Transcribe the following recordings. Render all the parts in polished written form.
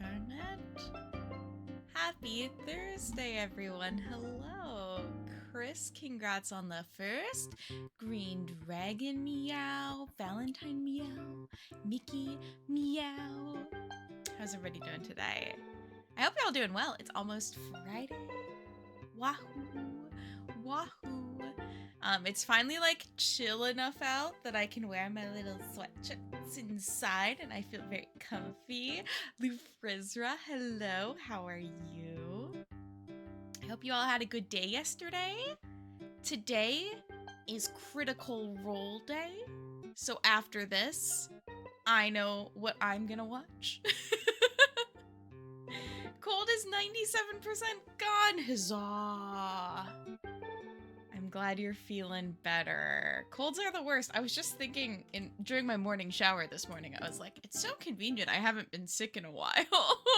internet. Happy Thursday, everyone. Hello. Chris, congrats on the first. Green Dragon meow. Valentine meow. Mickey meow. How's everybody doing today? I hope you're all doing well. It's almost Friday. Wahoo. Wahoo. It's finally like chill enough out that I can wear my little sweatshirts inside and I feel very comfy. Lou Frizra, hello, how are you? I hope you all had a good day yesterday. Today is Critical Role Day. So after this, I know what I'm gonna watch. Cold is 97% gone, huzzah! I'm glad you're feeling better. Colds are the worst. I was just thinking during my morning shower this morning, I was like, it's so convenient I haven't been sick in a while,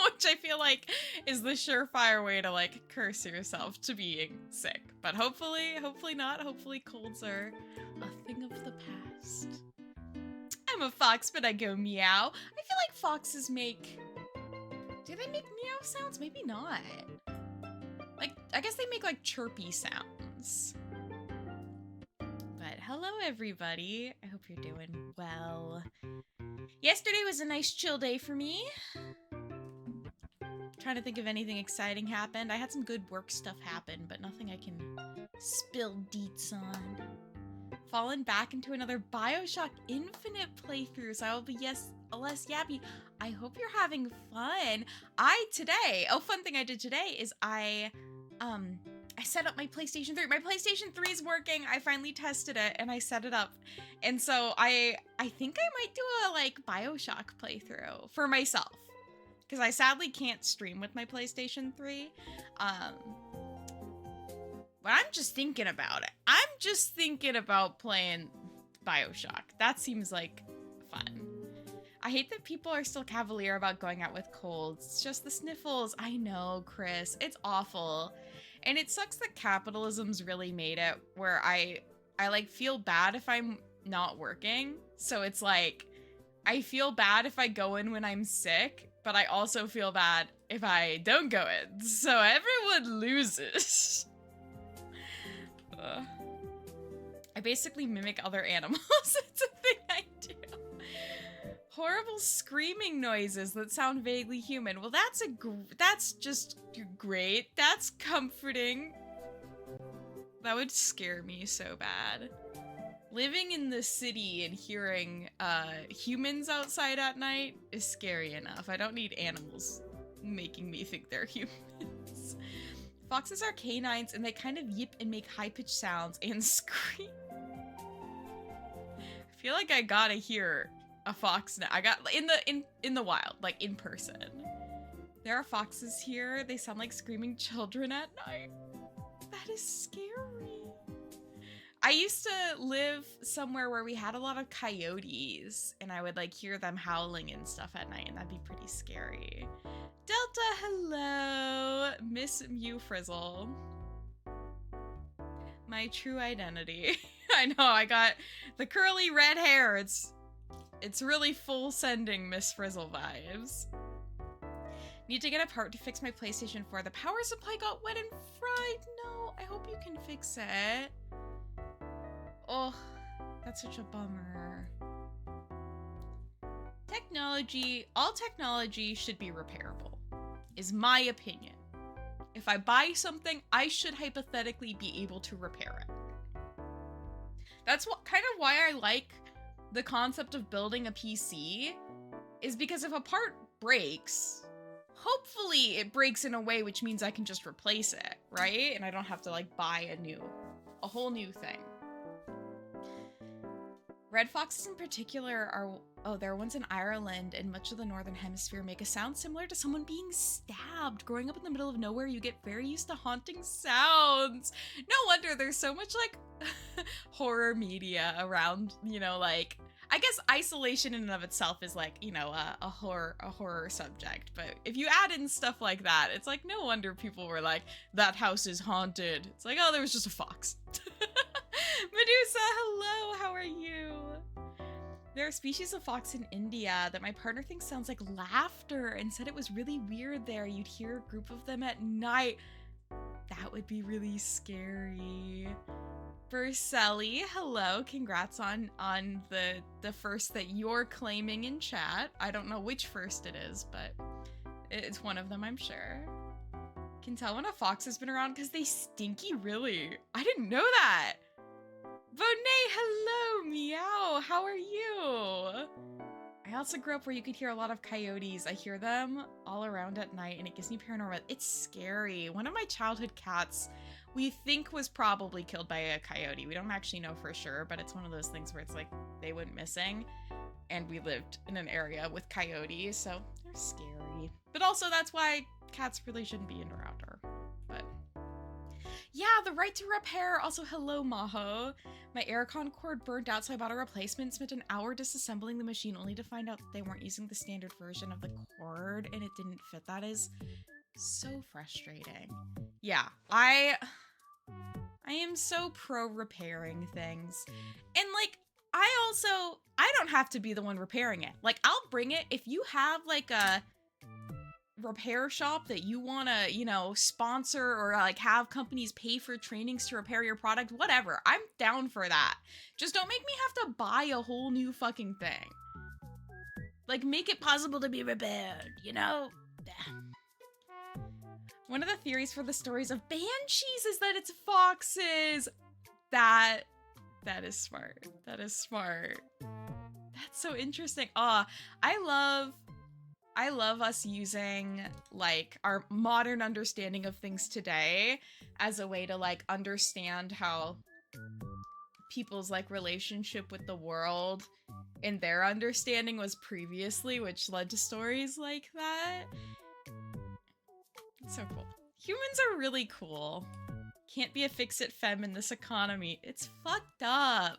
which I feel like is the surefire way to like curse yourself to being sick. But hopefully not. Hopefully colds are a thing of the past. I'm a fox, but I go meow. I feel like foxes make... Do they make meow sounds? Maybe not. Like, I guess they make like chirpy sounds. But hello everybody. I hope you're doing well. Yesterday was a nice chill day for me. Trying to think if anything exciting happened. I had some good work stuff happen, but nothing I can spill deets on. Fallen back into another BioShock Infinite playthrough, so I will be less yappy. I hope you're having fun. Fun thing I did today is I set up my PlayStation 3. My PlayStation 3 is working. I finally tested it and I set it up. And so I think I might do a like BioShock playthrough for myself. Because I sadly can't stream with my PlayStation 3. But I'm just thinking about it. I'm just thinking about playing BioShock. That seems like fun. I hate that people are still cavalier about going out with colds. It's just the sniffles. I know, Chris. It's awful. And it sucks that capitalism's really made it where I like feel bad if I'm not working. So it's like, I feel bad if I go in when I'm sick, but I also feel bad if I don't go in. So everyone loses. I basically mimic other animals. It's a thing I do. Horrible screaming noises that sound vaguely human. Well, that's just great. That's comforting. That would scare me so bad. Living in the city and hearing humans outside at night is scary enough. I don't need animals making me think they're humans. Foxes are canines and they kind of yip and make high-pitched sounds and scream. I feel like I gotta hear a fox now. I got in the wild, like in person. There are foxes here. They sound like screaming children at night. That is scary. I used to live somewhere where we had a lot of coyotes and I would like hear them howling and stuff at night and that'd be pretty scary. Delta, hello. Miss Mew Frizzle. My true identity. I know, I got the curly red hair. It's really full sending Miss Frizzle vibes. Need to get a part to fix my PlayStation 4. The power supply got wet and fried. No, I hope you can fix it. Oh, that's such a bummer. All technology should be repairable, is my opinion. If I buy something, I should hypothetically be able to repair it. That's kind of why I like the concept of building a PC, is because if a part breaks, hopefully it breaks in a way which means I can just replace it, right? And I don't have to like buy a whole new thing. Red foxes in particular they're ones in Ireland and much of the Northern Hemisphere make a sound similar to someone being stabbed. Growing up in the middle of nowhere, you get very used to haunting sounds. No wonder there's so much like horror media around, you know, like, I guess isolation in and of itself is like, you know, a horror subject. But if you add in stuff like that, it's like, no wonder people were like, that house is haunted. It's like, oh, there was just a fox. Medusa, hello, how are you? There are species of fox in India that my partner thinks sounds like laughter and said it was really weird there. You'd hear a group of them at night. That would be really scary. Verselli, hello. Congrats on the first that you're claiming in chat. I don't know which first it is, but it's one of them, I'm sure. Can tell when a fox has been around because they stinky, really. I didn't know that. Bonet, hello, meow. How are you? I also grew up where you could hear a lot of coyotes. I hear them all around at night and it gives me paranormal. It's scary. One of my childhood cats we think was probably killed by a coyote. We don't actually know for sure, but it's one of those things where it's like they went missing and we lived in an area with coyotes, so they're scary. But also that's why cats really shouldn't be around her. But yeah, the right to repair. Also, hello, Maho. My Aircon cord burned out, so I bought a replacement. Spent an hour disassembling the machine only to find out that they weren't using the standard version of the cord and it didn't fit. That is so frustrating. Yeah, I am so pro repairing things. And like, I don't have to be the one repairing it. Like, I'll bring it. If you have like a repair shop that you want to, you know, sponsor or like have companies pay for trainings to repair your product, whatever, I'm down for that. Just don't make me have to buy a whole new fucking thing. Like, make it possible to be repaired, you know? One of the theories for the stories of banshees is that it's foxes. That is smart. That is smart. That's so interesting. I love us using like our modern understanding of things today as a way to like understand how people's like relationship with the world and their understanding was previously, which led to stories like that. It's so cool. Humans are really cool. Can't be a fix-it femme in this economy. It's fucked up.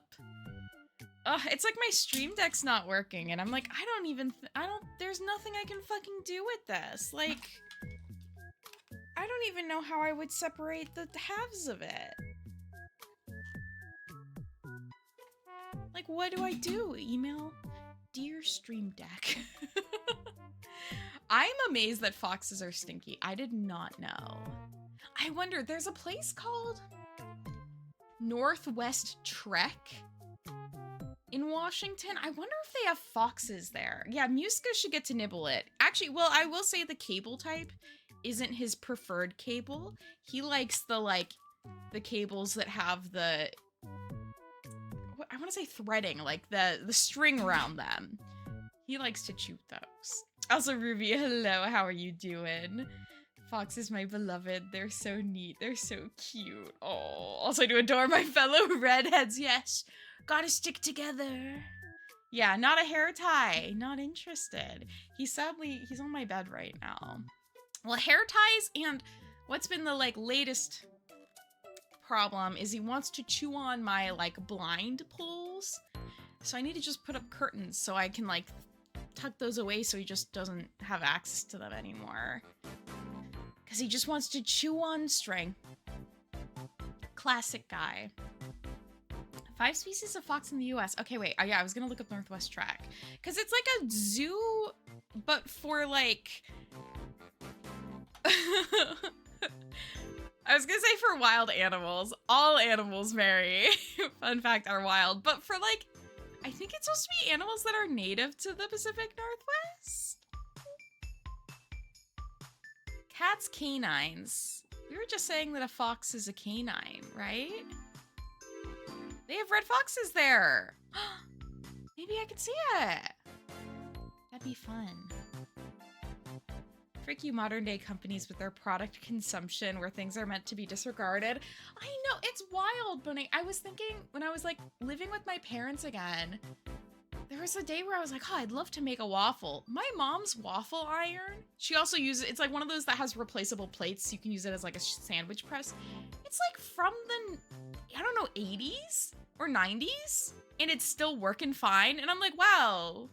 It's like my Stream Deck's not working, and I'm like, there's nothing I can fucking do with this. Like, I don't even know how I would separate the halves of it. Like, what do I do? Email, dear Stream Deck. I'm amazed that foxes are stinky. I did not know. I wonder, there's a place called Northwest Trek in Washington. I wonder if they have foxes there. Yeah, Muska should get to nibble it. Actually, well, I will say the cable type isn't his preferred cable. He likes the cables that have the, I want to say threading, like the string around them. He likes to chew those. Also, Ruby, hello, how are you doing? Foxes, my beloved, they're so neat, they're so cute. Oh, also to adore my fellow redheads, yes. Gotta stick together. Yeah, not a hair tie, not interested. He's on my bed right now. Well, hair ties and what's been the like latest problem is he wants to chew on my like blind pulls. So I need to just put up curtains so I can like tuck those away so he just doesn't have access to them anymore. Because he just wants to chew on string. Classic guy. 5 species of fox in the US. Okay, wait. Yeah, I was gonna look up Northwest Track. Because it's like a zoo, but for like... I was gonna say for wild animals. All animals, Mary, fun fact, are wild. But for like... I think it's supposed to be animals that are native to the Pacific Northwest. Cats, canines. We were just saying that a fox is a canine, right? They have red foxes there. Maybe I could see it. That'd be fun. Frick you modern day companies with their product consumption where things are meant to be disregarded. I know, it's wild, but I was thinking when I was like living with my parents again, there was a day where I was like, oh, I'd love to make a waffle. My mom's waffle iron, she also uses, it's like one of those that has replaceable plates. So you can use it as like a sandwich press. It's like from the, I don't know, 80s or 90s, and it's still working fine. And I'm like, wow,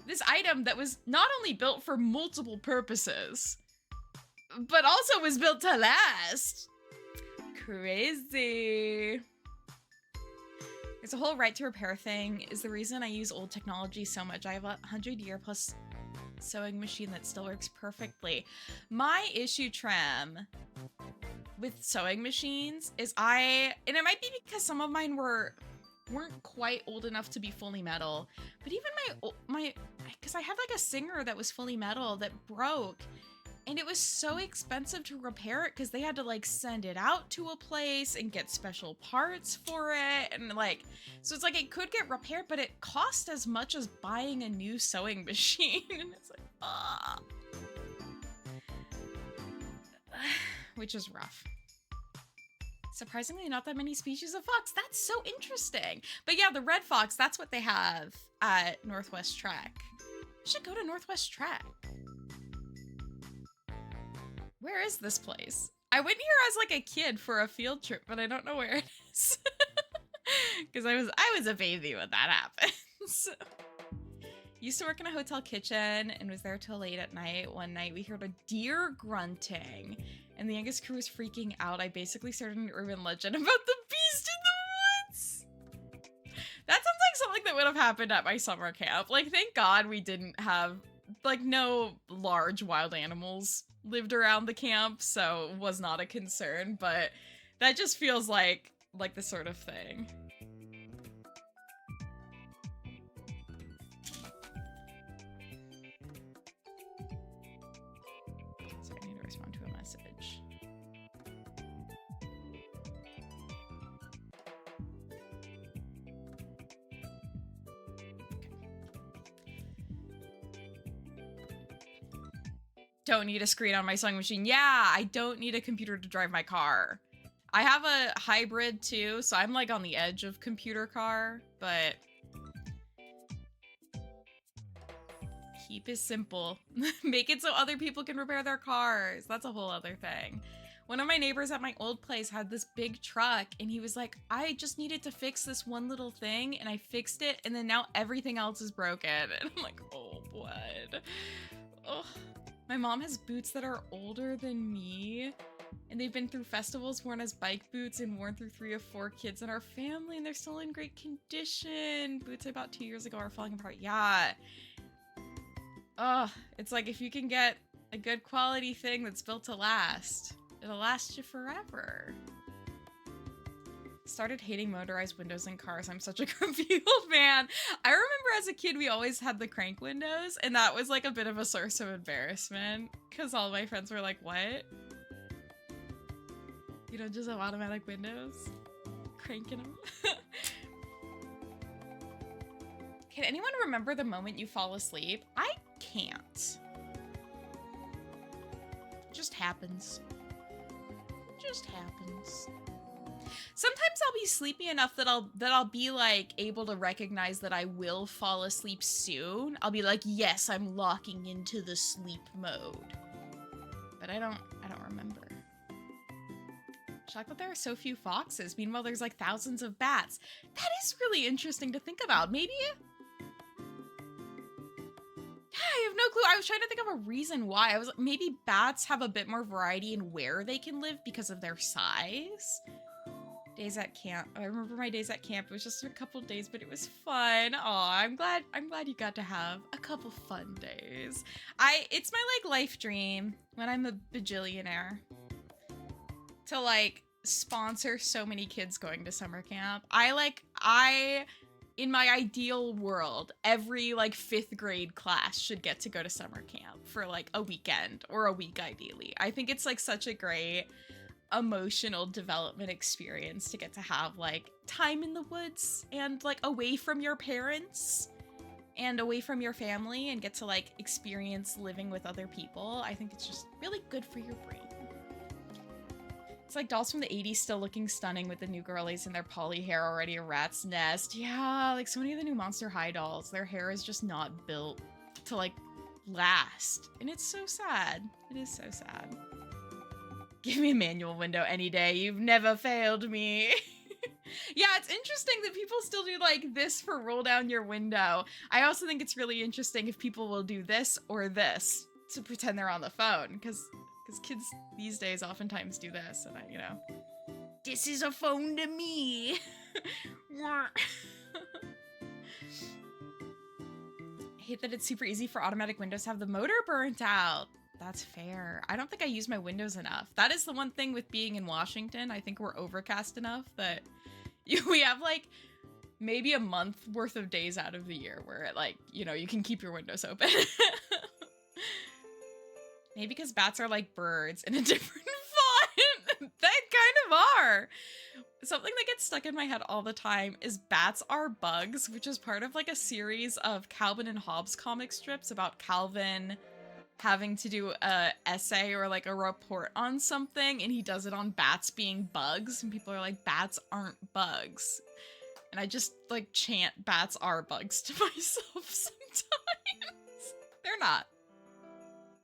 this item that was not only built for multiple purposes, but also was built to last. Crazy. There's a whole right to repair thing is the reason I use old technology so much. I have a 100-year-plus sewing machine that still works perfectly. My issue, Trem, with sewing machines is and it might be because some of mine weren't quite old enough to be fully metal, but even because I had like a Singer that was fully metal that broke, and it was so expensive to repair it because they had to like send it out to a place and get special parts for it, and like, so it's like it could get repaired, but it cost as much as buying a new sewing machine. And it's like, which is rough. Surprisingly, not that many species of fox. That's so interesting. But yeah, the red fox, that's what they have at Northwest Trek. I should go to Northwest Trek. Where is this place? I went here as like a kid for a field trip, but I don't know where it is. Because I was a baby when that happens. Used to work in a hotel kitchen and was there till late at night. One night we heard a deer grunting and the youngest crew was freaking out. I basically started an urban legend about the beast in the woods. That sounds like something that would have happened at my summer camp. Like, thank God we didn't have, like, no large wild animals lived around the camp, so it was not a concern, but that just feels like the sort of thing. So I need to respond to a message. Don't need a screen on my sewing machine. Yeah, I don't need a computer to drive my car. I have a hybrid too, so I'm like on the edge of computer car, but keep it simple. Make it so other people can repair their cars. That's a whole other thing. One of my neighbors at my old place had this big truck and he was like, I just needed to fix this one little thing and I fixed it and then now everything else is broken. And I'm like, oh, what? Oh. My mom has boots that are older than me, and they've been through festivals worn as bike boots and worn through 3 of 4 kids in our family, and they're still in great condition. Boots I bought 2 years ago are falling apart. Yeah. Ugh, it's like if you can get a good quality thing that's built to last, it'll last you forever. Started hating motorized windows in cars. I'm such a grumpy old man. I remember as a kid we always had the crank windows, and that was like a bit of a source of embarrassment because all my friends were like, what? You don't just have automatic windows? Cranking them? Can anyone remember the moment you fall asleep? I can't. It just happens. It just happens. Sometimes I'll be sleepy enough that I'll be like able to recognize that I will fall asleep soon. I'll be like, yes, I'm locking into the sleep mode. But I don't remember. Shocked that there are so few foxes. Meanwhile, there's like thousands of bats. That is really interesting to think about. Maybe I have no clue. I was trying to think of a reason why. I was maybe bats have a bit more variety in where they can live because of their size. Days at camp. I remember my days at camp. It was just a couple days, but it was fun. Aw, I'm glad you got to have a couple fun days. It's my like life dream when I'm a bajillionaire to like sponsor so many kids going to summer camp. In my ideal world, every like 5th grade class should get to go to summer camp for like a weekend or a week ideally. I think it's like such a great emotional development experience to get to have like time in the woods and like away from your parents and away from your family and get to like experience living with other people. I think it's just really good for your brain. It's like dolls from the 80s still looking stunning with the new girlies and their poly hair already a rat's nest. Yeah, like so many of the new Monster High dolls, their hair is just not built to like last. And it's so sad. It is so sad. Give me a manual window any day. You've never failed me. Yeah, it's interesting that people still do like this for roll down your window. I also think it's really interesting if people will do this or this to pretend they're on the phone, because kids these days oftentimes do this, and this is a phone to me. I hate that it's super easy for automatic windows to have the motor burnt out. That's fair. I don't think I use my windows enough. That is the one thing with being in Washington. I think we're overcast enough that we have like maybe a month worth of days out of the year where it, like, you know, you can keep your windows open. Maybe because bats are like birds in a different font. They kind of are. Something that gets stuck in my head all the time is bats are bugs, which is part of like a series of Calvin and Hobbes comic strips about Calvin having to do a essay or like a report on something, and he does it on bats being bugs, and people are like, bats aren't bugs. And I just like chant bats are bugs to myself sometimes. They're not.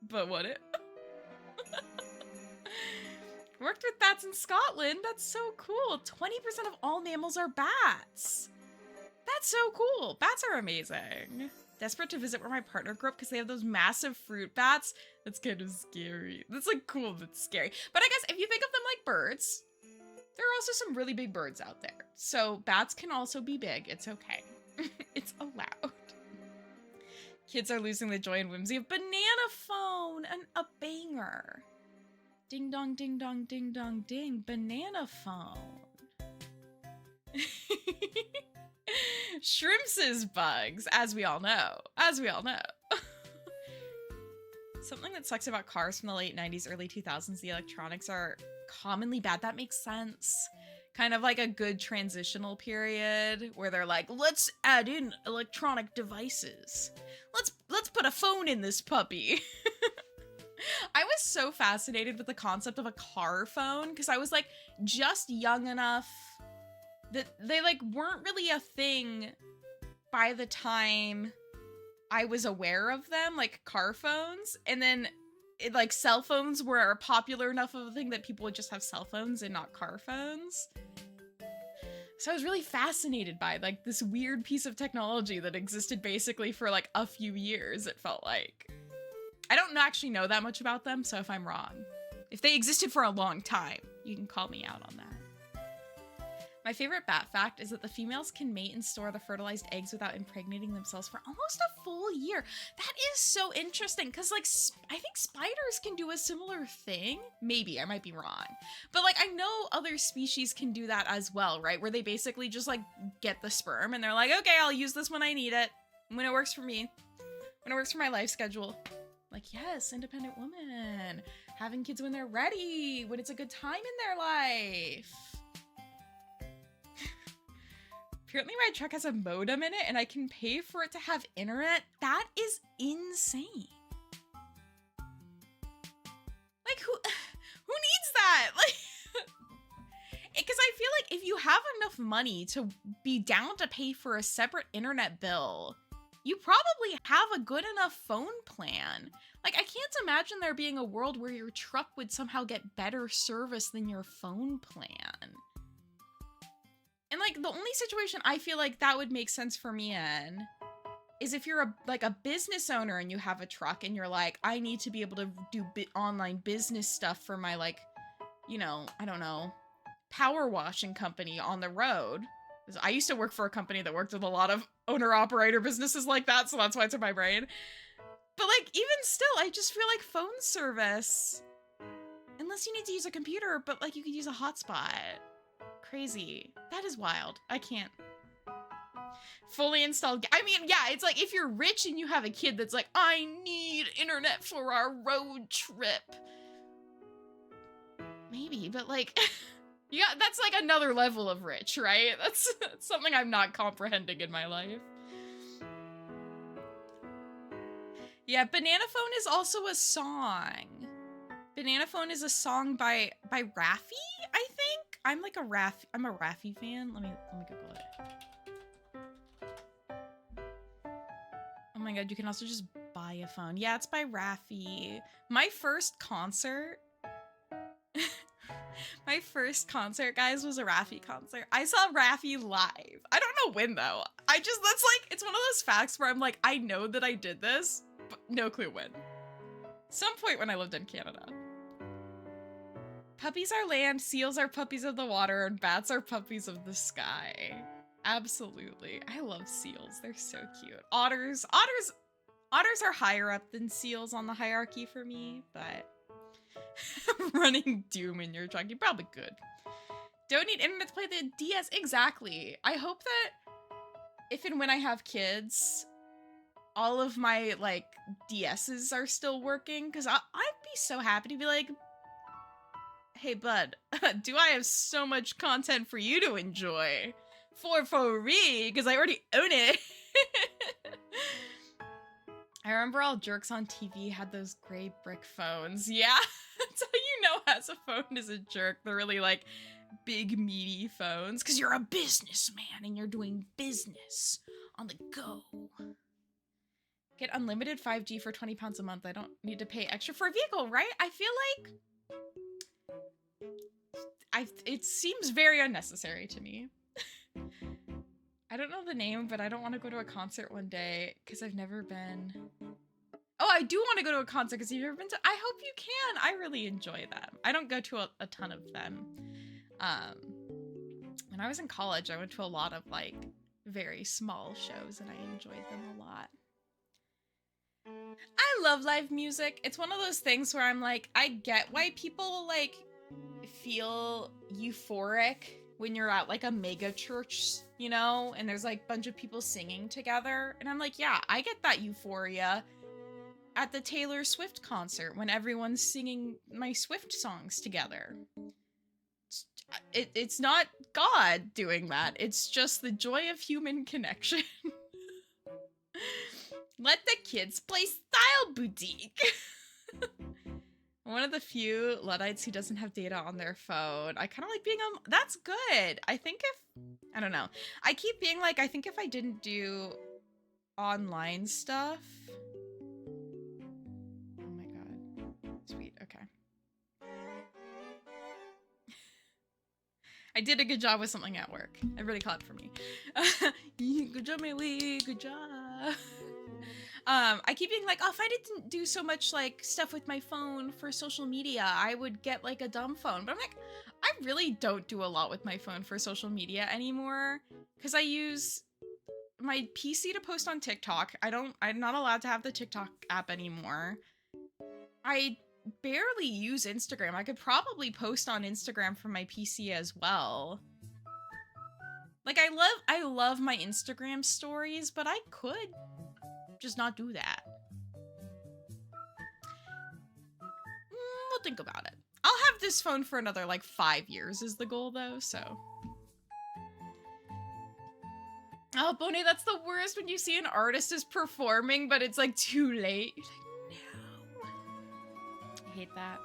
But would it? Worked with bats in Scotland. That's so cool. 20% of all mammals are bats. That's so cool. Bats are amazing. Desperate to visit where my partner grew up because they have those massive fruit bats. That's kind of scary. That's like cool, but scary. But I guess if you think of them like birds, there are also some really big birds out there. So bats can also be big. It's okay. It's allowed. Kids are losing the joy and whimsy of banana phone and a banger. Ding dong, ding dong, ding dong, ding. Banana phone. Shrimps is bugs, as we all know. As we all know. Something that sucks about cars from the late 90s, early 2000s, the electronics are commonly bad. That makes sense. Kind of like a good transitional period where they're like, let's add in electronic devices. Let's put a phone in this puppy. I was so fascinated with the concept of a car phone because I was like just young enough that they like weren't really a thing by the time I was aware of them, like car phones. And then like cell phones were popular enough of a thing that people would just have cell phones and not car phones. So I was really fascinated by like this weird piece of technology that existed basically for like a few years, it felt like. I don't actually know that much about them, so if I'm wrong, if they existed for a long time, you can call me out on that. My favorite bat fact is that the females can mate and store the fertilized eggs without impregnating themselves for almost a full year. That is so interesting, because like I think spiders can do a similar thing. Maybe, I might be wrong. But like I know other species can do that as well, right? Where they basically just like get the sperm and they're like, okay, I'll use this when I need it, when it works for me, when it works for my life schedule. Like, yes, independent woman, having kids when they're ready, when it's a good time in their life. Apparently my truck has a modem in it and I can pay for it to have internet. That is insane. Like, who needs that? Like, because I feel like if you have enough money to be down to pay for a separate internet bill, you probably have a good enough phone plan. Like, I can't imagine there being a world where your truck would somehow get better service than your phone plan. And, like, the only situation I feel like that would make sense for me in is if you're a business owner and you have a truck and you're like, I need to be able to do online business stuff for my, like, you know, I don't know, power washing company on the road. I used to work for a company that worked with a lot of owner-operator businesses like that, so that's why it's in my brain. But, like, even still, I just feel like phone service, unless you need to use a computer, but, like, you could use a hotspot. Crazy. That is wild. I can't. Fully installed. I mean, yeah, it's like if you're rich and you have a kid that's like, I need internet for our road trip. Maybe, but, like... Yeah, that's like another level of rich, right? That's something I'm not comprehending in my life. Yeah, Banana Phone is also a song. Banana Phone is a song by Raffi, I think. I'm a Raffi fan. Let me Google it. Oh my god, you can also just buy a phone. Yeah, it's by Raffi. My first concert, guys, was a Raffi concert. I saw Raffi live. I don't know when, though. That's like, it's one of those facts where I'm like, I know that I did this, but no clue when. Some point when I lived in Canada. Puppies are land, seals are puppies of the water, and bats are puppies of the sky. Absolutely. I love seals. They're so cute. Otters are higher up than seals on the hierarchy for me, but running Doom in your truck, you probably could. Don't need internet to play the DS. Exactly. I hope that if and when I have kids, all of my, like, DSs are still working, because I'd be so happy to be like, hey, bud, do I have so much content for you to enjoy? For free, because I already own it. I remember all jerks on TV had those gray brick phones. Yeah, that's how you know as a phone is a jerk. They're really, like, big, meaty phones, because you're a businessman and you're doing business on the go. Get unlimited 5G for 20 pounds a month. I don't need to pay extra for a vehicle, right? I feel like it seems very unnecessary to me. I don't know the name, but I don't want to go to a concert one day because I've never been. Oh, I do want to go to a concert because you've never been to. I hope you can. I really enjoy them. I don't go to a ton of them. When I was in college, I went to a lot of, like, very small shows and I enjoyed them a lot. I love live music. It's one of those things where I'm like, I get why people, like, feel euphoric when you're at, like, a mega church, you know, and there's, like, a bunch of people singing together. And I'm like, yeah, I get that euphoria at the Taylor Swift concert when everyone's singing my Swift songs together. It's not God doing that. It's just the joy of human connection. Let the kids play Style Boutique. One of the few Luddites who doesn't have data on their phone. I kind of like being on. That's good. I think I don't know. I keep being like, I think if I didn't do online stuff. Oh my god. Sweet. Okay. I did a good job with something at work. Everybody clapped for me. Good job, Maylee. Good job. I keep being like, oh, if I didn't do so much, like, stuff with my phone for social media, I would get, like, a dumb phone. But I'm like, I really don't do a lot with my phone for social media anymore. Because I use my PC to post on TikTok. I'm not allowed to have the TikTok app anymore. I barely use Instagram. I could probably post on Instagram from my PC as well. Like, I love my Instagram stories, but I could just not do that. We'll think about it. I'll have this phone for another, like, 5 years is the goal, though, so. Oh, Bonnie, that's the worst when you see an artist is performing, but it's, like, too late. You're like, no. I hate that.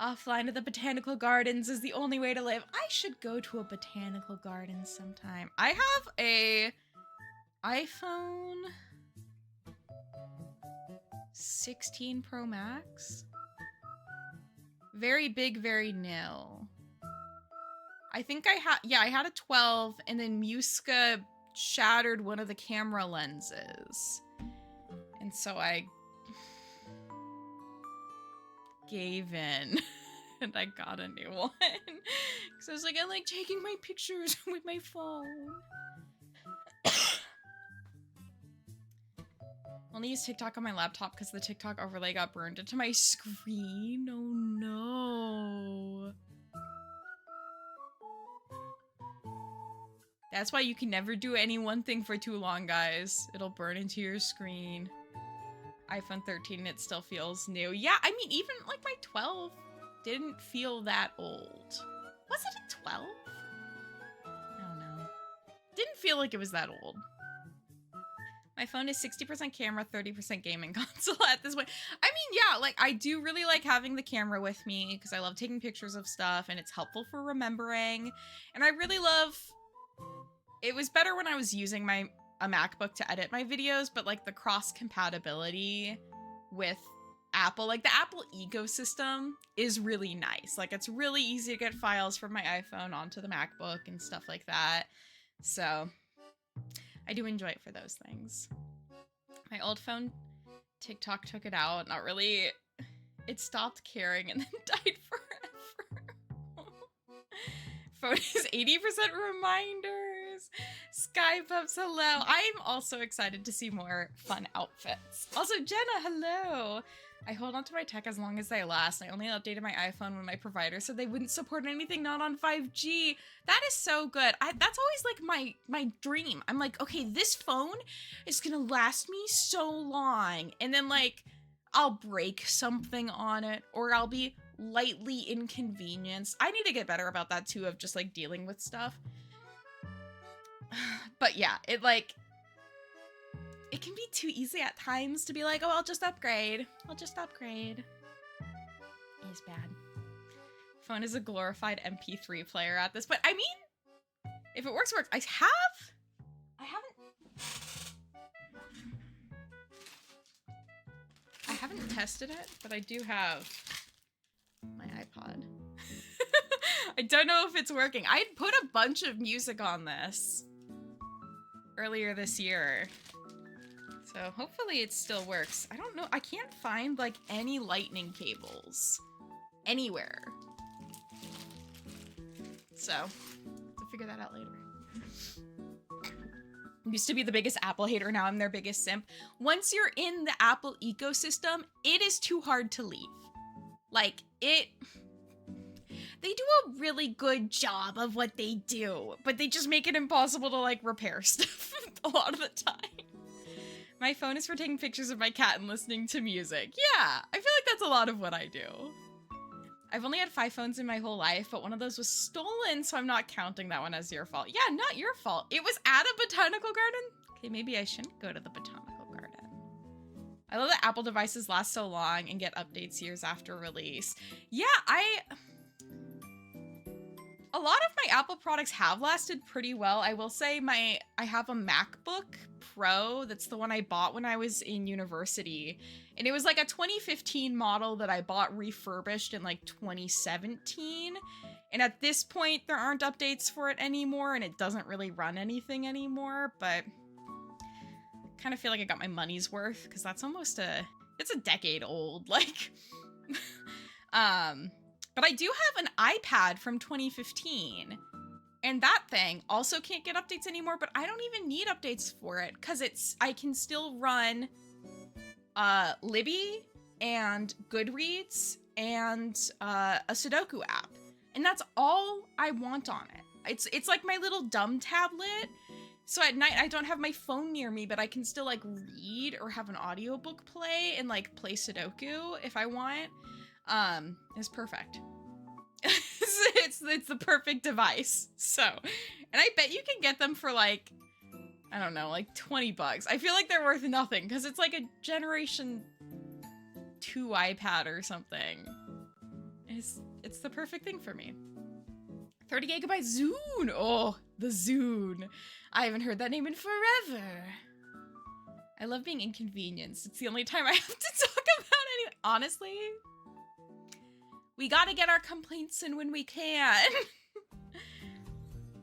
Offline to the botanical gardens is the only way to live. I should go to a botanical garden sometime. I have a iPhone 16 Pro Max. Very big, very nil. I think I had a 12, and then Muska shattered one of the camera lenses. And so I gave in and I got a new one. Because I was like, I like taking my pictures with my phone. Only use TikTok on my laptop because the TikTok overlay got burned into my screen. Oh no. That's why you can never do any one thing for too long, guys. It'll burn into your screen. iPhone 13, it still feels new. Yeah, I mean, even like my 12 didn't feel that old. Was it a 12? I don't know. Didn't feel like it was that old. My phone is 60% camera, 30% gaming console at this point. I mean, yeah, like, I do really like having the camera with me because I love taking pictures of stuff and it's helpful for remembering. And I really love... It was better when I was using a MacBook to edit my videos, but, like, the cross-compatibility with Apple, like, the Apple ecosystem is really nice. Like, it's really easy to get files from my iPhone onto the MacBook and stuff like that. So... I do enjoy it for those things. My old phone, TikTok took it out. Not really. It stopped caring and then died forever. Phone is 80% reminders. Sky Pups, hello. I'm also excited to see more fun outfits. Also, Jenna, hello. I hold on to my tech as long as they last. I only updated my iPhone when my provider said they wouldn't support anything not on 5G. That is so good. That's always like my dream. I'm like, okay, this phone is gonna last me so long. And then like, I'll break something on it or I'll be lightly inconvenienced. I need to get better about that too, of just like dealing with stuff. But yeah, it can be too easy at times to be like, oh, I'll just upgrade. It's bad. Phone is a glorified MP3 player at this point. I mean, if it works, it works. I haven't tested it, but I do have my iPod. I don't know if it's working. I put a bunch of music on this earlier this year. So hopefully it still works. I don't know. I can't find like any lightning cables anywhere. So I'll figure that out later. Used to be the biggest Apple hater. Now I'm their biggest simp. Once you're in the Apple ecosystem, it is too hard to leave. Like they do a really good job of what they do, but they just make it impossible to like repair stuff a lot of the time. My phone is for taking pictures of my cat and listening to music. Yeah, I feel like that's a lot of what I do. I've only had 5 phones in my whole life, but one of those was stolen, so I'm not counting that one as your fault. Yeah, not your fault. It was at a botanical garden? Okay, maybe I shouldn't go to the botanical garden. I love that Apple devices last so long and get updates years after release. Yeah, a lot of my Apple products have lasted pretty well. I will say I have a MacBook Pro. That's the one I bought when I was in university. And it was like a 2015 model that I bought refurbished in like 2017. And at this point, there aren't updates for it anymore and it doesn't really run anything anymore. But I kind of feel like I got my money's worth because that's almost it's a decade old. Like, but I do have an iPad from 2015, and that thing also can't get updates anymore, but I don't even need updates for it, because I can still run Libby and Goodreads and a Sudoku app, and that's all I want on it. It's like my little dumb tablet, so at night I don't have my phone near me, but I can still like read or have an audiobook play and like play Sudoku if I want. Is perfect. it's the perfect device. So, and I bet you can get them for like, I don't know, like $20. I feel like they're worth nothing because it's like a Generation 2 iPad or something. It's the perfect thing for me. 30 gigabyte Zune. Oh, the Zune. I haven't heard that name in forever. I love being inconvenienced. It's the only time I have to talk about anything. Honestly, we gotta get our complaints in when we can.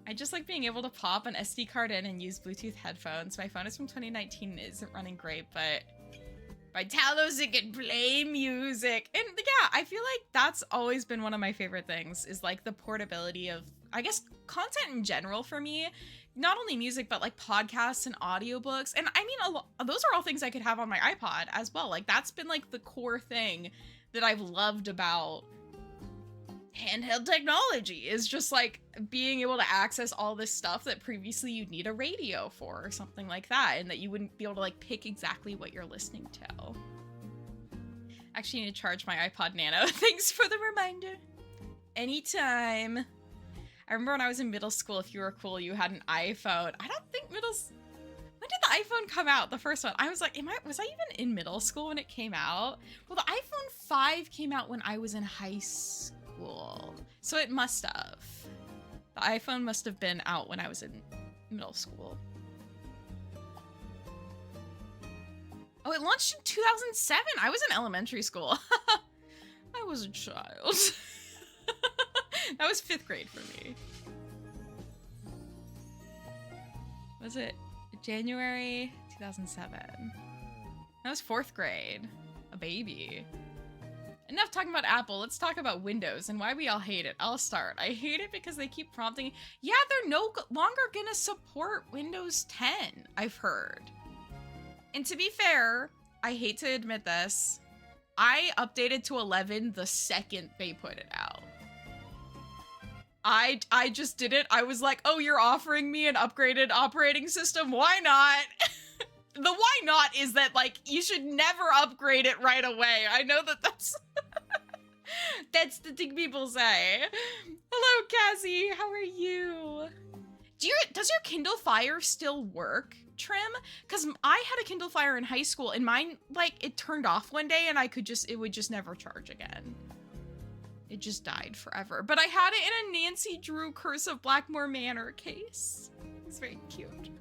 I just like being able to pop an SD card in and use Bluetooth headphones. My phone is from 2019 and isn't running great, but by Talos it can play music. And yeah, I feel like that's always been one of my favorite things, is like the portability of, I guess, content in general for me. Not only music, but like podcasts and audiobooks. And I mean, those are all things I could have on my iPod as well. Like that's been like the core thing that I've loved about handheld technology, is just like being able to access all this stuff that previously you'd need a radio for or something like that, and that you wouldn't be able to like pick exactly what you're listening to. Actually need to charge my iPod Nano. Thanks for the reminder. Anytime. I remember when I was in middle school, if you were cool, you had an iPhone. I don't think when did the iPhone come out? The first one. I was like, was I even in middle school when it came out? Well, the iPhone 5 came out when I was in high school. So it must have. The iPhone must have been out when I was in middle school. Oh, it launched in 2007. I was in elementary school. I was a child. That was 5th grade for me. Was it January 2007? That was 4th grade. A baby. Enough enough talking about Apple. Let's talk about Windows and why we all hate it. I'll start. I hate it because they keep prompting. Yeah, they're no longer gonna support Windows 10, I've heard. And to be fair, I hate to admit this, I updated to 11 the second they put it out. I just did it. I was like, oh, you're offering me an upgraded operating system? Why not? The why not is that, like, you should never upgrade it right away. I know that that's... that's the thing people say. Hello, Cassie. How are you? Does your Kindle Fire still work, Trim? Because I had a Kindle Fire in high school, and mine, like, it turned off one day, and it would just never charge again. It just died forever. But I had it in a Nancy Drew Curse of Blackmore Manor case. It's very cute.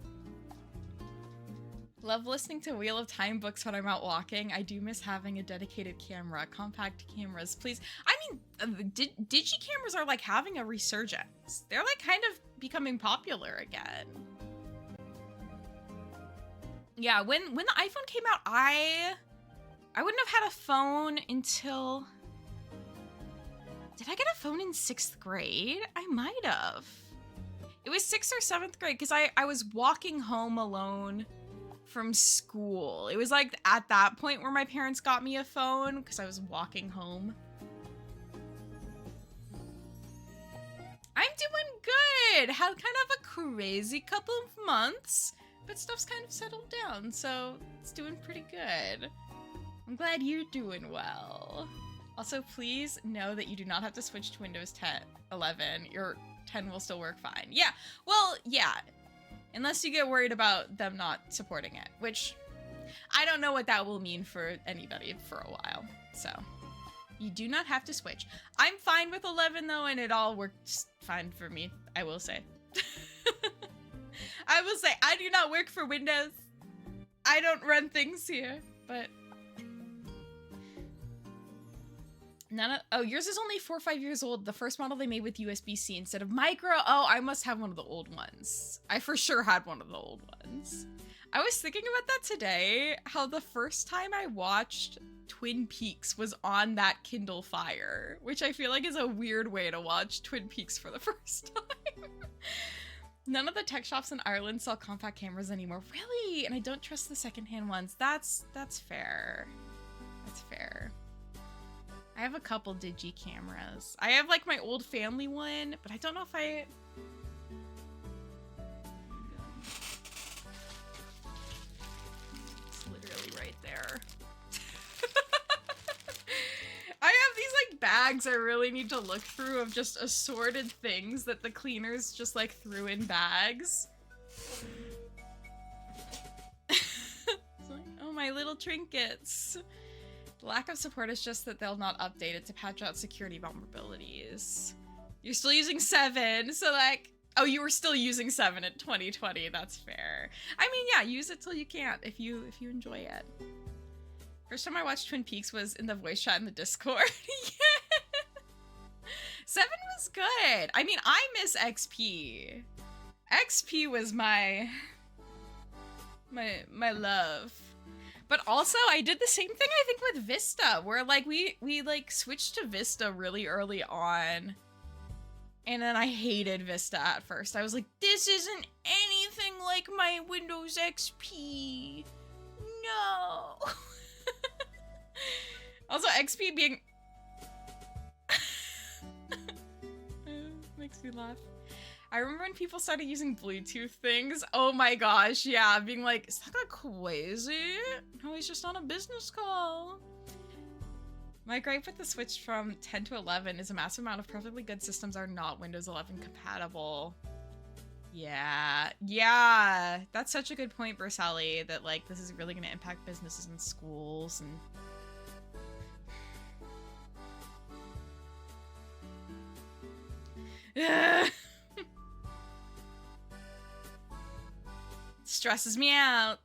Love listening to Wheel of Time books when I'm out walking. I do miss having a dedicated camera. Compact cameras, please. I mean, digi cameras are like having a resurgence. They're like kind of becoming popular again. Yeah, when the iPhone came out, I wouldn't have had a phone until... Did I get a phone in 6th grade? I might have. It was 6th or 7th grade because I was walking home alone from school. It was like at that point where my parents got me a phone because I was walking home. I'm doing good. Had kind of a crazy couple of months, but stuff's kind of settled down, so it's doing pretty good. I'm glad you're doing well. Also, please know that you do not have to switch to Windows 10, 11. Your 10 will still work fine. Yeah, well, yeah. Unless you get worried about them not supporting it, which I don't know what that will mean for anybody for a while. So, you do not have to switch. I'm fine with 11 though, and it all works fine for me, I will say. I will say, I do not work for Windows. I don't run things here, but... Oh, yours is only 4 or 5 years old. The first model they made with USB-C instead of micro. Oh, I must have one of the old ones. I for sure had one of the old ones. I was thinking about that today, how the first time I watched Twin Peaks was on that Kindle Fire, which I feel like is a weird way to watch Twin Peaks for the first time. None of the tech shops in Ireland sell compact cameras anymore. Really? And I don't trust the secondhand ones. That's fair. That's fair. I have a couple digi cameras. I have like my old family one, but I don't know if I... It's literally right there. I have these like bags I really need to look through of just assorted things that the cleaners just like threw in bags. It's like, oh, my little trinkets. The lack of support is just that they'll not update it to patch out security vulnerabilities. You're still using 7, so like... Oh, you were still using 7 in 2020, that's fair. I mean, yeah, use it till you can't if you enjoy it. First time I watched Twin Peaks was in the voice chat in the Discord. Yeah! 7 was good. I mean, I miss XP. XP was my love. But also, I did the same thing, I think, with Vista, where, like, we like, switched to Vista really early on. And then I hated Vista at first. I was like, this isn't anything like my Windows XP. No. Also, XP being... Makes me laugh. I remember when people started using Bluetooth things. Oh my gosh, yeah, being like, is that guy crazy? No, he's just on a business call. My gripe with the switch from 10 to 11 is a massive amount of perfectly good systems are not Windows 11 compatible. Yeah, that's such a good point, Versali, that like this is really going to impact businesses and schools and... Stresses me out.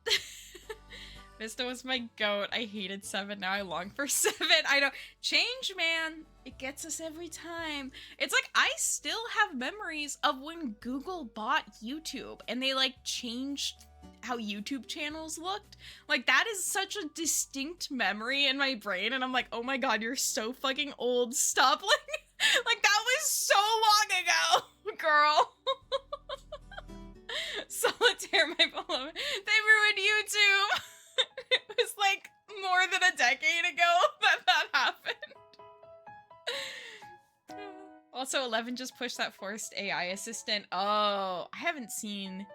Vista was my goat. I hated 7. Now I long for 7. I know. Change, man. It gets us every time. It's like I still have memories of when Google bought YouTube and they like changed how YouTube channels looked. Like, that is such a distinct memory in my brain, and I'm like, oh my god, you're so fucking old. Stop, like that was so long ago, girl. Solitaire, my beloved. They ruined YouTube. It was like more than a decade ago that happened. Also, 11 just pushed that forced AI assistant. Oh, I haven't seen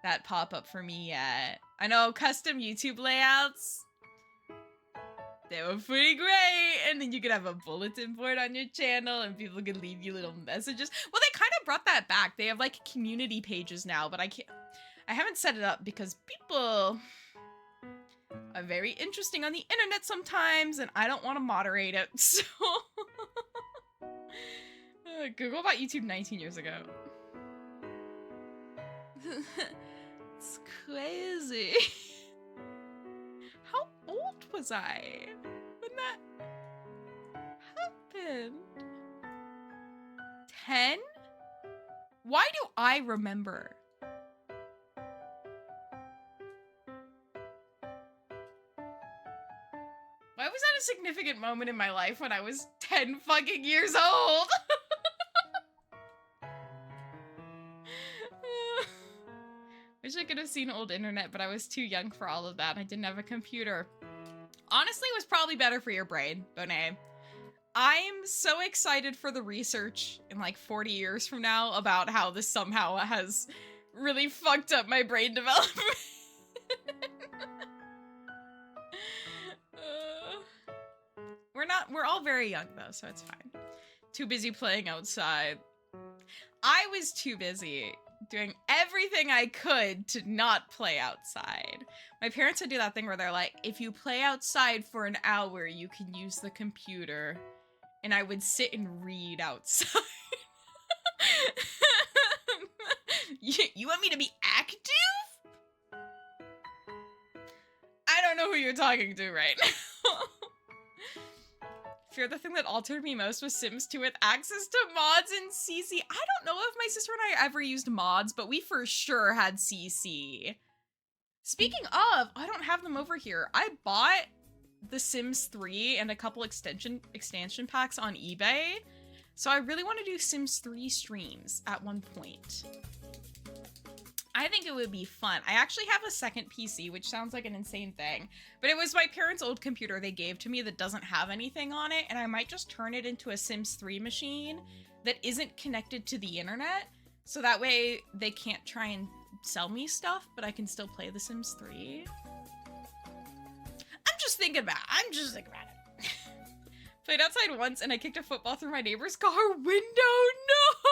that pop up for me yet. I know, custom YouTube layouts. They were pretty great. And then you could have a bulletin board on your channel and people could leave you little messages. Well, they kind of brought that back. They have like community pages now, but I haven't set it up because people are very interesting on the internet sometimes and I don't want to moderate it, so... Google about YouTube 19 years ago. It's crazy. How old was I when that happened? 10? Why do I remember? Why was that a significant moment in my life when I was 10 fucking years old? Wish I could have seen old internet, but I was too young for all of that, and I didn't have a computer. Honestly, it was probably better for your brain, Bonet. I'm so excited for the research in like 40 years from now about how this somehow has really fucked up my brain development. We're all very young though, so it's fine. Too busy playing outside. I was too busy doing everything I could to not play outside. My parents would do that thing where they're like, if you play outside for an hour, you can use the computer. And I would sit and read outside. You want me to be active? I don't know who you're talking to right now. Fear the thing that altered me most was Sims 2 with access to mods and CC. I don't know if my sister and I ever used mods, but we for sure had CC. Speaking of, I don't have them over here. I bought The Sims 3 and a couple extension packs on eBay. So I really want to do Sims 3 streams at one point. I think it would be fun. I actually have a second PC, which sounds like an insane thing, but it was my parents' old computer they gave to me that doesn't have anything on it, and I might just turn it into a Sims 3 machine that isn't connected to the internet, so that way they can't try and sell me stuff, but I can still play The Sims 3. I'm just thinking about it. Played outside once and I kicked a football through my neighbor's car window. No!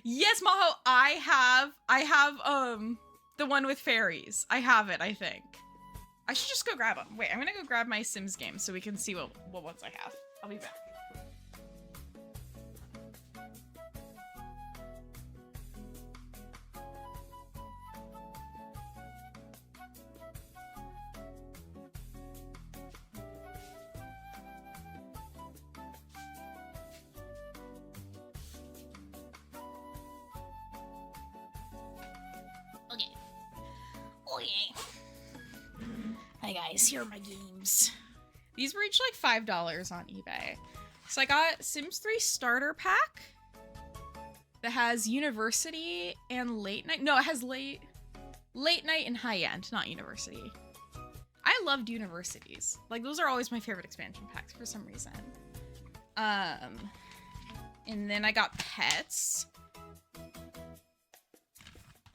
Yes, Maho, I have the one with fairies. I have it, I think. I should just go grab them. Wait, I'm gonna go grab my Sims game so we can see what ones I have. I'll be back. Hi guys, here are my games. These were each like $5 on eBay. So I got Sims 3 starter pack that has university and late night. No, it has late night and high end, not university. I loved universities. Like, those are always my favorite expansion packs for some reason. And then I got pets.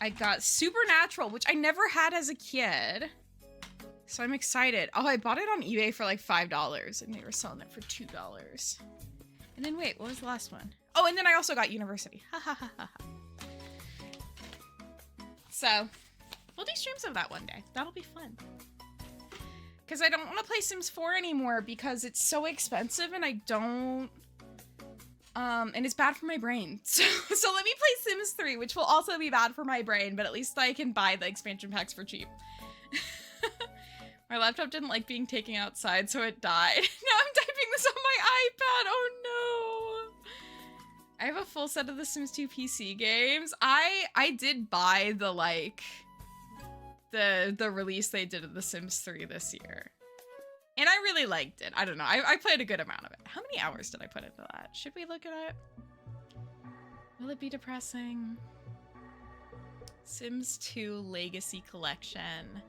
I got Supernatural, which I never had as a kid. So I'm excited. Oh, I bought it on eBay for like $5 and they were selling it for $2. And then wait, what was the last one? Oh, and then I also got University. Ha ha ha ha. So we'll do streams of that one day. That'll be fun. Because I don't want to play Sims 4 anymore because it's so expensive and I don't... and it's bad for my brain. So let me play Sims 3, which will also be bad for my brain, but at least I can buy the expansion packs for cheap. My laptop didn't like being taken outside, so it died. Now I'm typing this on my iPad. Oh no. I have a full set of the Sims 2 PC games. I did buy the like the release they did of The Sims 3 this year. And I really liked it. I don't know. I played a good amount of it. How many hours did I put into that? Should we look at it? Will it be depressing? Sims 2 Legacy Collection.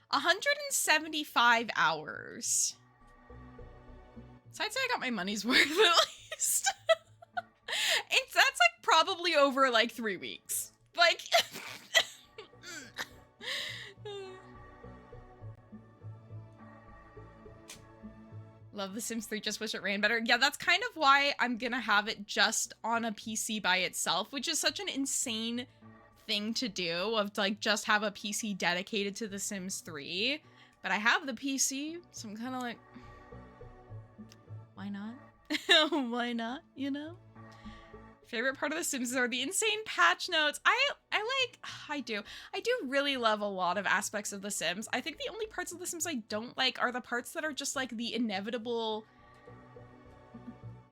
175 hours. So I'd say I got my money's worth at least. That's like probably over like 3 weeks. Like... Love The Sims 3, just wish it ran better. Yeah, that's kind of why I'm gonna have it just on a PC by itself, which is such an insane thing to do, of like just have a PC dedicated to The Sims 3. But I have the PC, so I'm kind of like, why not? Why not, you know? Favorite part of The Sims are the insane patch notes. I do really love a lot of aspects of The Sims. I think the only parts of The Sims I don't like are the parts that are just like the inevitable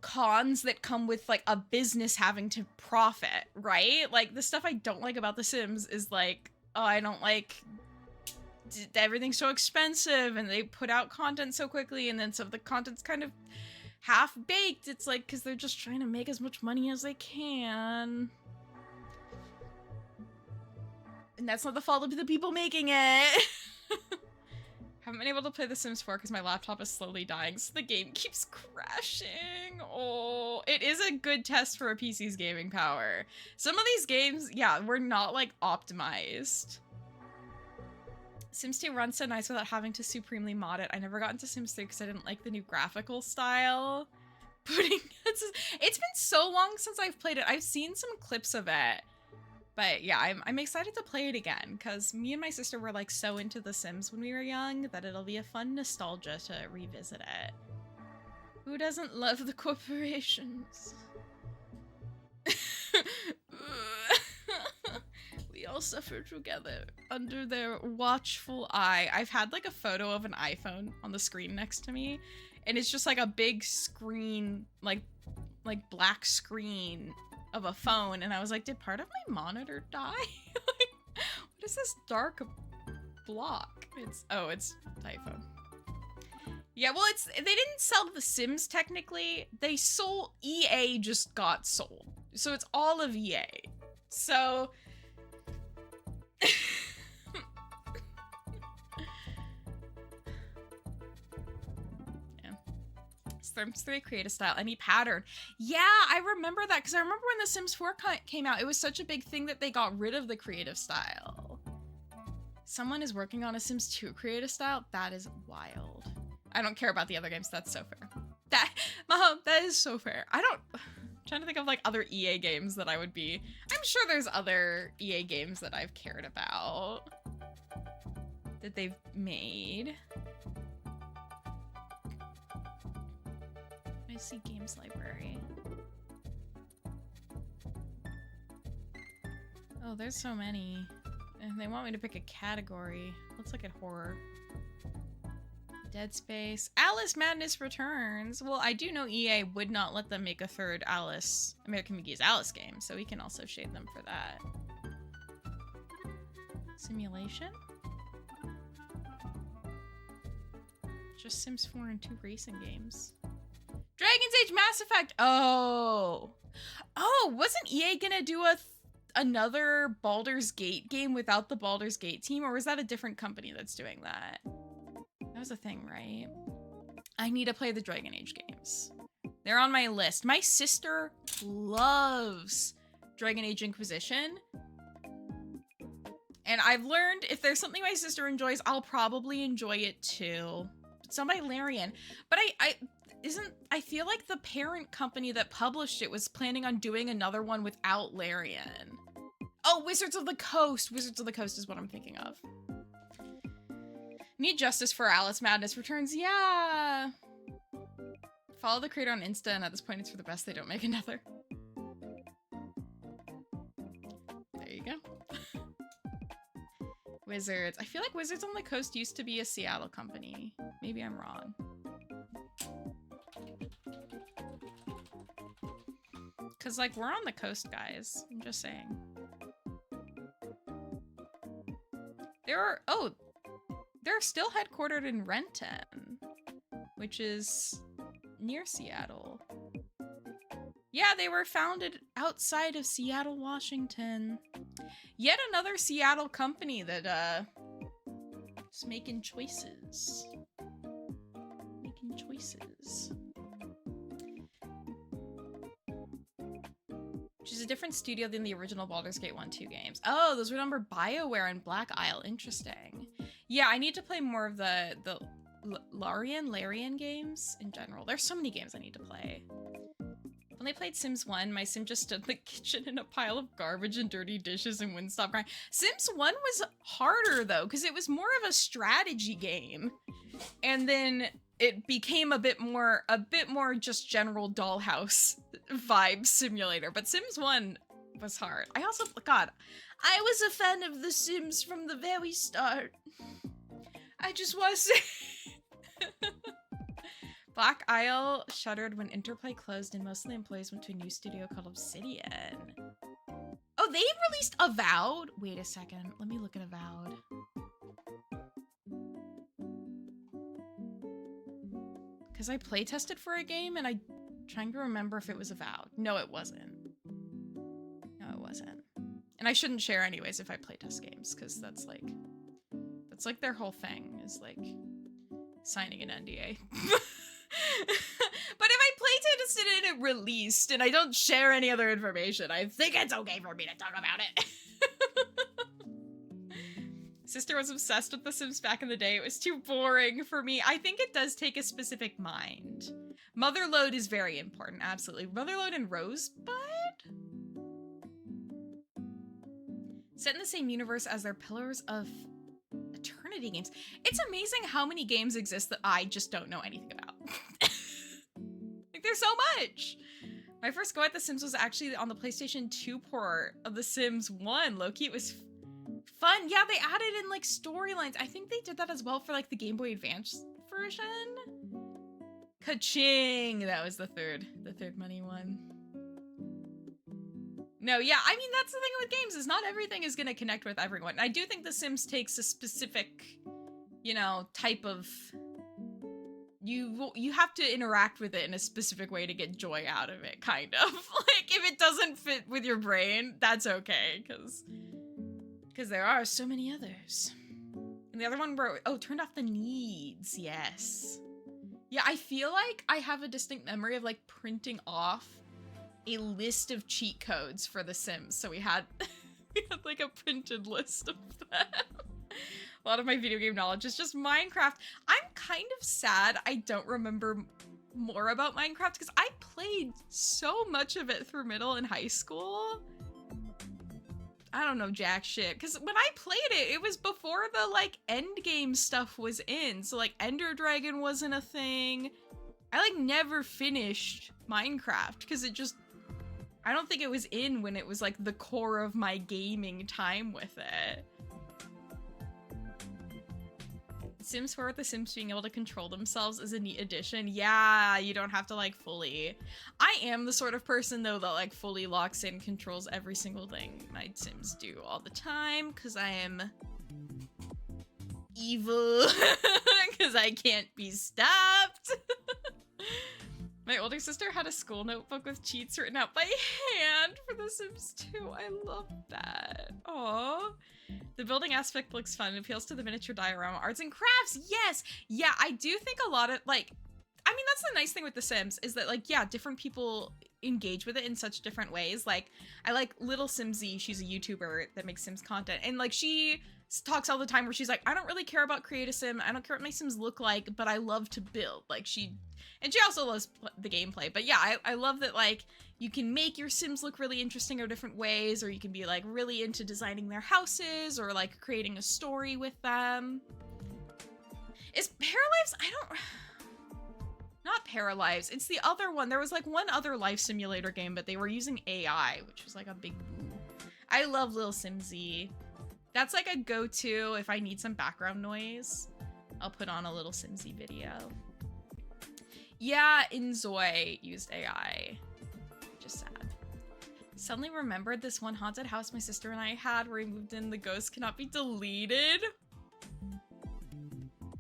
cons that come with like a business having to profit, right? Like the stuff I don't like about The Sims is like, oh, I don't like everything's so expensive and they put out content so quickly and then some of the content's kind of half-baked. It's like, because they're just trying to make as much money as they can. And that's not the fault of the people making it. Haven't been able to play The Sims 4 because my laptop is slowly dying, so the game keeps crashing. Oh, it is a good test for a PC's gaming power. Some of these games, yeah, were not, like, optimized. Sims 2 runs so nice without having to supremely mod it. I never got into Sims 3 because I didn't like the new graphical style. It's been so long since I've played it. I've seen some clips of it. But yeah, I'm excited to play it again because me and my sister were like so into The Sims when we were young that it'll be a fun nostalgia to revisit it. Who doesn't love the corporations? We all suffer together under their watchful eye. I've had like a photo of an iPhone on the screen next to me, and it's just like a big screen, like black screen of a phone, and I was like, did part of my monitor die? Like, what is this dark block? It's iPhone. Yeah, well, they didn't sell The Sims technically. They sold, EA just got sold. So it's all of EA. So yeah. Sims 3 creative style, any pattern. Yeah, I remember that because I remember when The Sims 4 came out, it was such a big thing that they got rid of the creative style. Someone is working on a Sims 2 creative style? That is wild. I don't care about the other games, that's so fair. That is so fair. I'm trying to think of like other EA games that I would be. I'm sure there's other EA games that I've cared about that they've made. I see games library. Oh, there's so many. And they want me to pick a category. Let's look at horror. Dead Space. Alice Madness Returns. Well, I do know EA would not let them make a third American McGee's Alice game, so we can also shade them for that. Simulation? Just Sims 4 and 2 racing games. Dragon's Age Mass Effect! Oh! Oh, wasn't EA gonna do another Baldur's Gate game without the Baldur's Gate team, or was that a different company that's doing that? That was a thing, right? I need to play the Dragon Age games. They're on my list. My sister loves Dragon Age Inquisition. And I've learned if there's something my sister enjoys, I'll probably enjoy it too. It's on by Larian. But I feel like the parent company that published it was planning on doing another one without Larian. Oh, Wizards of the Coast. Wizards of the Coast is what I'm thinking of. Need justice for Alice Madness Returns. Yeah. Follow the creator on Insta, and at this point it's for the best they don't make another. There you go. Wizards. I feel like Wizards on the Coast used to be a Seattle company. Maybe I'm wrong. Cause like we're on the coast, guys. I'm just saying. They're still headquartered in Renton, which is near Seattle. Yeah, they were founded outside of Seattle, Washington. Yet another Seattle company that, is making choices. Making choices. Which is a different studio than the original Baldur's Gate 1-2 games. Oh, those were numbered BioWare and Black Isle. Interesting. Yeah, I need to play more of the Larian games in general. There's so many games I need to play. When I played Sims 1, my sim just stood in the kitchen in a pile of garbage and dirty dishes and wouldn't stop crying. Sims 1 was harder though, because it was more of a strategy game. And then it became a bit more just general dollhouse vibe simulator. But Sims 1 was hard. I was a fan of The Sims from the very start. I just want to say... Black Isle shuttered when Interplay closed and most of the employees went to a new studio called Obsidian. Oh, they released Avowed? Wait a second. Let me look at Avowed. Because I playtested for a game and I'm trying to remember if it was Avowed. No, it wasn't. No, it wasn't. And I shouldn't share anyways if I playtest games, because that's like their whole thing, is like signing an NDA. But if I playtested it and it released and I don't share any other information, I think it's okay for me to talk about it. Sister was obsessed with The Sims back in the day. It was too boring for me. I think it does take a specific mind. Motherlode is very important, absolutely. Motherlode and Rosebud? Set in the same universe as their Pillars of Eternity games. It's amazing how many games exist that I just don't know anything about. Like, there's so much. My first go at The Sims was actually on the PlayStation 2 port of The Sims 1. Low-key, it was fun. Yeah, they added in, like, storylines. I think they did that as well for, like, the Game Boy Advance version. Ka-ching! That was the third money one. No, yeah, I mean, that's the thing with games, is not everything is gonna connect with everyone. I do think The Sims takes a specific, you know, type of... You have to interact with it in a specific way to get joy out of it, kind of. Like, if it doesn't fit with your brain, that's okay, because there are so many others. And the other one where, oh, turned off the needs, yes. Yeah, I feel like I have a distinct memory of, like, printing off a list of cheat codes for The Sims. So we had like a printed list of them. A lot of my video game knowledge is just Minecraft. I'm kind of sad I don't remember more about Minecraft because I played so much of it through middle and high school. I don't know jack shit, because when I played it, it was before the like end game stuff was in. So like Ender Dragon wasn't a thing. I like never finished Minecraft because it just, I don't think it was in when it was like the core of my gaming time with it. Sims 4 with the Sims being able to control themselves is a neat addition. Yeah, you don't have to like fully. I am the sort of person though that like fully locks in, controls every single thing my Sims do all the time because I am evil because I can't be stopped. My older sister had a school notebook with cheats written out by hand for The Sims 2. I love that. Aww. The building aspect looks fun. It appeals to the miniature diorama arts and crafts. Yes. Yeah, I do think a lot of like, I mean, that's the nice thing with The Sims is that like, yeah, different people engage with it in such different ways. Like, I like Little Simsy. She's a YouTuber that makes Sims content. And like, she talks all the time where she's like, I don't really care about create a sim. I don't care what my Sims look like, but I love to build. Like and she also loves the gameplay. But yeah, I love that like you can make your Sims look really interesting or different ways, or you can be like really into designing their houses or like creating a story with them. Is Paralives? Not Paralives. It's the other one. There was like one other life simulator game, but they were using AI, which was like a big boo. I love Lil Simsy. That's like a go-to if I need some background noise. I'll put on a Little Simsy video. Yeah, Inzoi used AI. Just sad. Suddenly remembered this one haunted house my sister and I had where we moved in. The ghost cannot be deleted.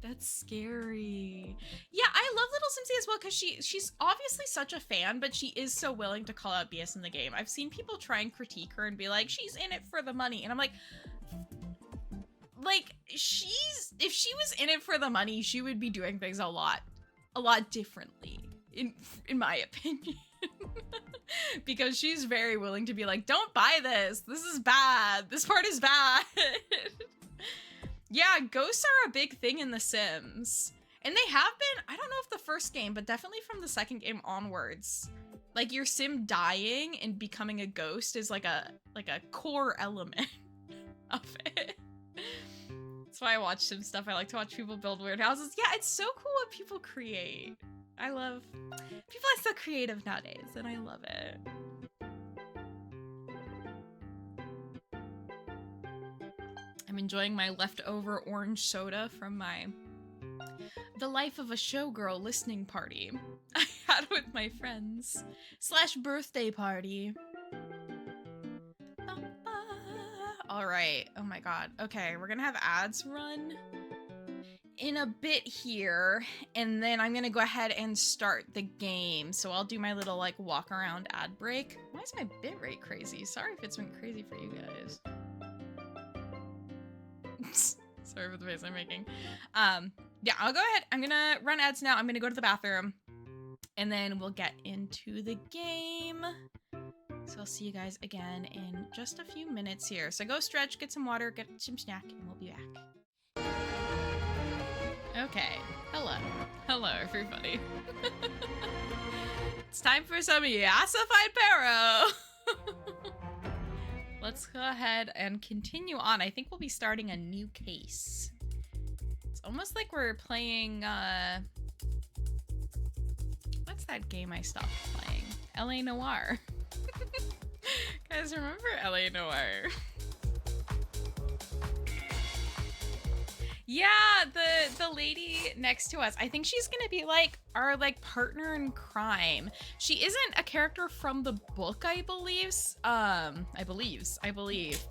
That's scary. Yeah, I love Little Simsy as well because she's obviously such a fan, but she is so willing to call out BS in the game. I've seen people try and critique her and be like, she's in it for the money. And I'm like, if she was in it for the money, she would be doing things a lot differently, in my opinion. Because she's very willing to be like, don't buy this. This is bad. This part is bad. Yeah, ghosts are a big thing in The Sims. And they have been, I don't know if the first game, but definitely from the second game onwards. Like, your sim dying and becoming a ghost is like a core element of it. That's why I watch Sim stuff. I like to watch people build weird houses. Yeah, it's so cool what people create. People are so creative nowadays, and I love it. I'm enjoying my leftover orange soda from my The Life of a Showgirl listening party I had with my friends / birthday party. All right. Oh my god. Okay, we're gonna have ads run in a bit here, and then I'm gonna go ahead and start the game. So I'll do my little like walk around ad break. Why is my bitrate crazy? Sorry if it's been crazy for you guys. Sorry for the face I'm making. Yeah, I'll go ahead. I'm gonna run ads now. I'm gonna go to the bathroom, and then we'll get into the game. So I'll see you guys again in just a few minutes here. So go stretch, get some water, get some snack, and we'll be back. Okay. Hello. Hello, everybody. It's time for some yassified Paro. Let's go ahead and continue on. I think we'll be starting a new case. It's almost like we're playing, what's that game I stopped playing? LA Noire. Guys, remember LA Noire? Yeah, the lady next to us. I think she's gonna be like our like partner in crime. She isn't a character from the book, I believe. I believe.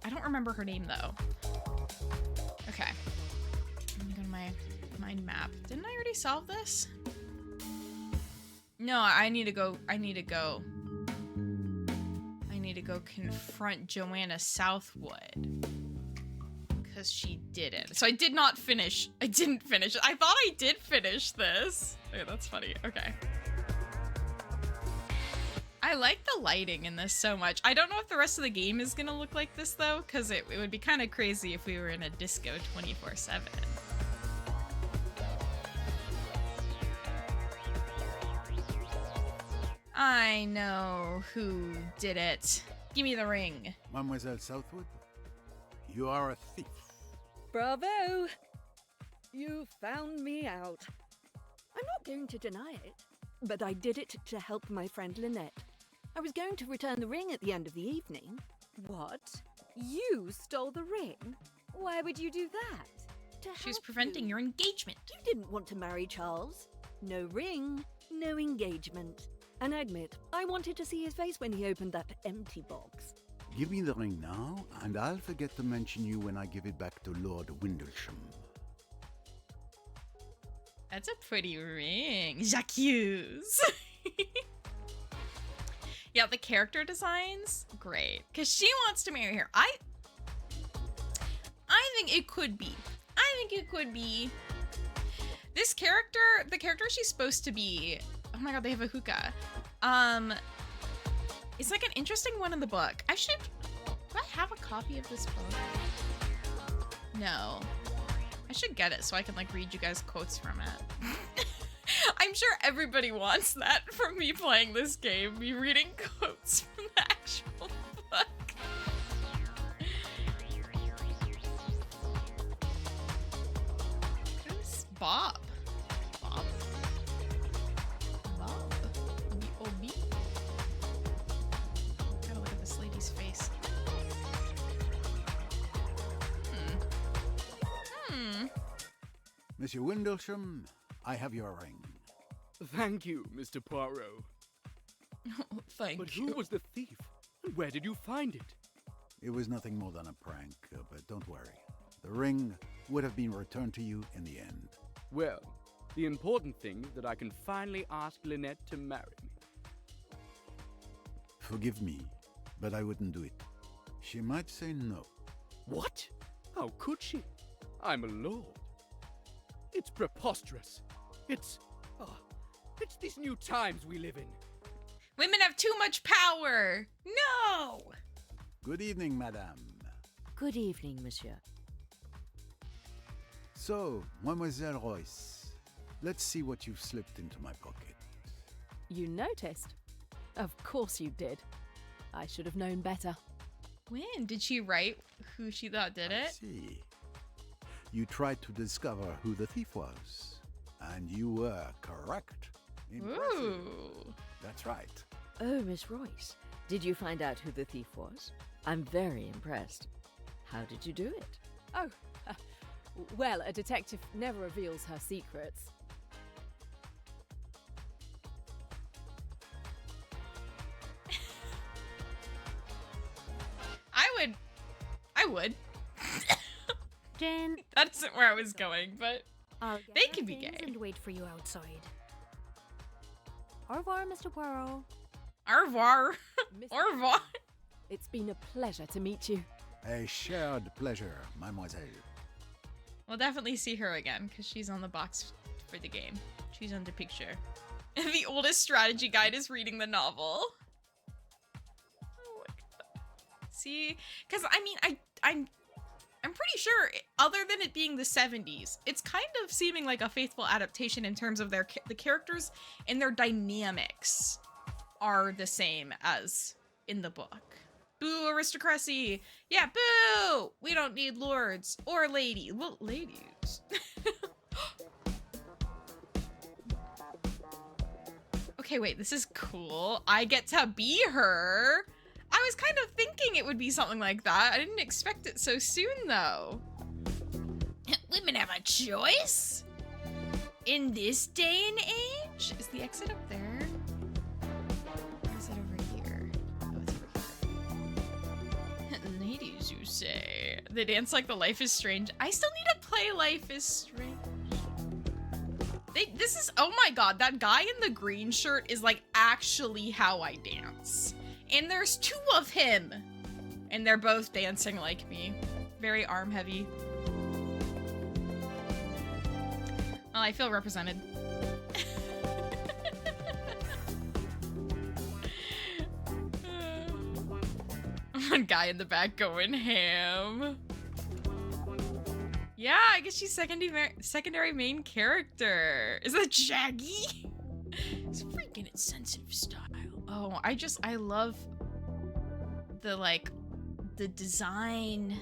I don't remember her name though. Okay. Let me go to my mind map. Didn't I already solve this? No, I need to go confront Joanna Southwood. Because she didn't. So I didn't finish it. I thought I did finish this. Okay, that's funny. Okay. I like the lighting in this so much. I don't know if the rest of the game is gonna look like this though, because it would be kind of crazy if we were in a disco 24/7. I know who did it. Give me the ring. Mademoiselle Southwood, you are a thief. Bravo! You found me out. I'm not going to deny it, but I did it to help my friend Lynette. I was going to return the ring at the end of the evening. What? You stole the ring? Why would you do that? She's preventing your engagement. You didn't want to marry Charles. No ring, no engagement. And I admit, I wanted to see his face when he opened that empty box. Give me the ring now, and I'll forget to mention you when I give it back to Lord Windlesham. That's a pretty ring. Jacques. Yeah, the character designs, great. Because she wants to marry her. I think it could be. This character, the character she's supposed to be, oh my god, they have a hookah. It's like an interesting one in the book. Do I have a copy of this book? No. I should get it so I can like read you guys quotes from it. I'm sure everybody wants that from me playing this game, me reading quotes from the actual book. Who's Bob? Bob? B.O.B.? Gotta look at this lady's face. Monsieur Windlesham, I have your ring. Thank you, Mr. Poirot. Thank But you. who was the thief? And where did you find it? It was nothing more than a prank, but don't worry. The ring would have been returned to you in the end. Well, the important thing is that I can finally ask Lynette to marry me. Forgive me, but I wouldn't do it. She might say no. What? How could she? I'm a lord. It's preposterous. It's these new times we live in. Women have too much power. No. Good evening, madame. Good evening, monsieur. So, Mademoiselle Royce, let's see what you've slipped into my pocket. You noticed? Of course you did. I should have known better. When did she write who she thought did I it? see. You tried to discover who the thief was, and you were correct. Impressive. Ooh. That's right. Oh, Miss Royce, did you find out who the thief was? I'm very impressed. How did you do it? Oh, well, a detective never reveals her secrets. I would. Jen, That isn't where I was going, but I'll get They our can be things gay. and wait for you outside. Au revoir, Mr. Poirot. au revoir. Miss- Au revoir. It's been a pleasure to meet you. A shared pleasure, mademoiselle. We'll definitely see her again because she's on the box for the game. She's on the picture. The oldest strategy guide is reading the novel. Oh my god. See, because I mean, I'm pretty sure, other than it being the 70s, it's kind of seeming like a faithful adaptation in terms of the characters and their dynamics are the same as in the book. Boo, aristocracy! Yeah, boo! We don't need lords or ladies. Well, ladies. Okay, wait, this is cool. I get to be her. I was kind of thinking it would be something like that. I didn't expect it so soon, though. Women have a choice? In this day and age? Is the exit up there? Or is it over here? Oh, it's over here. Ladies, you say. They dance like the Life is Strange. I still need to play Life is Strange. This is, oh my god, that guy in the green shirt is like actually how I dance. And there's two of him. And they're both dancing like me. Very arm heavy. Well, I feel represented. One guy in the back going ham. Yeah, I guess she's secondary main character. Is that Shaggy? It's freaking sensitive style. Oh, I love the design.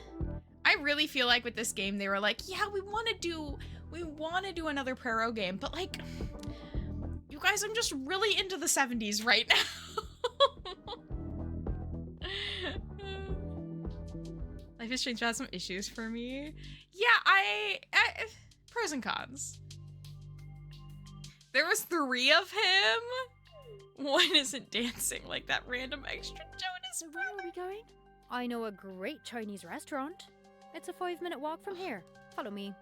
I really feel like with this game they were like, yeah, we want to do another Poirot game, but like, you guys, I'm just really into the 70s right now. Life is Strange has some issues for me. Yeah, I pros and cons. There was 3 of him. One isn't dancing like that random extra Jonas So where are we going? I know a great Chinese restaurant. It's a 5-minute walk from here. Follow me.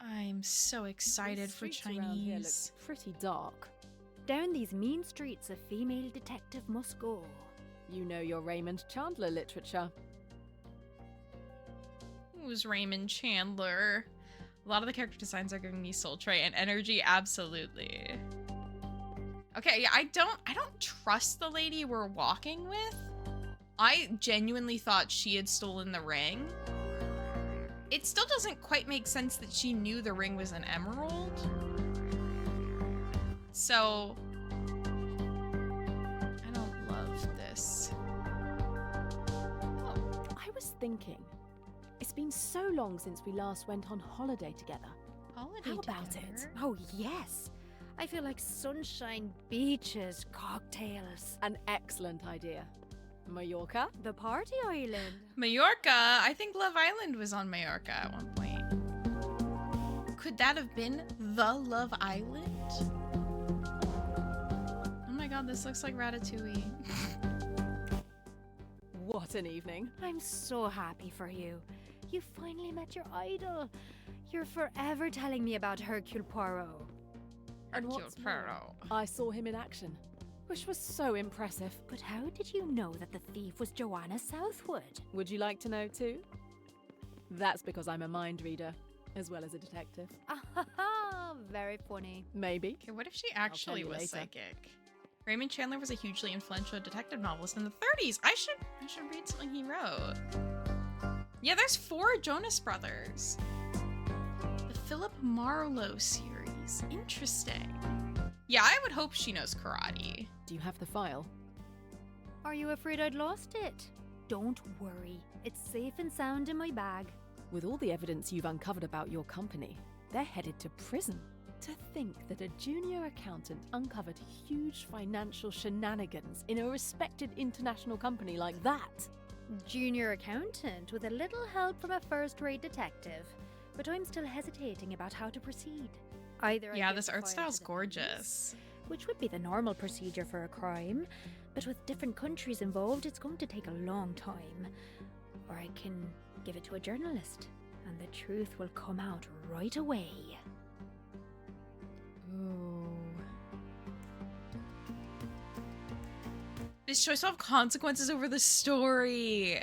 I'm so excited for These streets around here look Chinese. pretty dark. Down these mean streets a female detective must go. You know your Raymond Chandler literature. Who's Raymond Chandler? A lot of the character designs are giving me Soul Tray and energy, absolutely. Okay, yeah, I don't trust the lady we're walking with. I genuinely thought she had stolen the ring. It still doesn't quite make sense that she knew the ring was an emerald. So, I don't love this. I was thinking, it's been so long since we last went on holiday together. Holiday How about together. it? Oh, yes. I feel like sunshine, beaches, cocktails. An excellent idea. Mallorca? The party island. Mallorca? I think Love Island was on Mallorca at one point. Could that have been the Love Island? Oh my god, this looks like Ratatouille. What an evening. I'm so happy for you. You finally met your idol. You're forever telling me about Hercule Poirot. And what's more, I saw him in action, which was so impressive. But how did you know that the thief was Joanna Southwood? Would you like to know too? That's because I'm a mind reader, as well as a detective. Ah, very funny. Maybe. Okay, what if she actually you was later. psychic? Raymond Chandler was a hugely influential detective novelist in the 30s. I should read something he wrote. Yeah, there's 4 Jonas Brothers. The Philip Marlowe series. Interesting. Yeah, I would hope she knows karate. Do you have the file? Are you afraid I'd lost it? Don't worry. It's safe and sound in my bag. With all the evidence you've uncovered about your company, they're headed to prison. To think that a junior accountant uncovered huge financial shenanigans in a respected international company like that. Junior accountant with a little help from a first-rate detective. But I'm still hesitating about how to proceed. Either I Yeah, give this the art file style's to the gorgeous. police, which would be the normal procedure for a crime, but with different countries involved, it's going to take a long time. Or I can give it to a journalist, and the truth will come out right away. Ooh. This choice will have consequences over the story.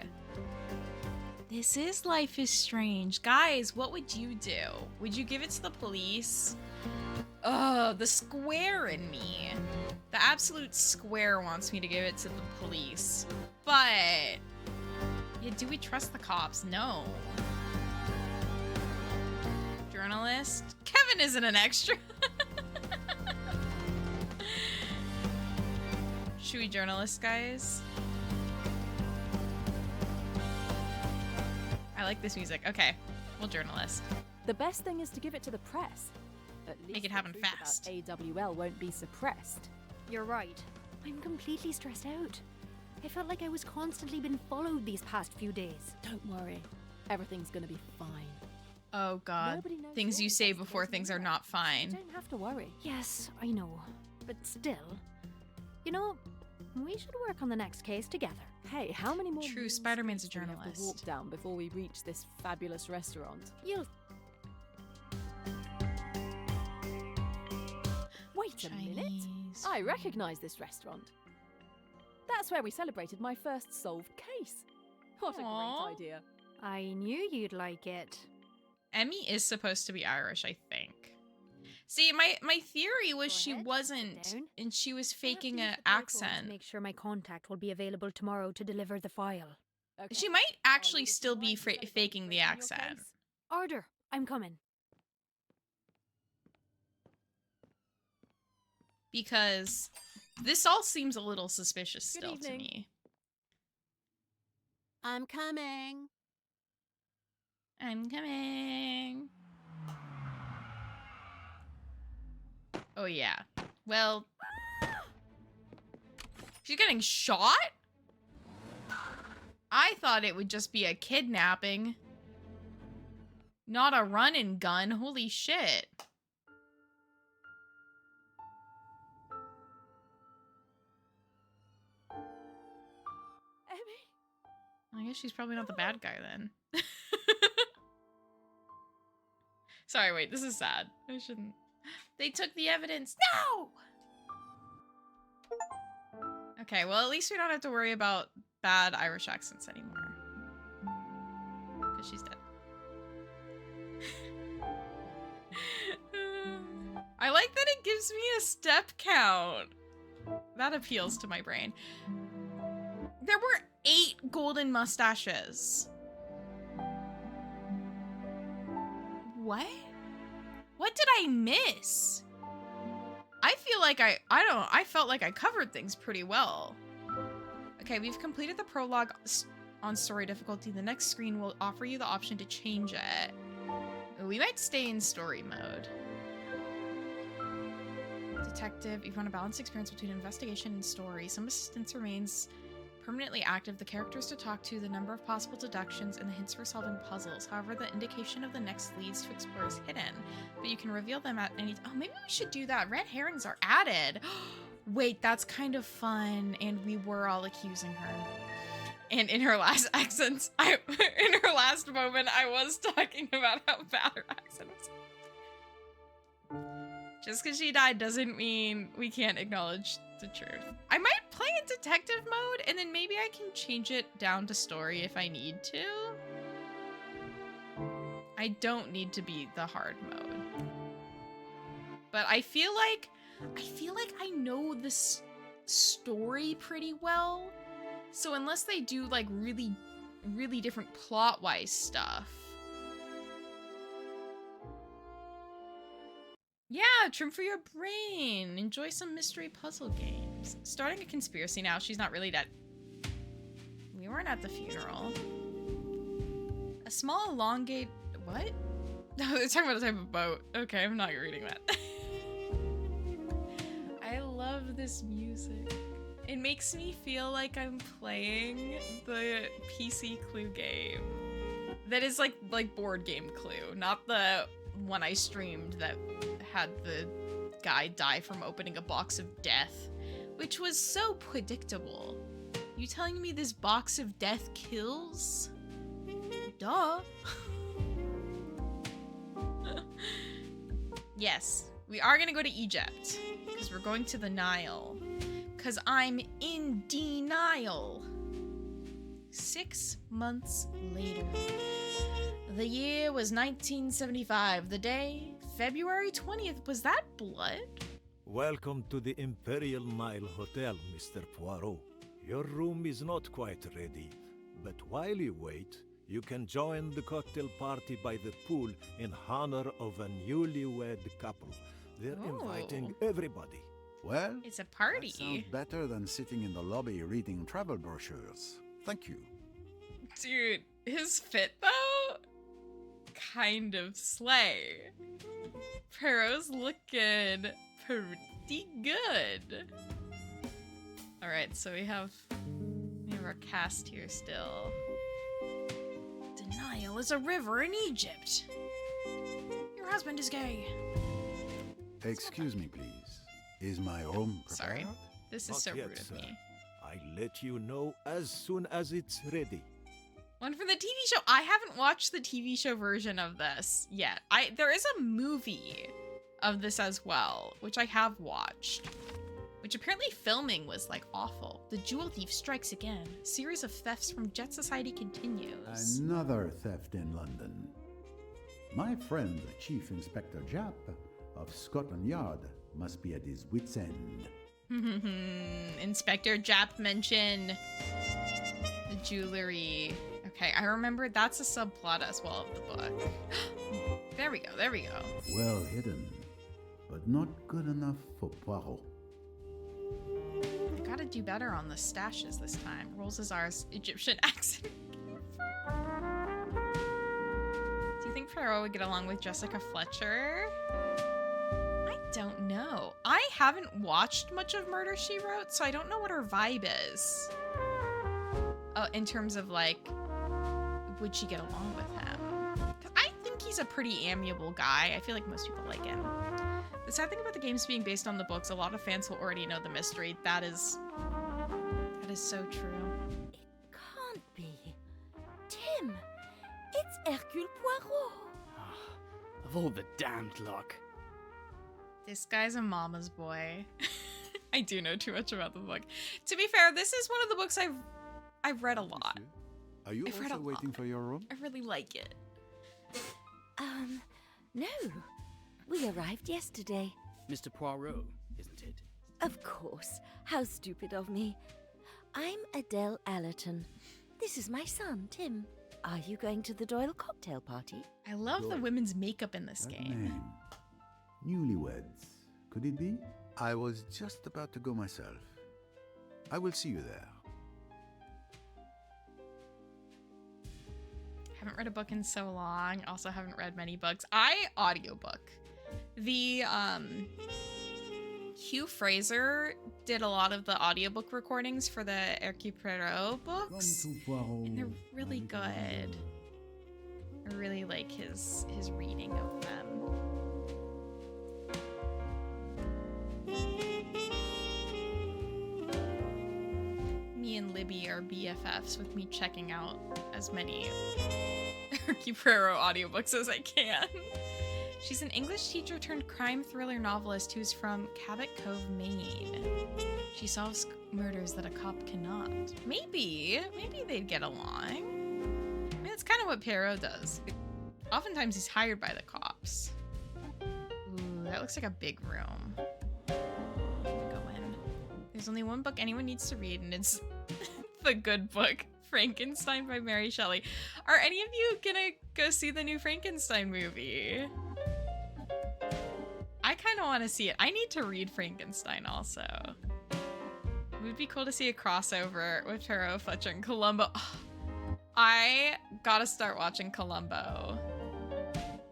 This is Life is Strange. Guys, what would you do? Would you give it to the police? Oh, the square in me. The absolute square wants me to give it to the police. But, yeah, do we trust the cops? No. Journalist? Kevin isn't an extra. Should we journalist, guys? I like this music. Okay, we'll journalist. The best thing is to give it to the press. At least Make it the happen truth about fast. AWL won't be suppressed. You're right. I'm completely stressed out. I felt like I was constantly being followed these past few days. Don't worry. Everything's gonna be fine. Oh god. Nobody knows Things your you say before investigation things are anyway. not You fine. don't have to worry. Yes, I know. But still. You know, we should work on the next case together. Hey, how many more True, mean Spider-Man's a streets do we have to walk journalist. down before we reach this fabulous restaurant? You'll... Wait a minute. Chinese. I recognize this restaurant. That's where we celebrated my first solved case. What a Aw. great idea. I knew you'd like it. Emmy is supposed to be Irish, I think. See, my theory was Go she ahead, sit wasn't, down. and she was I have to faking use an the protocol to accent. make sure my contact will be available tomorrow to deliver the file. Okay. She might actually I'll leave still the be wine to celebrate faking the your accent. case. Order. I'm coming. Because this all seems a little suspicious Good still to evening. me. I'm coming. I'm coming. Oh yeah. Well, she's getting shot? I thought it would just be a kidnapping. Not a run and gun. Holy shit. Emmy? I guess she's probably not the bad guy then. Sorry, wait, this is sad. I shouldn't. They took the evidence. No! Okay, well, at least we don't have to worry about bad Irish accents anymore. Because she's dead. I like that it gives me a step count. That appeals to my brain. There were 8 golden mustaches. What? What did I miss? I feel like I felt like I covered things pretty well. Okay, we've completed the prologue on story difficulty. The next screen will offer you the option to change it. We might stay in story mode. Detective, if you want to balance experience between investigation and story, some assistance remains permanently active, the characters to talk to, the number of possible deductions, and the hints for solving puzzles. However, the indication of the next leads to explore is hidden, but you can reveal them at any time. Oh, maybe we should do that. Red herrings are added. Wait, that's kind of fun, and we were all accusing her. And in her last accents, in her last moment, I was talking about how bad her accent was. Just because she died doesn't mean we can't acknowledge the truth. I might play in detective mode, and then maybe I can change it down to story if I need to. I don't need to be the hard mode. But I feel like I know this story pretty well. So unless they do like really, really different plot-wise stuff. Yeah, trim for your brain. Enjoy some mystery puzzle games. Starting a conspiracy now. She's not really dead. We weren't at the funeral. A small elongate... What? No, they're talking about a type of boat. Okay, I'm not reading that. I love this music. It makes me feel like I'm playing the PC Clue game. That is like board game Clue, not the one I streamed that had the guy die from opening a box of death, which was so predictable. You telling me this box of death kills? Duh. Yes, we are gonna go to Egypt because we're going to the Nile. Because I'm in denial. 6 months later. The year was 1975. The day, February 20th. Was that blood? Welcome to the Imperial Nile Hotel, Mr. Poirot. Your room is not quite ready, but while you wait, you can join the cocktail party by the pool in honor of a newlywed couple. They're inviting everybody. Well, It's a party. that sounds better than sitting in the lobby reading travel brochures. Thank you. Dude, his fit though, kind of slay. Perot's looking pretty good. Alright, so we have our cast here still. The Nile is a river in Egypt. Your husband is gay. Excuse me, please. Is my room prepared? Sorry. This is Not so yet, rude of sir. me. I'll let you know as soon as it's ready. One for the TV show. I haven't watched the TV show version of this yet. There is a movie of this as well, which I have watched. Which apparently filming was like awful. The jewel thief strikes again. Series of thefts from Jet Society continues. Another theft in London. My friend, Chief Inspector Japp of Scotland Yard, must be at his wit's end. Inspector Japp mentioned the jewelry. Okay, I remember that's a subplot as well of the book. There we go, there we go. Well hidden, but not good enough for Poirot. I gotta do better on the stashes this time. Rolls Azar's Egyptian accent. Do you think Poirot would get along with Jessica Fletcher? I don't know. I haven't watched much of Murder, She Wrote, so I don't know what her vibe is. In terms of, like, would she get along with him? 'Cause I think he's a pretty amiable guy. I feel like most people like him. The sad thing about the games being based on the books, a lot of fans will already know the mystery. That is so true. It can't be. Tim, it's Hercule Poirot. Of all the damned luck. This guy's a mama's boy. I do know too much about the book. To be fair, this is one of the books I've read a lot. Monsieur, are you I've read also a waiting lot. for your room? I really like it. No. We arrived yesterday. Mr. Poirot, isn't it? Of course. How stupid of me. I'm Adele Allerton. This is my son, Tim. Are you going to the Doyle cocktail party? I love the Good. women's makeup in this That game. name. Newlyweds. Could it be? I was just about to go myself. I will see you there. Haven't read a book in so long. Also haven't read many books. I audiobook. The Hugh Fraser did a lot of the audiobook recordings for the Hercule Poirot books. And they're really good. I really like his reading of them. Me and Libby are BFFs with me checking out as many Hercule Poirot audiobooks as I can. She's an English teacher turned crime thriller novelist who's from Cabot Cove, Maine. She solves murders that a cop cannot. Maybe they'd get along. I mean, that's kind of what Poirot does. Oftentimes he's hired by the cops. Ooh, that looks like a big room. Go in. There's only one book anyone needs to read, and it's The Good Book, Frankenstein by Mary Shelley. Are any of you gonna go see the new Frankenstein movie? I kind of want to see it. I need to read Frankenstein also. It would be cool to see a crossover with Poirot, Fletcher, and Columbo. Oh, I gotta start watching Columbo.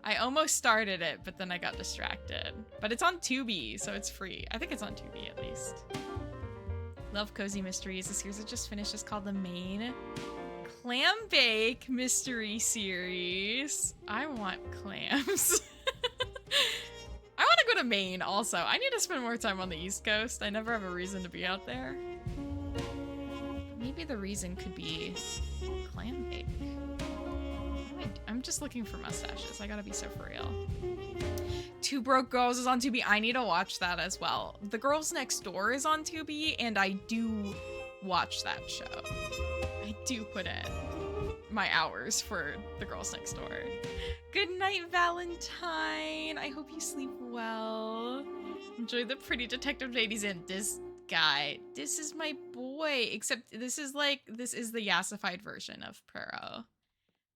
I almost started it, but then I got distracted. But it's on Tubi, so it's free. I think it's on Tubi at least. Love cozy mysteries. The series I just finished is called The Maine Clam Bake Mystery Series. I want clams. I want to go to Maine also. I need to spend more time on the East Coast. I never have a reason to be out there. Maybe the reason could be clam bake. I'm just looking for mustaches. I gotta be so for real. Two Broke Girls is on Tubi. I need to watch that as well. The Girls Next Door is on Tubi, and I do watch that show. I do put in my hours for The Girls Next Door. Good night, Valentine. I hope you sleep well. Enjoy the pretty detective ladies and this guy. This is my boy. Except this is the yassified version of Poirot.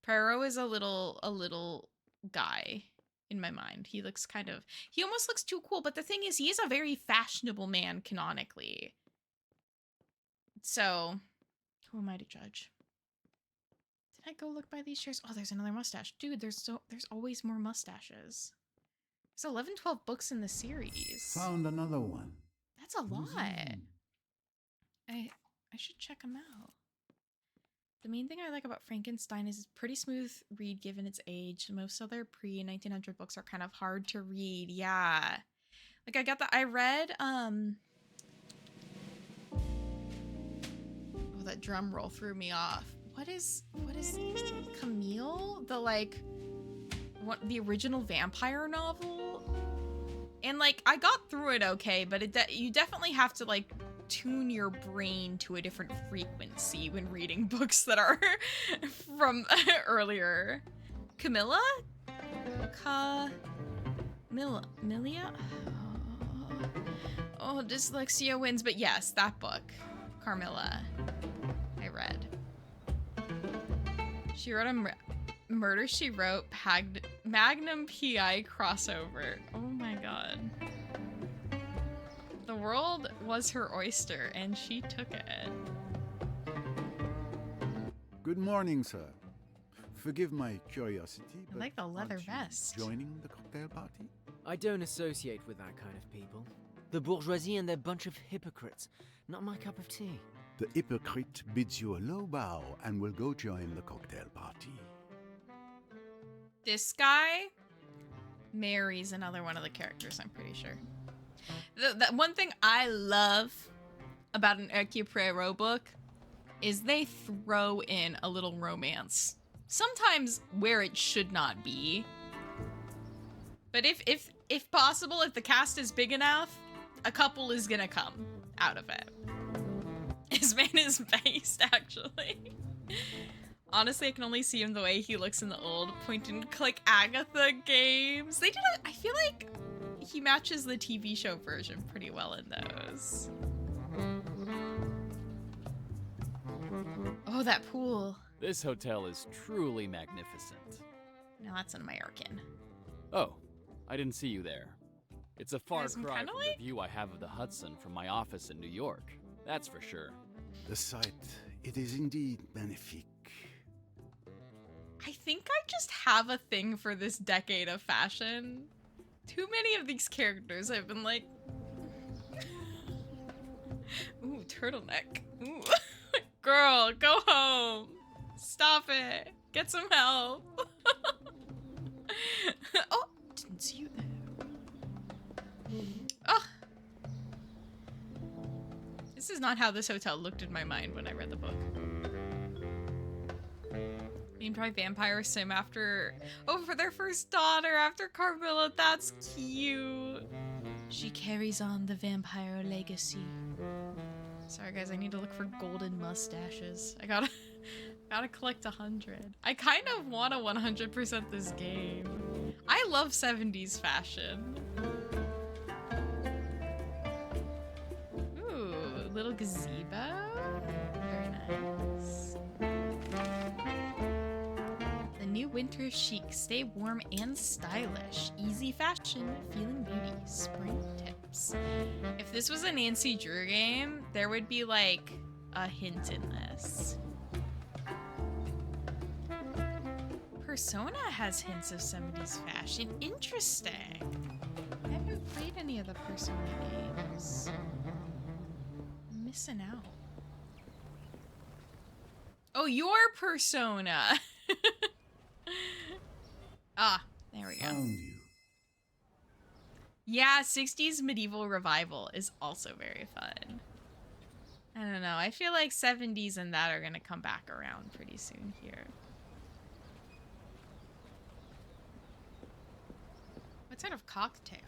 Poirot is a little guy in my mind. He almost looks too cool, but the thing is, he is a very fashionable man canonically. So, who am I to judge? Did I go look by these chairs? Oh, there's another mustache. Dude, there's always more mustaches. There's 11, 12 books in the series. Found another one. That's a lot. Mm. I should check them out. The main thing I like about Frankenstein is it's a pretty smooth read given its age. Most other pre-1900 books are kind of hard to read. Yeah. Like I read, oh, that drum roll threw me off. What is Camille? The original vampire novel? And I got through it okay, but you definitely have to tune your brain to a different frequency when reading books that are from earlier. Camilla? Milia? Oh, dyslexia wins, but yes, that book. Carmilla. I read. She wrote a Murder, She Wrote Magnum PI crossover. Oh my god. The world was her oyster, and she took it. Good morning, sir. Forgive my curiosity, I like the leather aren't you vest. joining the cocktail party? I don't associate with that kind of people. The bourgeoisie and their bunch of hypocrites. Not my cup of tea. The hypocrite bids you a low bow and will go join the cocktail party. This guy marries another one of the characters, I'm pretty sure. The one thing I love about an Hercule Poirot book is they throw in a little romance. Sometimes where it should not be. But if possible, if the cast is big enough, a couple is gonna come out of it. His man is based, actually. Honestly, I can only see him the way he looks in the old point-and-click Agatha games. I feel like he matches the TV show version pretty well in those. Oh, that pool. This hotel is truly magnificent. Now that's an American. Oh, I didn't see you there. It's a far Guys, I'm cry kinda from the view I have of the Hudson from my office in New York. That's for sure. The sight, it is indeed magnifique. I think I just have a thing for this decade of fashion. Too many of these characters I've been like... Ooh, turtleneck. Ooh. Girl, go home. Stop it. Get some help. Oh, didn't see you there. Oh. This is not how this hotel looked in my mind when I read the book. Named by Vampire Sim after... Oh, for their first daughter after Carmilla. That's cute. She carries on the vampire legacy. Sorry guys, I need to look for golden mustaches. I gotta collect 100. I kind of want to 100% this game. I love 70s fashion. Ooh, little gazebo. Very nice. The new winter chic. Stay warm and stylish. Easy fashion, feeling beauty. Spring tips. If this was a Nancy Drew game, there would be like a hint in this. Persona has hints of 70s fashion. Interesting. I haven't played any of the Persona games. I'm missing out. Oh, your Persona! Ah, there we go. Found you. Yeah, 60s medieval revival is also very fun. I don't know. I feel like 70s and that are going to come back around pretty soon here. What sort of cocktail?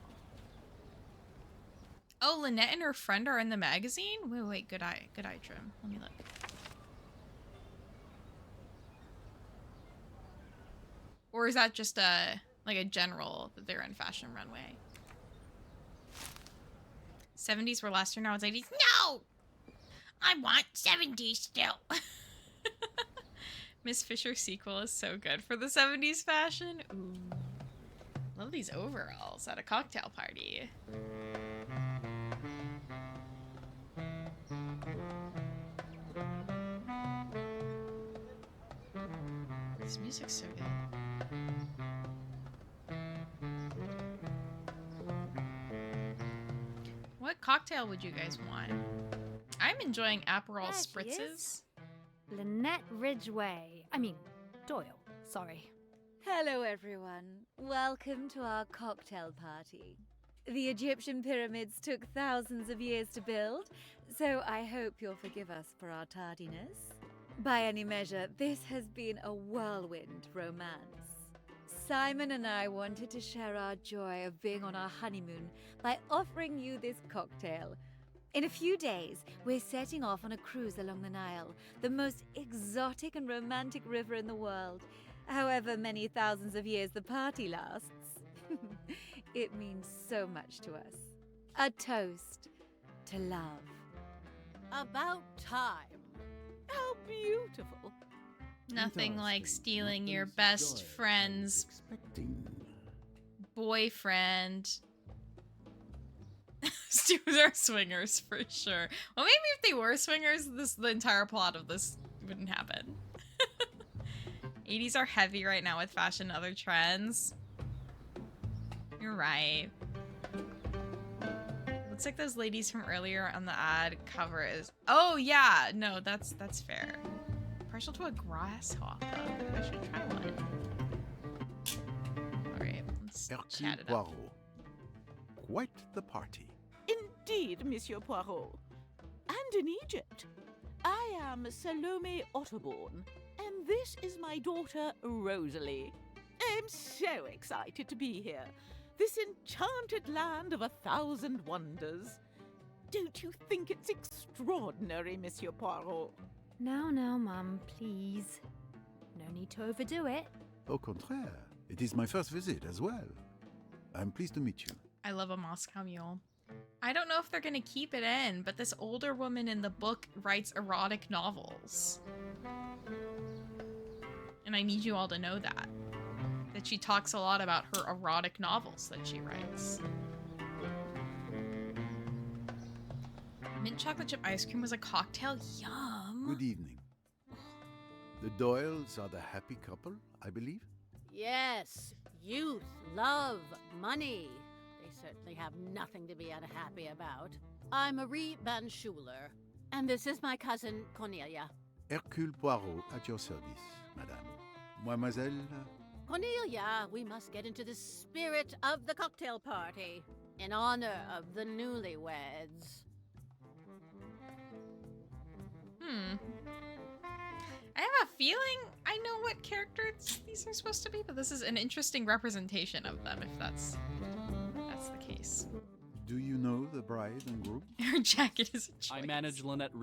Oh, Lynette and her friend are in the magazine? Wait, good eye trim. Let me look. Or is that just like a general that they're in Fashion Runway? 70s were last year, now it's 80s. No! I want 70s still. Miss Fisher sequel is so good for the 70s fashion. Ooh. Love these overalls at a cocktail party. This music's so good. What cocktail would you guys want? I'm enjoying Aperol spritzes. Lynette Ridgway. I mean, Doyle. Sorry. Hello, everyone. Welcome to our cocktail party. The Egyptian pyramids took thousands of years to build, so I hope you'll forgive us for our tardiness. By any measure, this has been a whirlwind romance. Simon and I wanted to share our joy of being on our honeymoon by offering you this cocktail. In a few days, we're setting off on a cruise along the Nile, the most exotic and romantic river in the world. However many thousands of years the party lasts, it means so much to us. A toast to love. About time. How beautiful. Nothing like stealing your best friend's boyfriend. Those are swingers for sure. Well, maybe if they were swingers, the entire plot of this wouldn't happen. 80s are heavy right now with fashion and other trends. You're right. Looks like those ladies from earlier on the ad cover is... Oh, yeah. No, that's fair. Partial to a grasshopper. I should try one. Alright, let's chat it up. Quite the party. Indeed, Monsieur Poirot. And in Egypt. I am Salome Otterborn, and this is my daughter, Rosalie. I'm so excited to be here. This enchanted land of 1,000 wonders. Don't you think it's extraordinary, Monsieur Poirot? Now, Mum, please. No need to overdo it. Au contraire, it is my first visit as well. I'm pleased to meet you. I love a Moscow Mule. I don't know if they're gonna keep it in, but this older woman in the book writes erotic novels. And I need you all to know that. That she talks a lot about her erotic novels that she writes. Mint chocolate chip ice cream was a cocktail? Yum! Good evening. The Doyles are the happy couple, I believe? Yes, youth, love, money. They certainly have nothing to be unhappy about. I'm Marie Van Schuler, and this is my cousin, Cornelia. Hercule Poirot at your service, madame. Mademoiselle... Cornelia, we must get into the spirit of the cocktail party in honor of the newlyweds. feeling I know what characters these are supposed to be, but this is an interesting representation of them, if that's the case. Do you know the bride and groom? Her jacket is a choice. I manage Lynette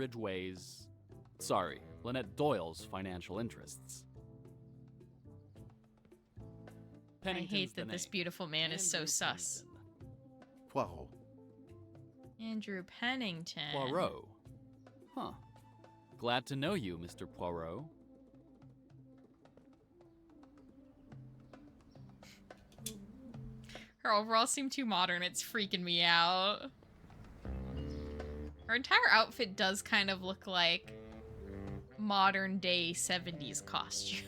Lynette Doyle's financial interests. I Pennington's hate the that this name. beautiful man is so Andrew sus. Pennington. Poirot. Andrew Pennington. Poirot. Huh. Glad to know you, Mr. Poirot. Her overalls seem too modern. It's freaking me out. Her entire outfit does kind of look like modern day 70s costume.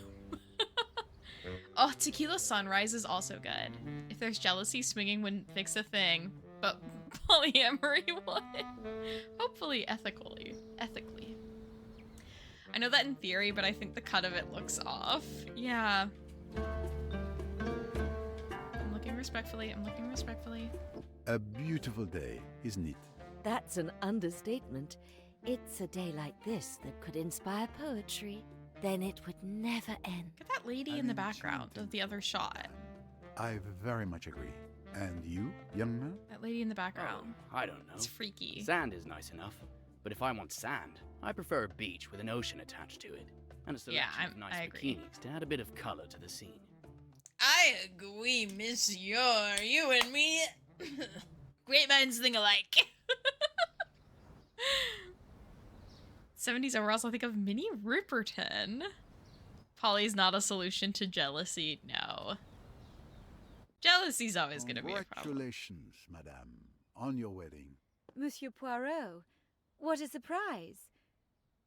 Oh, Tequila Sunrise is also good. If there's jealousy, swinging wouldn't fix a thing, but polyamory would. Hopefully ethically. I know that in theory, but I think the cut of it looks off. Yeah. I'm looking respectfully. A beautiful day, isn't it? That's an understatement. It's a day like this that could inspire poetry. Then it would never end. Look at that lady in the background of the other shot. I very much agree. And you, young man? That lady in the background. Oh, I don't know. It's freaky. Sand is nice enough, but if I want sand, I prefer a beach with an ocean attached to it, and a selection of nice I agree. bikinis to add a bit of color to the scene. I agree, monsieur. You and me, great minds think alike. 70s overalls, I think of Minnie Riperton. Polly's not a solution to jealousy, no. Jealousy's always going to be a problem. Congratulations, madame, on your wedding. Monsieur Poirot, what a surprise.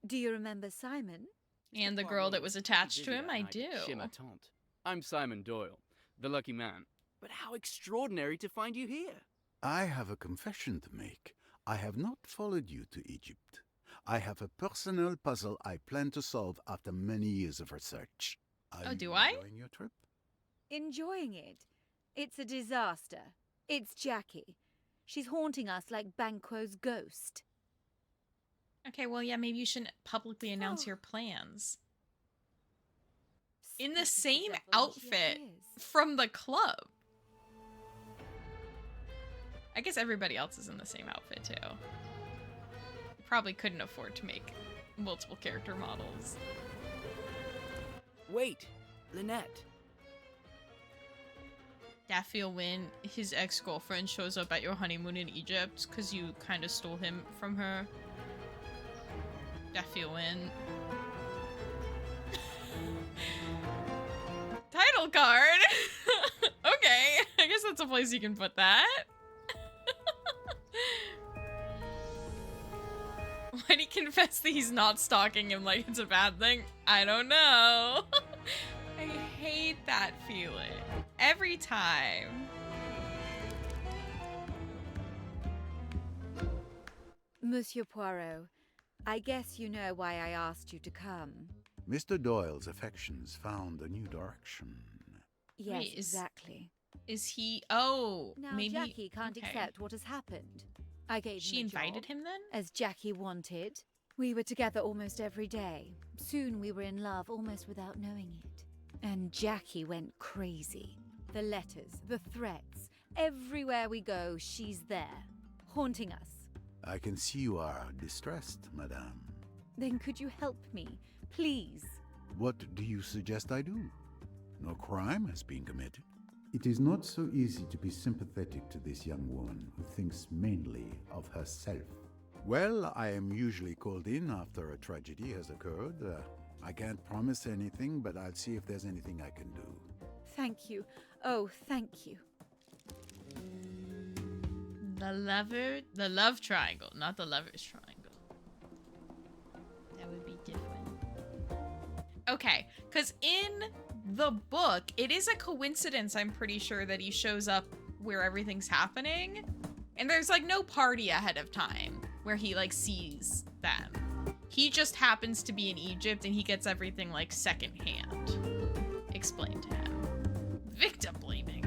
Do you remember Simon? And the girl that was attached to him, I do. Chez ma tante. I'm Simon Doyle, the lucky man. But how extraordinary to find you here. I have a confession to make. I have not followed you to Egypt. I have a personal puzzle I plan to solve after many years of research. Are do you I? enjoying your trip? Enjoying it? It's a disaster. It's Jackie. She's haunting us like Banquo's ghost. Okay, well, yeah, maybe you shouldn't publicly announce your plans. In the same outfit from the club. I guess everybody else is in the same outfit, too. Probably couldn't afford to make multiple character models. Wait, Lynette. Daffy Wynn, his ex-girlfriend, shows up at your honeymoon in Egypt because you kind of stole him from her. Daffy Wynn. Title card! Okay, I guess that's a place you can put that. Why'd he confess that he's not stalking him like it's a bad thing? I don't know. I hate that feeling. Every time. Monsieur Poirot, I guess you know why I asked you to come. Mr. Doyle's affections found a new direction. Yes, Wait, exactly. Is he... Oh, Now maybe... Jackie can't okay. accept what has happened. I gave She him a invited job, him then? as Jackie wanted. We were together almost every day. Soon we were in love almost without knowing it. And Jackie went crazy. The letters, the threats, everywhere we go, she's there, haunting us. I can see you are distressed, madame. Then could you help me, please? What do you suggest I do? No crime has been committed. It is not so easy to be sympathetic to this young woman who thinks mainly of herself. Well, I am usually called in after a tragedy has occurred. I can't promise anything, but I'll see if there's anything I can do. Thank you. Oh, thank you. The love triangle, not the lover's triangle. That would be different. Okay, because in the book, it is a coincidence, I'm pretty sure, that he shows up where everything's happening. And there's, like, no party ahead of time where he, like, sees them. He just happens to be in Egypt and he gets everything, like, secondhand explained to him. Victim blaming.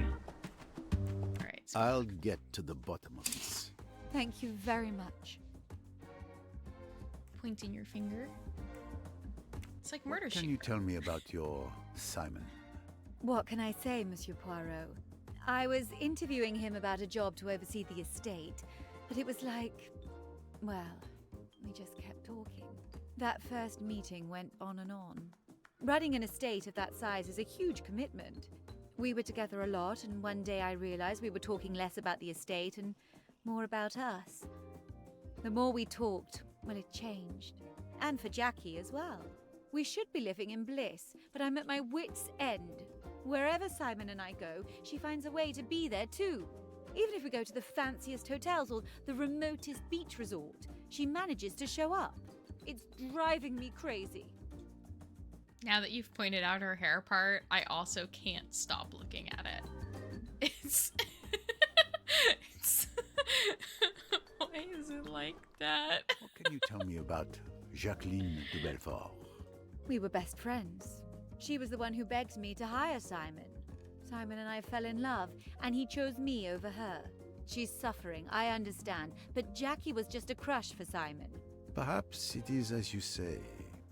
Alright. So I'll get to the bottom of this. Thank you very much. pointing your finger. It's like Murder What She can you Wrote. tell me about your Simon? What can I say, Monsieur Poirot? I was interviewing him about a job to oversee the estate, but it was like, well, we just kept talking. That first meeting went on and on. Running an estate of that size is a huge commitment. We were together a lot, and one day I realized we were talking less about the estate and more about us. The more we talked, well, it changed. And for Jackie as well. We should be living in bliss, but I'm at my wit's end. Wherever Simon and I go, she finds a way to be there too. Even if we go to the fanciest hotels or the remotest beach resort, she manages to show up. It's driving me crazy. Now that you've pointed out her hair part, I also can't stop looking at it. It's... it's... Why is it like that? What can you tell me about Jacqueline de Belfort? We were best friends. She was the one who begged me to hire Simon. Simon and I fell in love, and he chose me over her. She's suffering, I understand, but Jackie was just a crush for Simon. Perhaps it is as you say,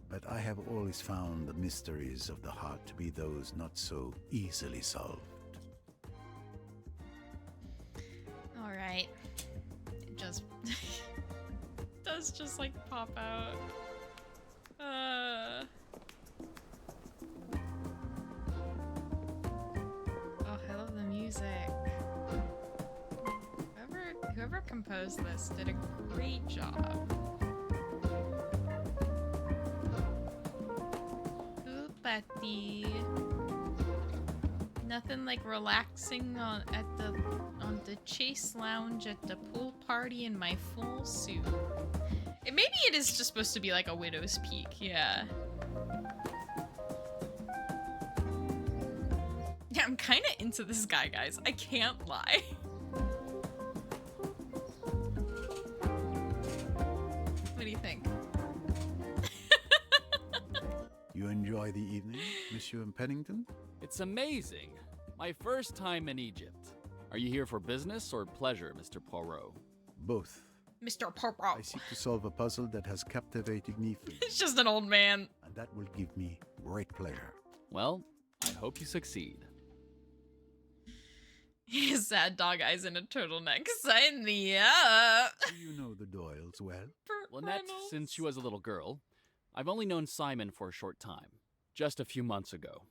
but I have always found the mysteries of the heart to be those not so easily solved. All right. It just does just like pop out. Oh, I love the music. Whoever composed this did a great job. Oopatty. Nothing like relaxing on the chase lounge at the pool party in my full suit. Maybe it is just supposed to be like a widow's peak, yeah. Yeah, I'm kind of into this guy, guys. I can't lie. What do you think? You enjoy the evening, Monsieur Pennington? It's amazing. My first time in Egypt. Are you here for business or pleasure, Mr. Poirot? Both. Mr. Poirot. I seek to solve a puzzle that has captivated me for It's just an old man. and that will give me great pleasure. Well, I hope you succeed. Sad dog eyes in a turtleneck. Sign me up. Do you know the Doyles well? Lynette, since she was a little girl. I've only known Simon for a short time. Just a few months ago.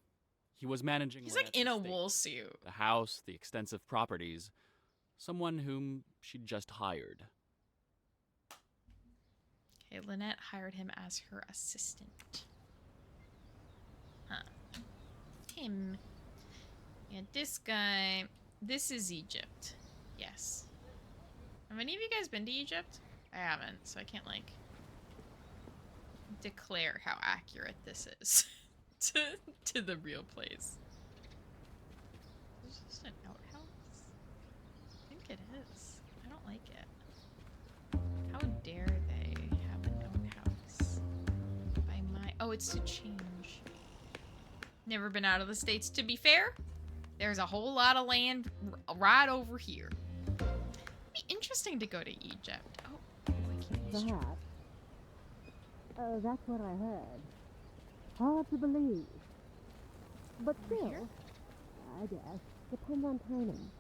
He was managing He's like Lynette's in a estate, wool suit. the house, the extensive properties. Someone whom she'd just hired. Okay, Lynette hired him as her assistant. Huh. Him. Yeah, this guy. This is Egypt. Yes. Have any of you guys been to Egypt? I haven't, so I can't, like, declare how accurate this is to the real place. Is this an outhouse? I think it is. I don't like it. How dare they have an outhouse? By my... Oh, it's to change. Never been out of the States, to be fair. There's a whole lot of land right over here. It'd be interesting to go to Egypt. Oh, Perhaps. That's what I heard. Hard to believe. But still, I guess, depends on timing.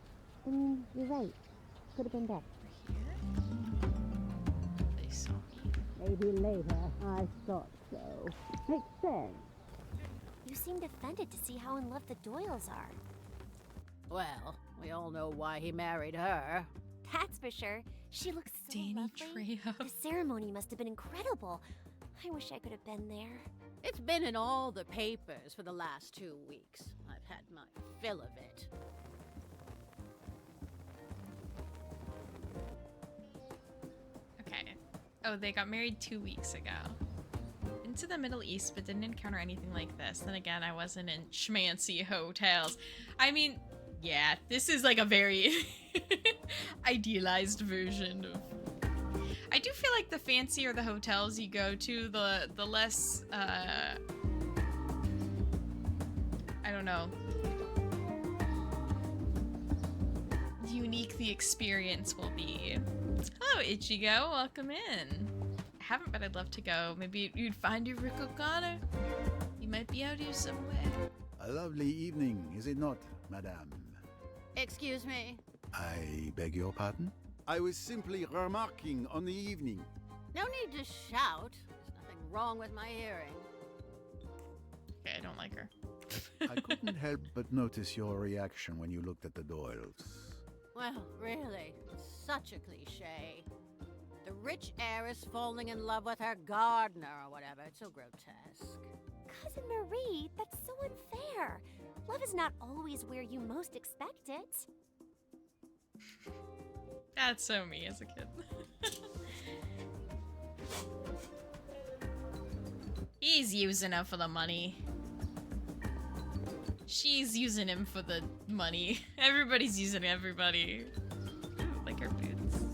I mean, you're right. Could have been better. They saw me. Maybe later. I thought so. Makes sense. You seemed offended to see how in love the Doyles are. Well, we all know why he married her. That's for sure. She looks so lovely. Trejo. The ceremony must have been incredible. I wish I could have been there. It's been in all the papers for the last 2 weeks. I've had my fill of it. Okay. Oh, they got married 2 weeks ago. Into the Middle East, but didn't encounter anything like this. Then again, I wasn't in schmancy hotels. I mean, yeah, this is like a very idealized version of... I do feel like the fancier the hotels you go to, the less, I don't know, unique the experience will be. Hello, Ichigo. Welcome in. haven't, but I'd love to go. Maybe you'd find your Rick O'Connor. He might be out here somewhere. A lovely evening, is it not, madame? Excuse me? I beg your pardon? I was simply remarking on the evening. No need to shout. There's nothing wrong with my hearing. Okay, I don't like her. I couldn't help but notice your reaction when you looked at the Doyles. Well, really, it's such a cliche. The rich heiress falling in love with her gardener or whatever. It's so grotesque. Cousin Marie, that's so unfair. Love is not always where you most expect it. That's so me as a kid. He's using her for the money. She's using him for the money. Everybody's using everybody. Ooh, like her boots.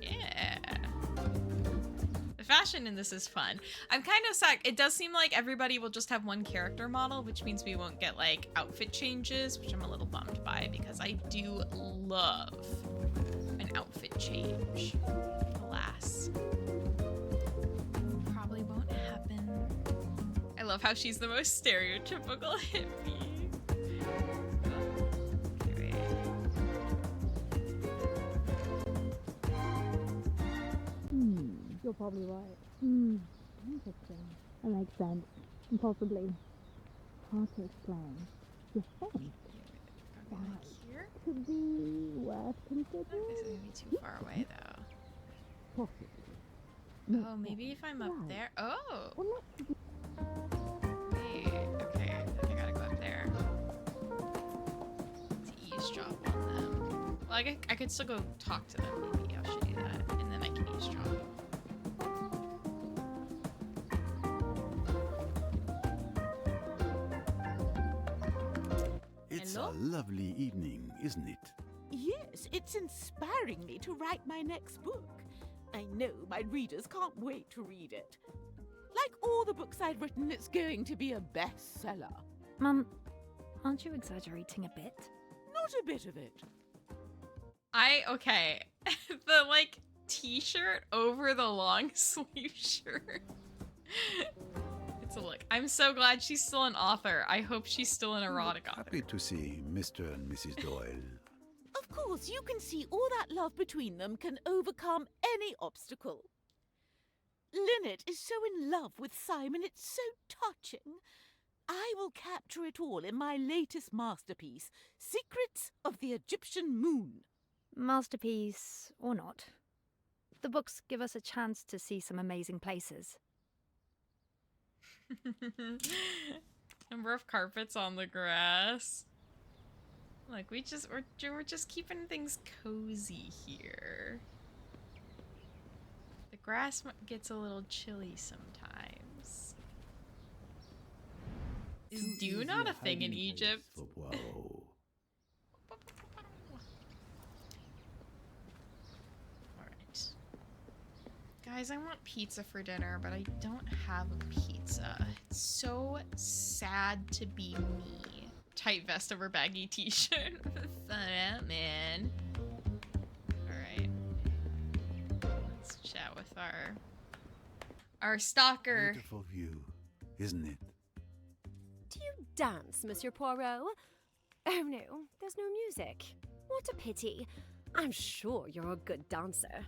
Yeah. The fashion in this is fun. I'm kind of sad. It does seem like everybody will just have one character model, which means we won't get like outfit changes, which I'm a little bummed by because I do love an outfit change. Alas. Probably won't happen. I love how she's the most stereotypical hippie. Okay. You're probably right. Interesting. That makes sense. Possibly. Hard to explain. You think? Like here? Could be worth considering. This is gonna be too far away though. Possibly. Oh, maybe if I'm up there. Oh! Well, let's Wait, okay, I think I gotta go up there. To eavesdrop on them. Well, I could still go talk to them, maybe I should do that. And then I can eavesdrop. It's Hello? a lovely evening, isn't it? Yes, it's inspiring me to write my next book. I know my readers can't wait to read it. Like all the books I've written, it's going to be a bestseller. Mum, aren't you exaggerating a bit? Not a bit of it. Okay. The, like, t-shirt over the long sleeve shirt. It's a look. I'm so glad she's still an author. I hope she's still an erotic author. Happy to see Mr. and Mrs. Doyle. Of course, you can see all that love between them can overcome any obstacle. Lynette is so in love with Simon, it's so touching. I will capture it all in my latest masterpiece, Secrets of the Egyptian Moon. Masterpiece or not. The books give us a chance to see some amazing places. Number of carpets on the grass. Like we're just keeping things cozy here. The grass gets a little chilly sometimes. Is dew not a thing in Egypt? Alright. Guys, I want pizza for dinner, but I don't have a pizza. It's so sad to be me. Tight vest over baggy t-shirt. Fun out, man. Alright. Let's chat with our stalker. Beautiful view, isn't it? Do you dance, Monsieur Poirot? Oh no, there's no music. What a pity. I'm sure you're a good dancer.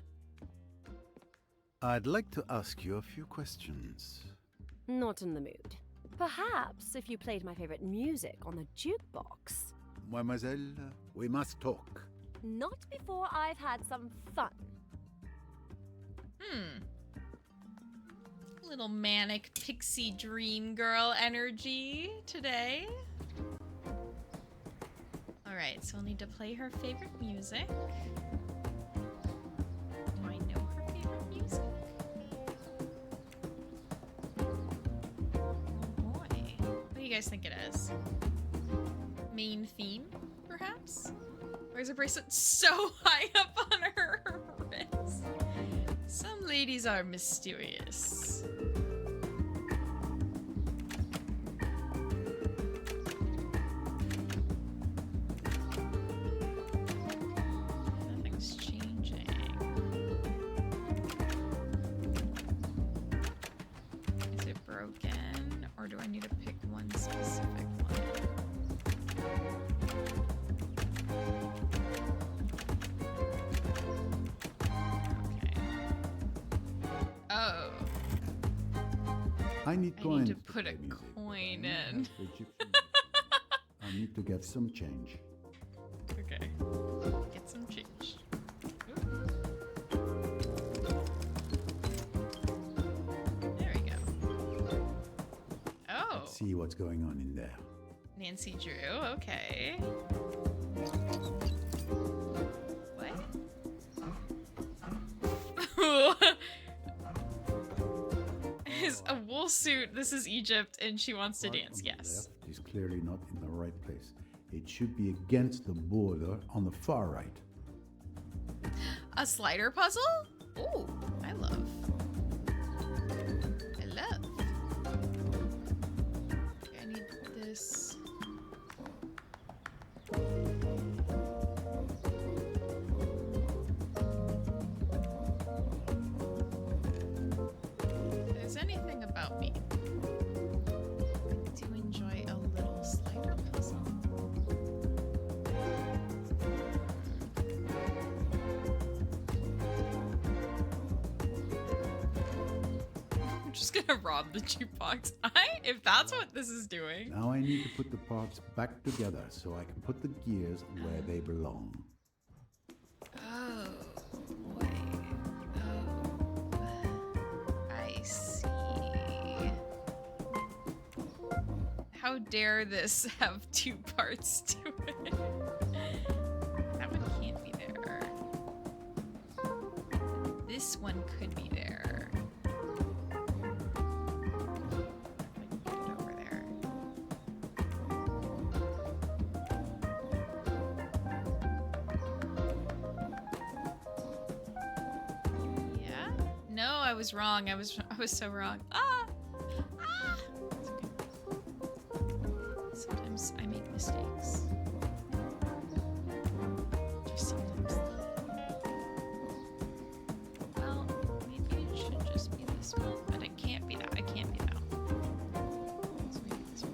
I'd like to ask you a few questions. Not in the mood. Perhaps if you played my favorite music on the jukebox. Mademoiselle, we must talk. Not before I've had some fun. Little manic pixie dream girl energy today. Alright, so I'll need to play her favorite music. Do I know her favorite music? What do you guys think it is? Main theme, perhaps? Or is her bracelet so high up on her wrist? Some ladies are mysterious. Nothing's changing. broken, or do I need to pick one specific one? Okay. Oh. I need I coins need to put a coin in. I need to get some change. Okay. Get some change. There we go. Oh. Let's see what's going on in there. Nancy Drew, okay. What? Is a wool suit. This is Egypt, and she wants to dance. Yes. Left is clearly not in the right place. It should be against the border on the far right. A slider puzzle? Ooh, I love. I love. Okay, I need this. If there's anything about me, I do enjoy a little slider puzzle. I'm just gonna rob the jukebox. If that's what this is doing. Now I need to put the parts back together so I can put the gears where they belong. Oh, wait. Oh, I see. How dare this have two parts to it? That one can't be there. This one could be there. Put it over there. Yeah? No, I was wrong. I was so wrong. Ah! Ah! It's okay. Sometimes I make mistakes. Just sometimes. Well, maybe it should just be this one, but it can't be that. It can't be that. Let's make it this one.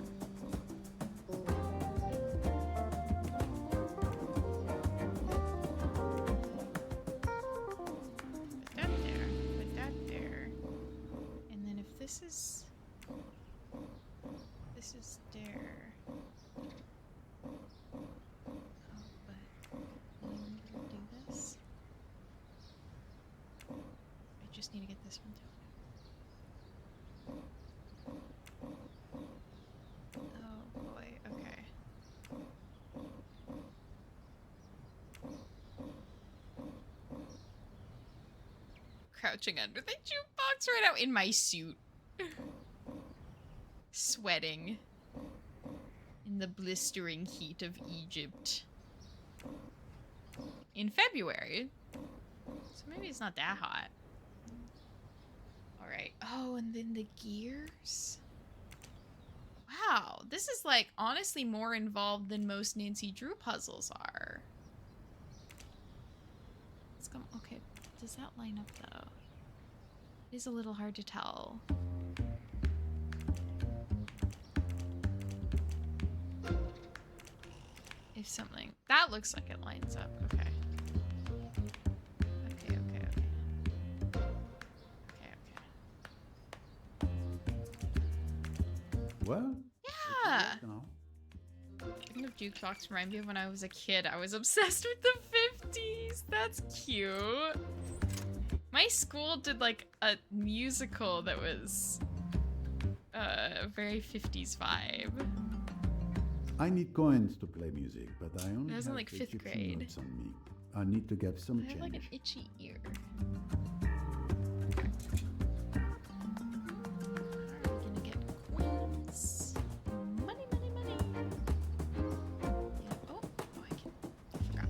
Put that there. Put that there. And then if this is there. Oh, but in order to do this, I just need to get this one down. Oh boy, okay. Crouching under the jukebox right now in my suit. Sweating in the blistering heat of Egypt. In February. So maybe it's not that hot. Alright. Oh, and then the gears? Wow, this is like honestly more involved than most Nancy Drew puzzles are. Let's go. Okay, does that line up though? It is a little hard to tell. If something that looks like it lines up. Okay. Okay. Well, Yeah. Speaking of jukebox, remind me of when I was a kid. I was obsessed with the 50s. That's cute. My school did like a musical that was a very 50s vibe. I need coins to play music, but I only That was in, have like, 5th Egyptian grade. notes on me. I need to get some I have like an change. itchy ear. We're gonna get coins. Money. Yeah. Oh, I forgot.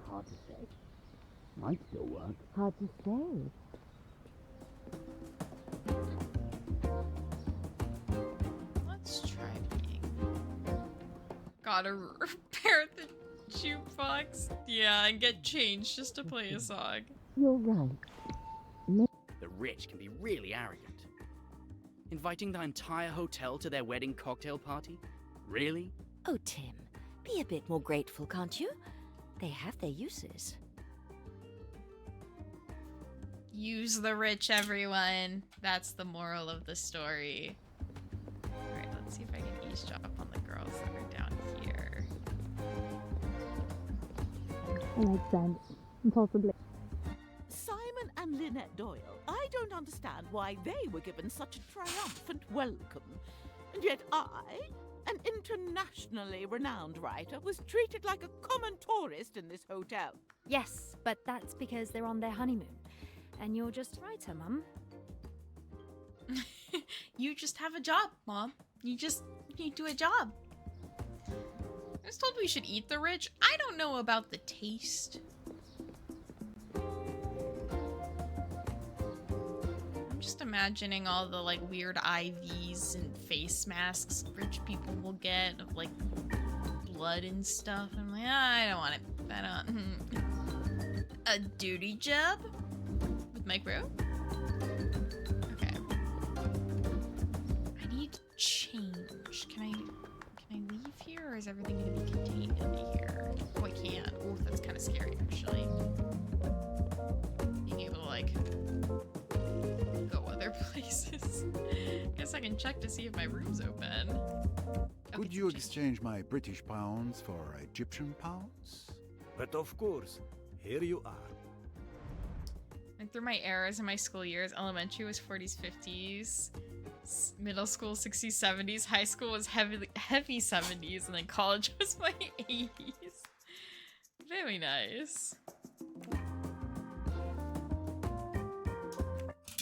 Hard to say. Might still work. Hard to say. Let's try being. Gotta repair the jukebox. Yeah, and get change just to play a song. You're right. The rich can be really arrogant. Inviting the entire hotel to their wedding cocktail party? Really? Oh, Tim, be a bit more grateful, can't you? They have their uses. Use the rich, everyone. That's the moral of the story. Alright, let's see if I can eavesdrop on the girls that are down here. I like sand. Possibly. Simon and Lynette Doyle, I don't understand why they were given such a triumphant welcome. And yet I, an internationally renowned writer, was treated like a common tourist in this hotel. Yes, but that's because they're on their honeymoon. And you're just a writer, Mum. You just have a job, Mom. You do a job. I was told we should eat the rich. I don't know about the taste. I'm just imagining all the like weird IVs and face masks rich people will get of like blood and stuff. I'm like, I don't want it. I don't. A duty job? With micro? Okay. I need change. Can I leave here, or is everything gonna be contained into here? Oh, I can't. Oh, that's kind of scary, actually. Being able to like go other places. Guess I can check to see if my room's open. Could you exchange my British pounds for Egyptian pounds? But of course, here you are. Went through my eras in my school years. Elementary was 40s, 50s. Middle school 60s, 70s. High school was heavy 70s. And then college was my 80s. Very nice.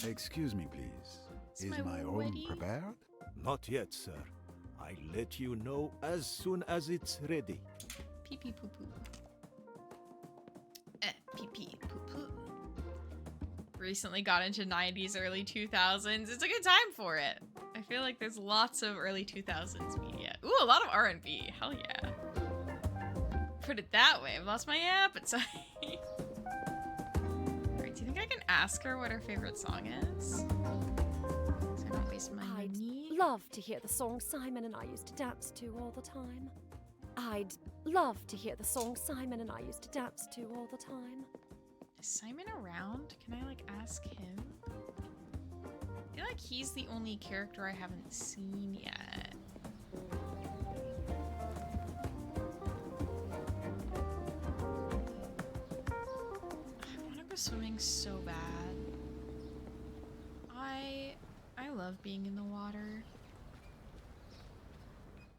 Excuse me, please. Is my room ready? prepared? Not yet, sir. I'll let you know as soon as it's ready. Pee pee poo poo. Pee pee poo poo. Recently got into 90s, early 2000s. It's a good time for it. I feel like there's lots of early 2000s media. Ooh, a lot of R&B. Hell yeah. Put it that way. I've lost my appetite. Alright, do you think I can ask her what her favorite song is? So I don't waste my money. I'd love to hear the song Simon and I used to dance to all the time. I'd love to hear the song Simon and I used to dance to all the time. Is Simon around? Can I, like, ask him? I feel like he's the only character I haven't seen yet. I want to go swimming so bad. I love being in the water.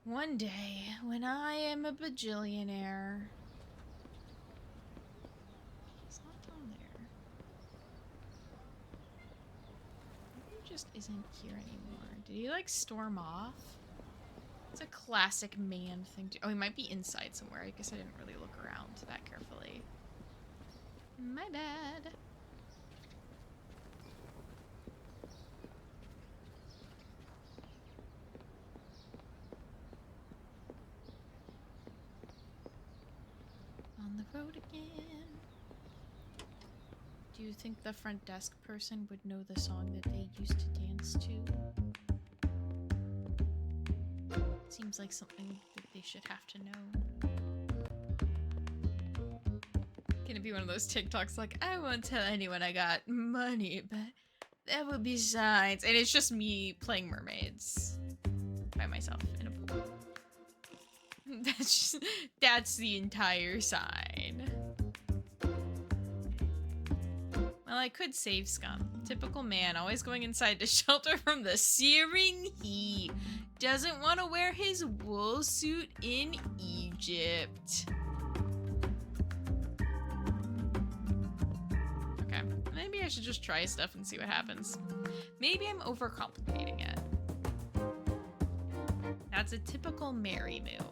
One day, when I am a bajillionaire. He's not down there. Maybe he just isn't here anymore. Did he like storm off? It's a classic man thing to— oh, he might be inside somewhere. I guess I didn't really look around that carefully. My bad. On the road again. Do you think the front desk person would know the song that they used to dance to? Seems like something that they should have to know. Gonna be one of those TikToks like, I won't tell anyone I got money, but there will be signs. And it's just me playing mermaids by myself in a pool. That's the entire sign. Well, I could save Scum. Typical man, always going inside to shelter from the searing heat. Doesn't want to wear his wool suit in Egypt. Okay, maybe I should just try stuff and see what happens. Maybe I'm overcomplicating it. That's a typical Mary move.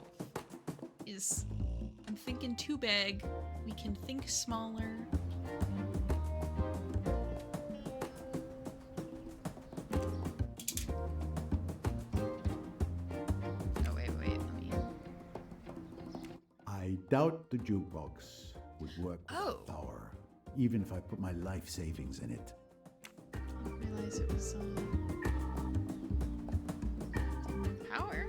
I'm thinking too big. We can think smaller. Oh, wait, let me... I doubt the jukebox would work with the tower, even if I put my life savings in it. didn't realize it was power.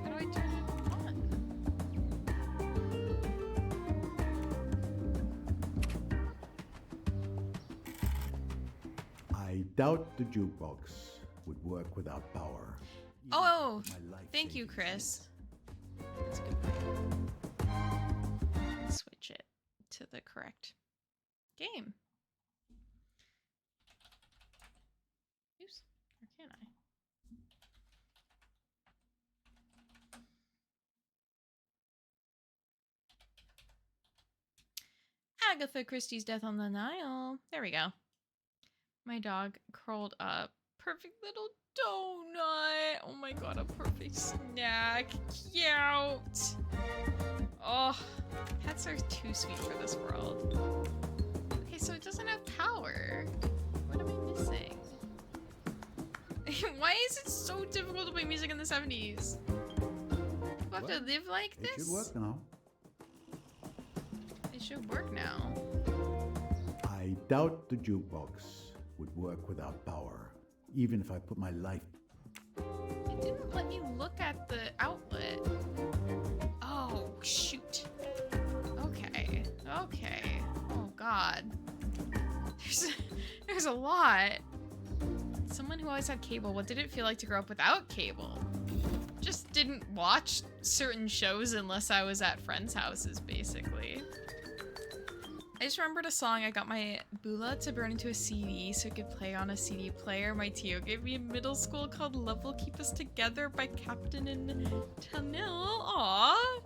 How do I turn it on? I doubt the jukebox would work without power. Oh, thank you, Chris. That's a good point. Switch it to the correct game. Oops, or can I? Agatha Christie's Death on the Nile. There we go. My dog curled up. Perfect little donut. Oh my god, a perfect snack. Cute. Oh, pets are too sweet for this world. Okay, so it doesn't have power. What am I missing? Why is it so difficult to play music in the 70s? You have to live like this? It should work now. It should work now. I doubt the jukebox would work without power, even if I put my life. It didn't let me look at the outlet. Oh, shoot. Okay. Okay. Oh, God. There's a lot. Someone who always had cable, what did it feel like to grow up without cable? Just didn't watch certain shows unless I was at friends' houses, basically. I just remembered a song. I got my Bula to burn into a CD so it could play on a CD player my Tio gave me in middle school called Love Will Keep Us Together by Captain and Tanil. Aw,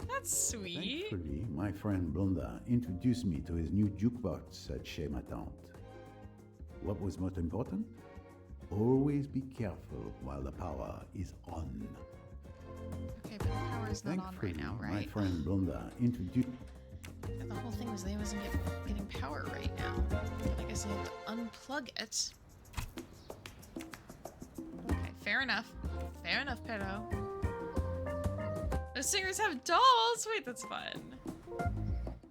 that's sweet. Thankfully, my friend Blonda introduced me to his new jukebox at Chez Ma Tante. What was most important? Always be careful while the power is on. Okay, but the power is not on right now, right? My friend Blonda introduced... And the whole thing was they wasn't getting power right now. But I guess I have to unplug it. Okay, fair enough. Fair enough, Pero. The singers have dolls! Wait, that's fun.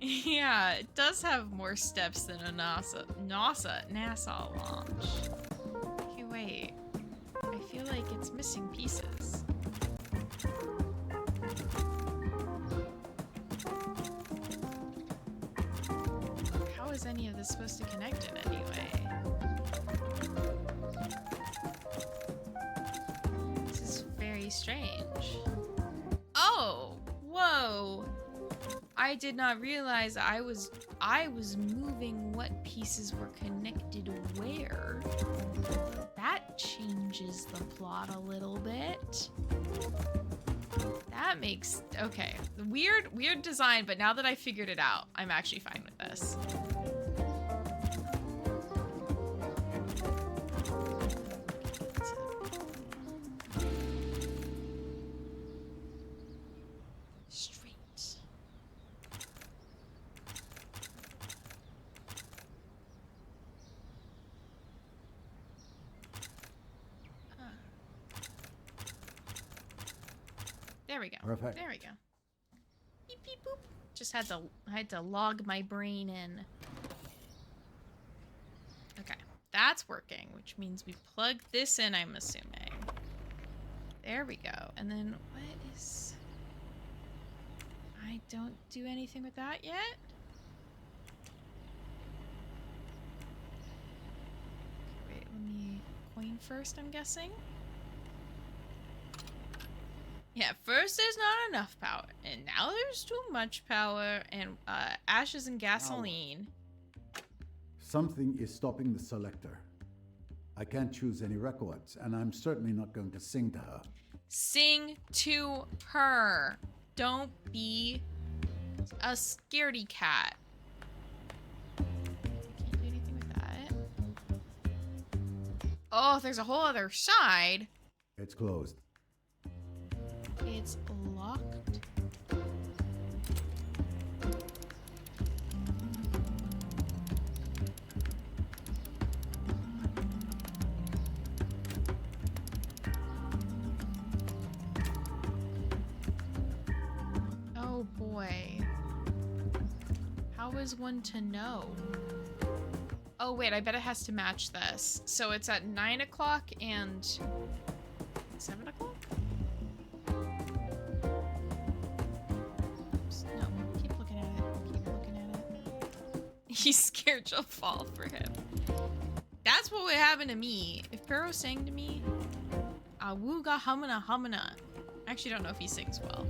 Yeah, it does have more steps than a NASA launch. Okay, wait. I feel like it's missing pieces. How is any of this supposed to connect in any way? This is very strange. Oh! Whoa! I did not realize I was moving what pieces were connected where. That changes the plot a little bit. That makes... okay. Weird design, but now that I figured it out, I'm actually fine with this. Straight. There we go. Perfect. There we go. Beep beep boop. Just I had to log my brain in. Okay, that's working, which means we plug this in, I'm assuming. There we go. And then what is... I don't do anything with that yet? Okay, wait, let me coin first, I'm guessing. Yeah, first there's not enough power, and now there's too much power, and ashes and gasoline. Something is stopping the selector. I can't choose any records, and I'm certainly not going to sing to her. Sing to her. Don't be a scaredy cat. Can't do anything with that. Oh, there's a whole other side. It's closed. It's locked. Oh boy. How is one to know? Oh wait, I bet it has to match this. So it's at 9 o'clock and 7 o'clock? Oops, no, keep looking at it. Keep looking at it. He's scared she'll fall for him. That's what would happen to me. If Pero sang to me, Awooga humana humana. I actually don't know if he sings well.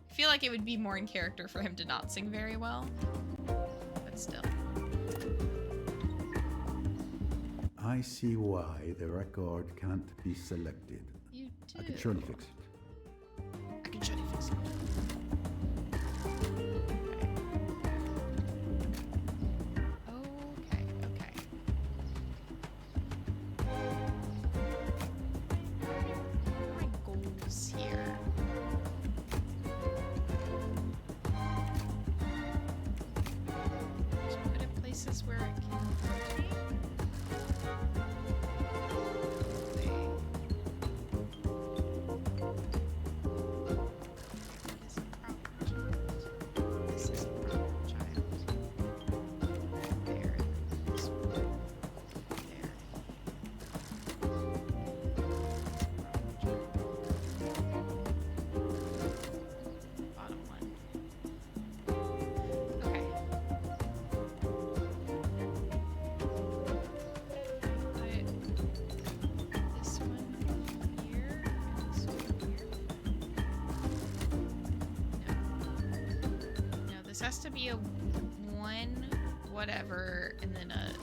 I feel like it would be more in character for him to not sing very well. But still. I see why the record can't be selected. You do. I can surely fix it. I can surely fix it. Okay, okay. What are my goals here? Should I put it places where it can rotate? Has to be a 1 whatever and then a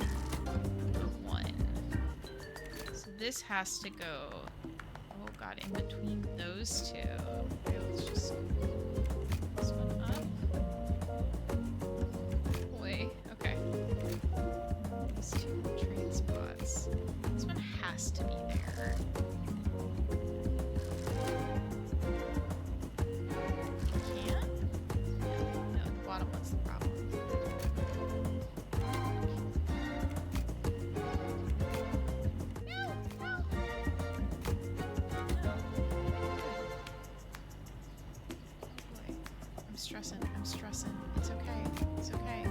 1. So this has to go, oh god, in between those two. Okay, let's just this one up. Boy, okay. These two train spots. This one has to be there. What's the problem? No, no. No. Boy, I'm stressing. I'm stressing. It's okay. It's okay.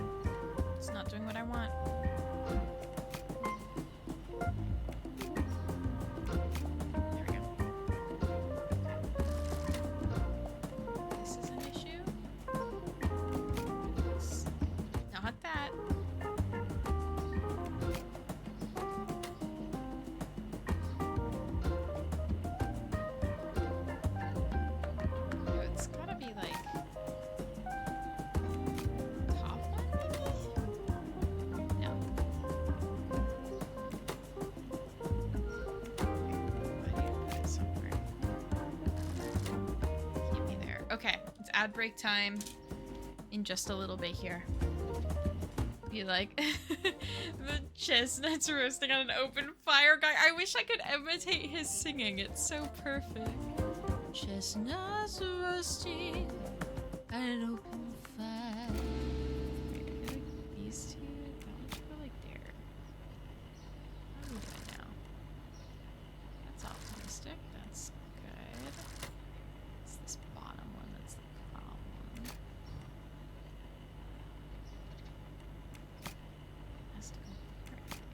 It's not doing what I want. There we go. This is an issue. Not that. No, it's gotta be like top one, maybe? No. I need to put it somewhere. Can't be there. Okay, it's ad break time in just a little bit here. Be like the chestnuts roasting on an open fire guy. I wish I could imitate his singing. It's so perfect. Chestnuts roasting on an open fire. Wait, I feel like these two, that one should go like there. How are we doing now? That's optimistic. That's good. It's this bottom one that's the problem. Has to go there, I think.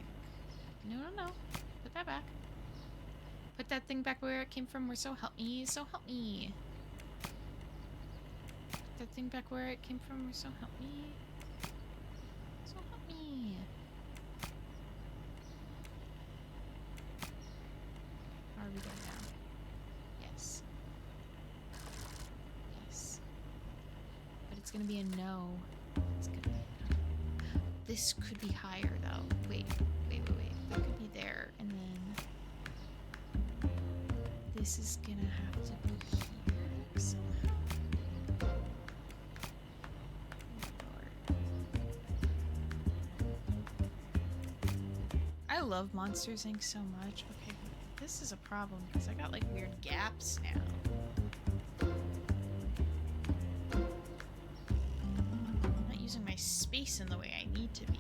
No, no, no. Put that back. Put that thing back where it came from. Where so help me. So help me. Put that thing back where it came from. Where so help me. So help me. How are we doing now? Yes. Yes. But it's gonna be a no. It's gonna be a no. This could be higher though. Wait. That could be there, and then this is gonna have to be here somehow. I love Monsters Inc. so much. Okay, this is a problem because I got like weird gaps now. I'm not using my space in the way I need to be.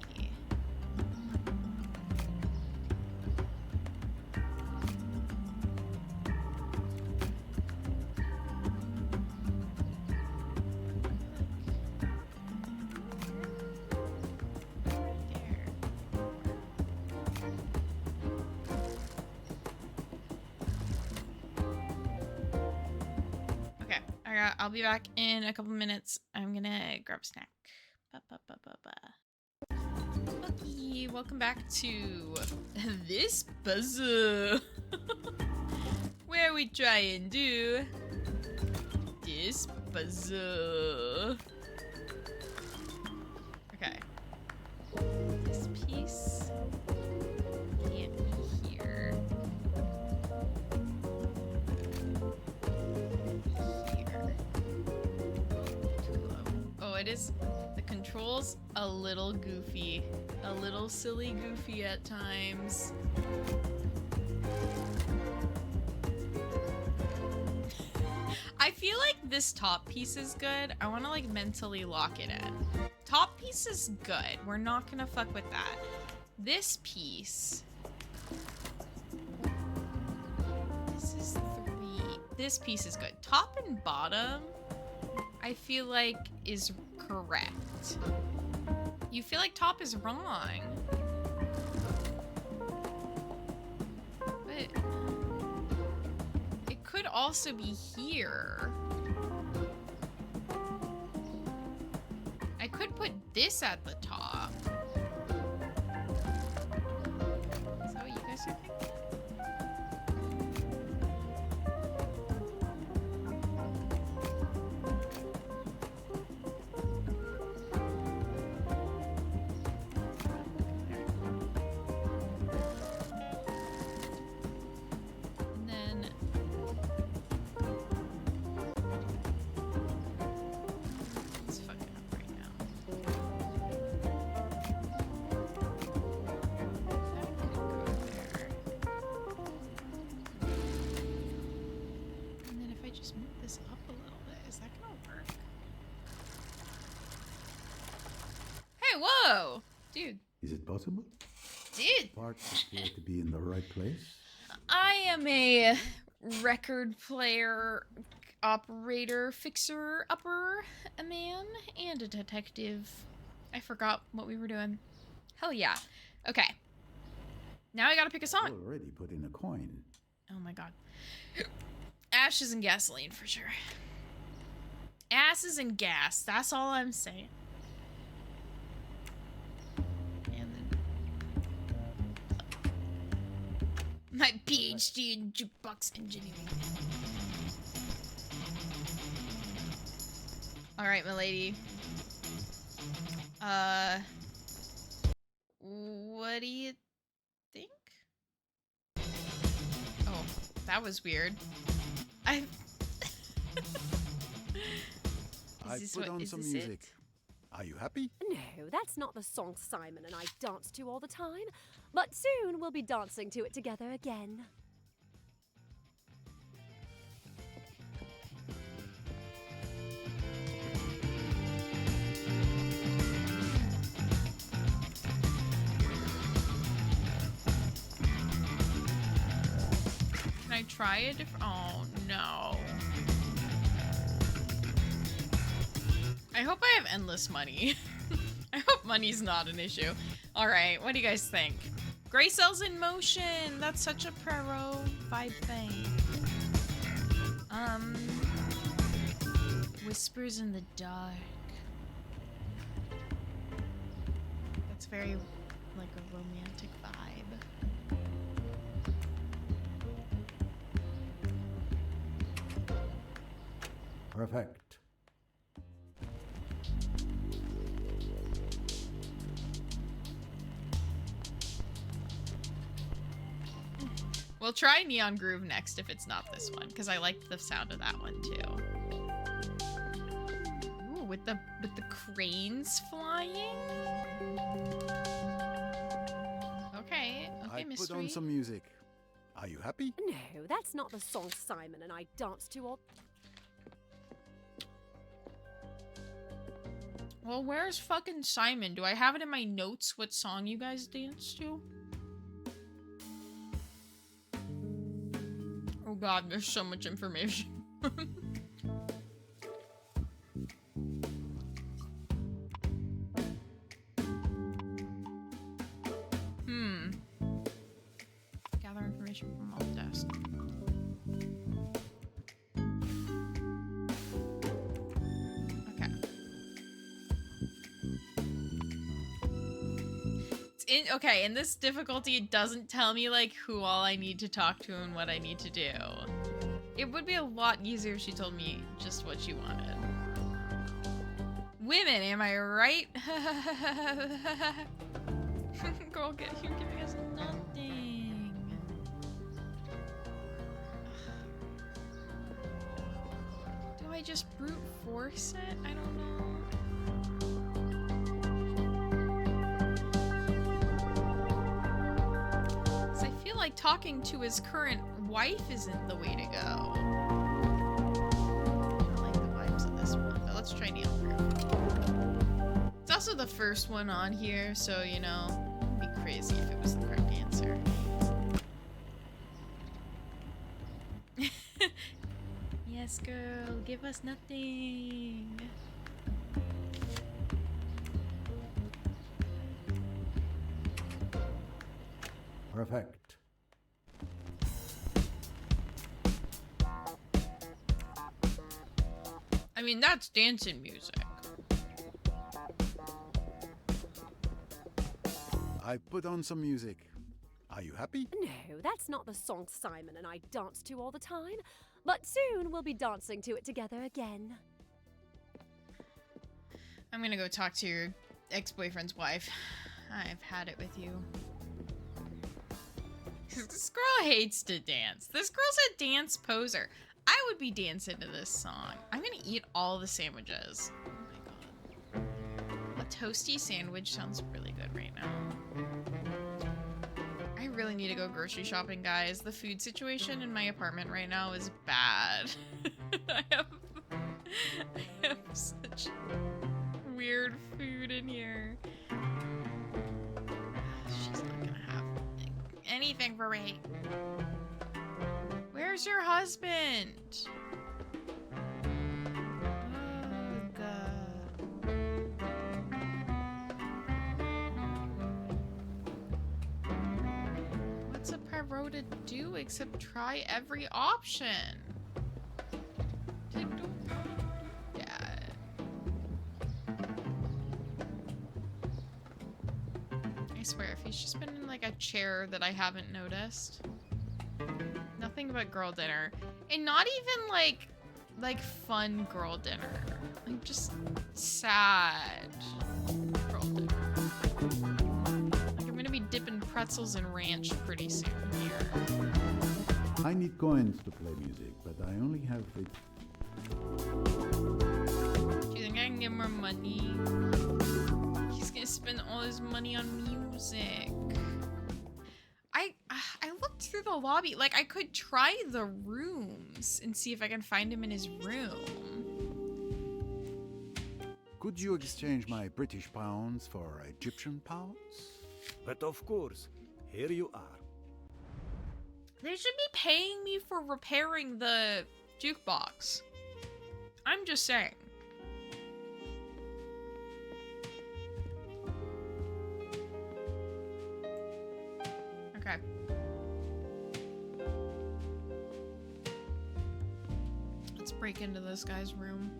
I'll be back in a couple minutes. I'm gonna grab a snack. Okay, welcome back to this puzzle. Where we try and do this puzzle. Okay. This piece can't be here. Here. Too low. Oh, it is. The controls a little goofy. A little silly goofy at times. I feel like this top piece is good. I want to like mentally lock it in. Top piece is good. We're not gonna fuck with that. This piece. This is 3. This piece is good. Top and bottom, I feel like is correct. You feel like top is wrong. But it could also be here. I could put this at the top. Is that what you guys are thinking? Whoa! Dude. Is it possible? Dude! Parts appear to be in the right place. I am a record player, operator, fixer, upper, a man, and a detective. I forgot what we were doing. Hell yeah. Okay. Now I gotta pick a song. You already put in a coin. Oh my god. Ashes and gasoline for sure. Asses and gas. That's all I'm saying. My PhD in jukebox engineering. Alright, milady. What do you think? Oh, that was weird. I put on some music. Are you happy? No, that's not the song Simon and I dance to all the time. But soon we'll be dancing to it together again. Can I try a different? Oh no. I hope I have endless money. I hope money's not an issue. Alright, what do you guys think? Gray cells in motion! That's such a pro vibe thing. Whispers in the dark. That's very like a romantic vibe. Perfect. We'll try Neon Groove next if it's not this one, because I liked the sound of that one too. Ooh, with the cranes flying. Okay, I mystery. put on some music. Are you happy? No, that's not the song Simon and I dance to all. Well, where's fucking Simon? Do I have it in my notes what song you guys dance to? Oh god, there's so much information. Gather information from all desk. Okay, in this difficulty, it doesn't tell me, like, who all I need to talk to and what I need to do. It would be a lot easier if she told me just what she wanted. Women, am I right? Girl, you're giving us nothing. Do I just brute force it? I don't know. I feel like talking to his current wife isn't the way to go. I don't like the vibes of this one, but let's try Neil. It's also the first one on here, so, you know, it'd be crazy if it was the correct answer. Yes, girl, give us nothing. Perfect. I mean, that's dancing music. I put on some music. Are you happy? No, that's not the song Simon and I dance to all the time. But soon we'll be dancing to it together again. I'm gonna go talk to your ex-boyfriend's wife. I've had it with you. This girl hates to dance. This girl's a dance poser. I would be dancing to this song. I'm gonna eat all the sandwiches. Oh my god. A toasty sandwich sounds really good right now. I really need to go grocery shopping, guys. The food situation in my apartment right now is bad. I have such weird food in here. She's not gonna have anything for me. Where's your husband? Oh, God. What's a pyro to do except try every option? I swear, if he's just been in like a chair that I haven't noticed. Nothing but girl dinner. And not even like fun girl dinner. Like just sad girl dinner. Like I'm gonna be dipping pretzels in ranch pretty soon here. I need coins to play music, but I only have it. Do you think I can get more money? He's gonna spend all his money on music. I looked through the lobby. Like, I could try the rooms and see if I can find him in his room. Could you exchange my British pounds for Egyptian pounds? But of course, here you are. They should be paying me for repairing the jukebox. I'm just saying. Okay. Let's break into this guy's room.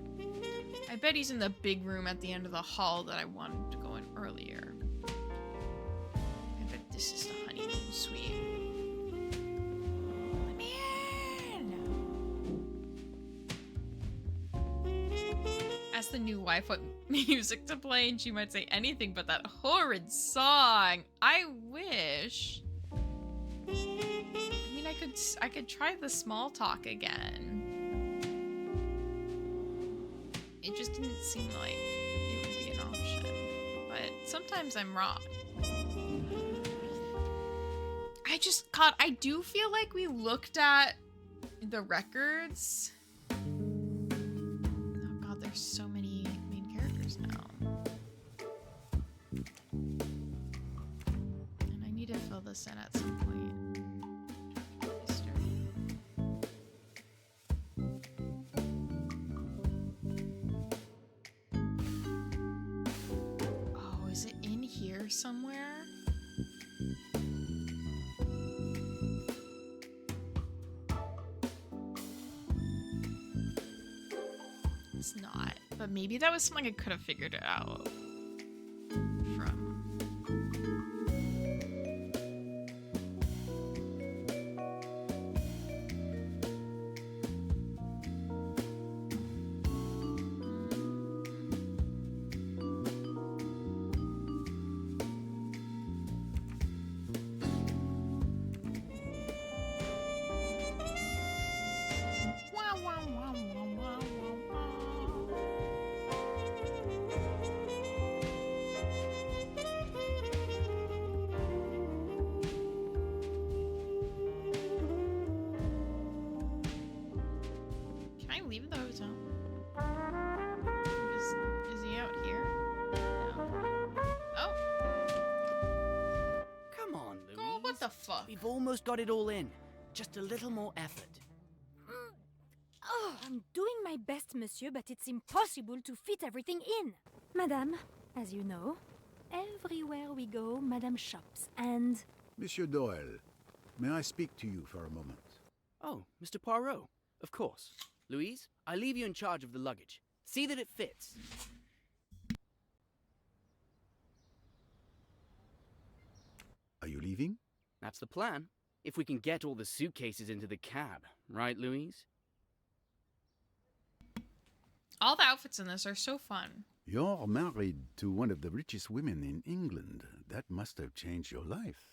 I bet he's in the big room at the end of the hall that I wanted to go in earlier. I bet this is the honeymoon suite. Let me in! Ask the new wife what music to play and she might say anything but that horrid song. I wish. I mean, I could try the small talk again. It just didn't seem like it would be an option. But sometimes I'm wrong. I do feel like we looked at the records. Oh god, there's so many main characters now. And I need to fill this in at some point. Somewhere. It's not, but maybe that was something I could have figured it out from. the fuck? We've almost got it all in. Just a little more effort. Oh, I'm doing my best, monsieur, but it's impossible to fit everything in. Madame, as you know, everywhere we go, Madame shops, and... Monsieur Doyle, may I speak to you for a moment? Oh, Mr. Poirot. Of course. Louise, I leave you in charge of the luggage. See that it fits. Are you leaving? That's the plan. If we can get all the suitcases into the cab. Right, Louise? All the outfits in this are so fun. You're married to one of the richest women in England. That must have changed your life.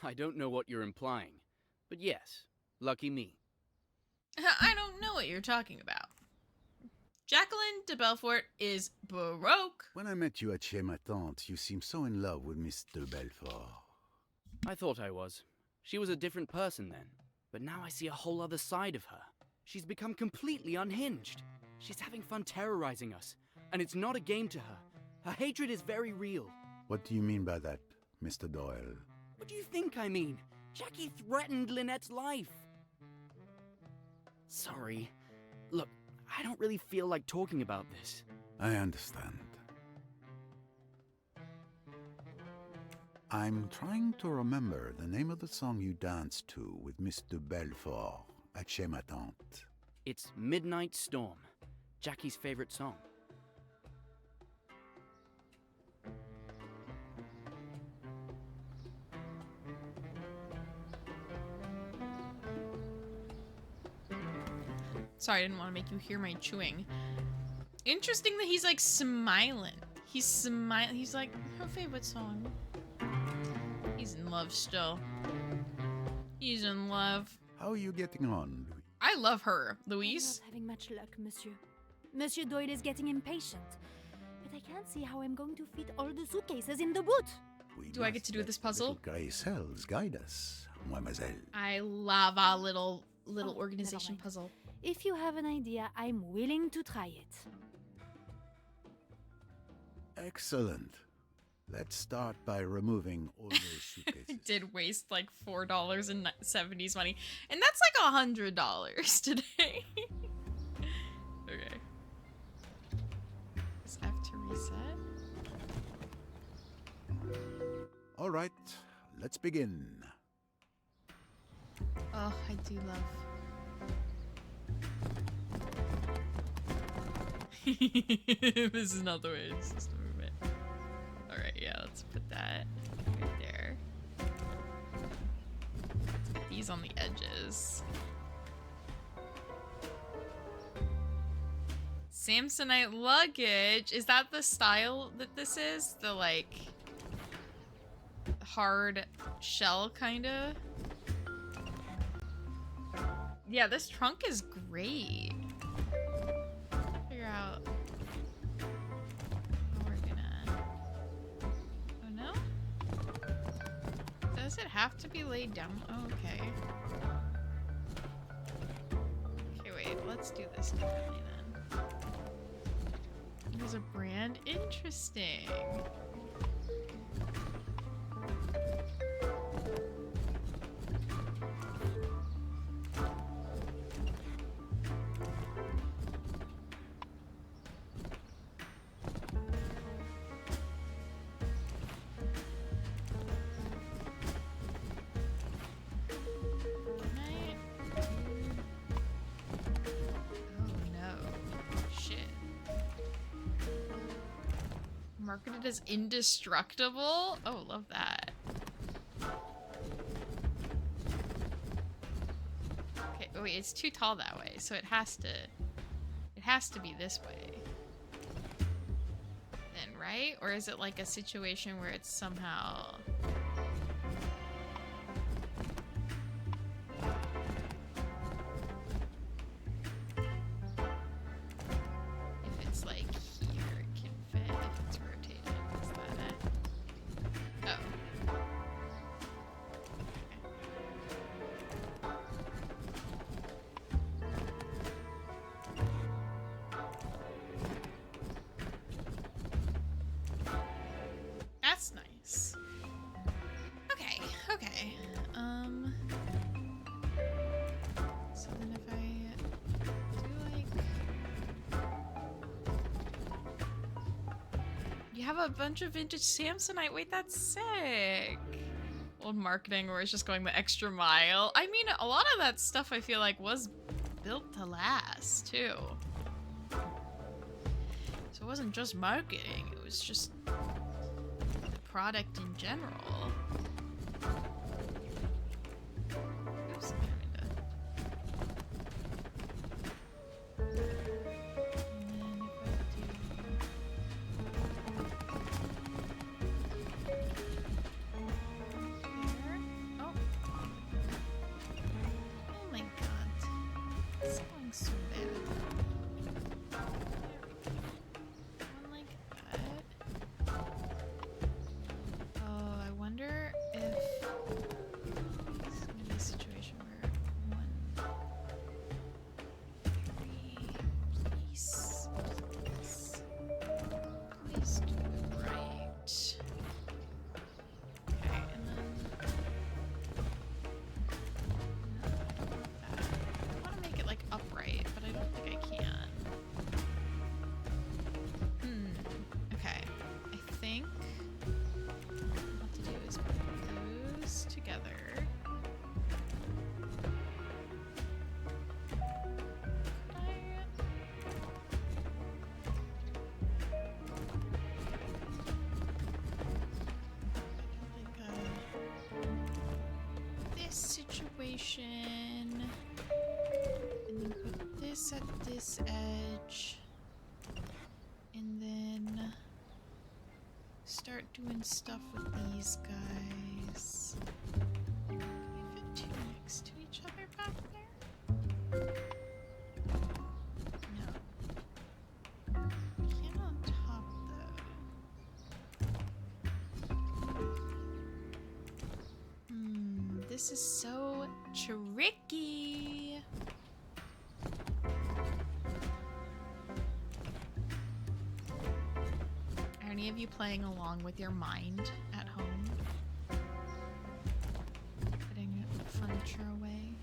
I don't know what you're implying. But yes, lucky me. I don't know what you're talking about. Jacqueline de Belfort is Baroque. When I met you at Chez Ma Tante, you seemed so in love with Miss de Belfort. I thought I was. She was a different person then. But now I see a whole other side of her. She's become completely unhinged. She's having fun terrorizing us. And it's not a game to her. Her hatred is very real. What do you mean by that, Mr. Doyle? What do you think I mean? Jackie threatened Lynette's life. Sorry. Look, I don't really feel like talking about this. I understand. I'm trying to remember the name of the song you danced to with Miss de Belfort at Chez Ma Tante. It's Midnight Storm, Jackie's favorite song. Sorry, I didn't want to make you hear my chewing. Interesting that he's like smiling. He's smiling. He's like, her favorite song. He's in love still. He's in love. How are you getting on, Louis? I love her, Louise. I'm not having much luck, monsieur. Monsieur Doyle is getting impatient. But I can't see how I'm going to fit all the suitcases in the boot. Do I get to do this puzzle? Grey cells guide us, mademoiselle. I love our little organization puzzle. If you have an idea, I'm willing to try it. Excellent. Let's start by removing all those suitcases. I did waste like $4 in 70s money. And that's like $100 today. Okay. Is F to reset? All right, let's begin. Oh, I do love... This is not the way it's supposed to move it. Alright, yeah, let's put that right there. Let's get these on the edges. Samsonite luggage. Is that the style that this is? The like hard shell kinda? Yeah, this trunk is great. Figure out how we're gonna... Oh no? Does it have to be laid down? Oh, okay. Okay, wait, let's do this differently then. There's a brand? Interesting. Marketed as indestructible? Oh, love that. Okay, oh wait, it's too tall that way, so it has to be this way. Then, right? Or is it like a situation where it's somehow... If it's like here, it can fit. If it's rotated, is that it? Oh. That's nice. Okay, Okay. So then if I do like... You have a bunch of vintage Samsonite. Wait, that's sick. Old marketing where it's just going the extra mile. I mean, a lot of that stuff I feel like was built to last, too. So it wasn't just marketing, it was just the product in general. Oops, I didn't mean to. And then if I do... There. Oh. Oh my god. It's going so bad. One like that. Oh, I wonder if this is gonna be a situation where one, three, please, please do it right. Okay, and then I want to make it like upright, but I don't think I can. Okay. I think what to do is put those together. Could I? Like this situation, and then put this at this edge, and then start doing stuff with these guys. Can we fit two next to each other back there? No. We can't on top though. This is so tricky. Are any of you playing along with your mind at home? Putting furniture away?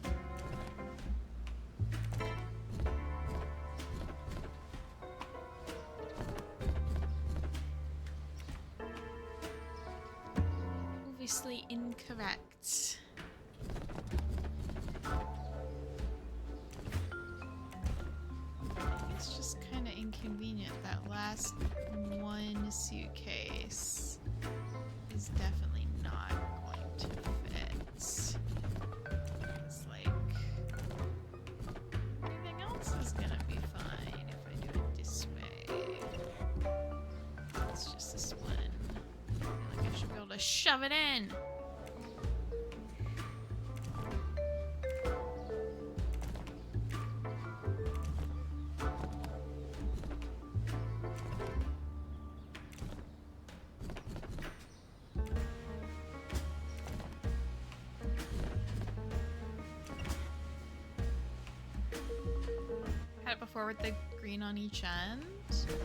Obviously incorrect. It's just kind of inconvenient. That last one suitcase is definitely not going to fit. It's like everything else is gonna be fine if I do it this way. It's just this one. I feel like I should be able to shove it in. Had it before with the green on each end. If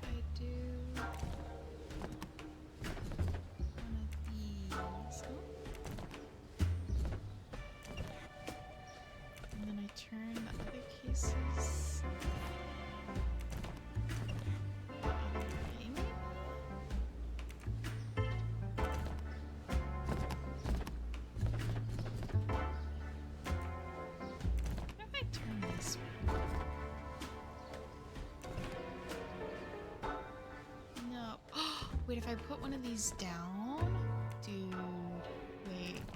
I do one of these, and then I turn the other cases. Wait, if I put one of these down? Dude,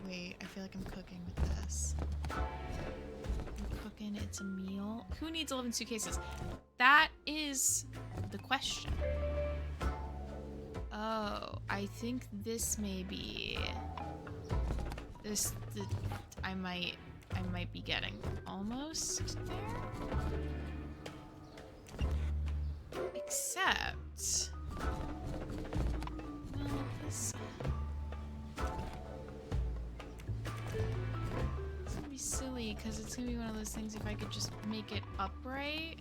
wait, I feel like I'm cooking with this. I'm cooking, it's a meal. Who needs 11 suitcases? That is the question. Oh, I think this may be... I might be getting almost there. Except... It's gonna be silly funny because it's gonna be one of those things if I could just make it upright.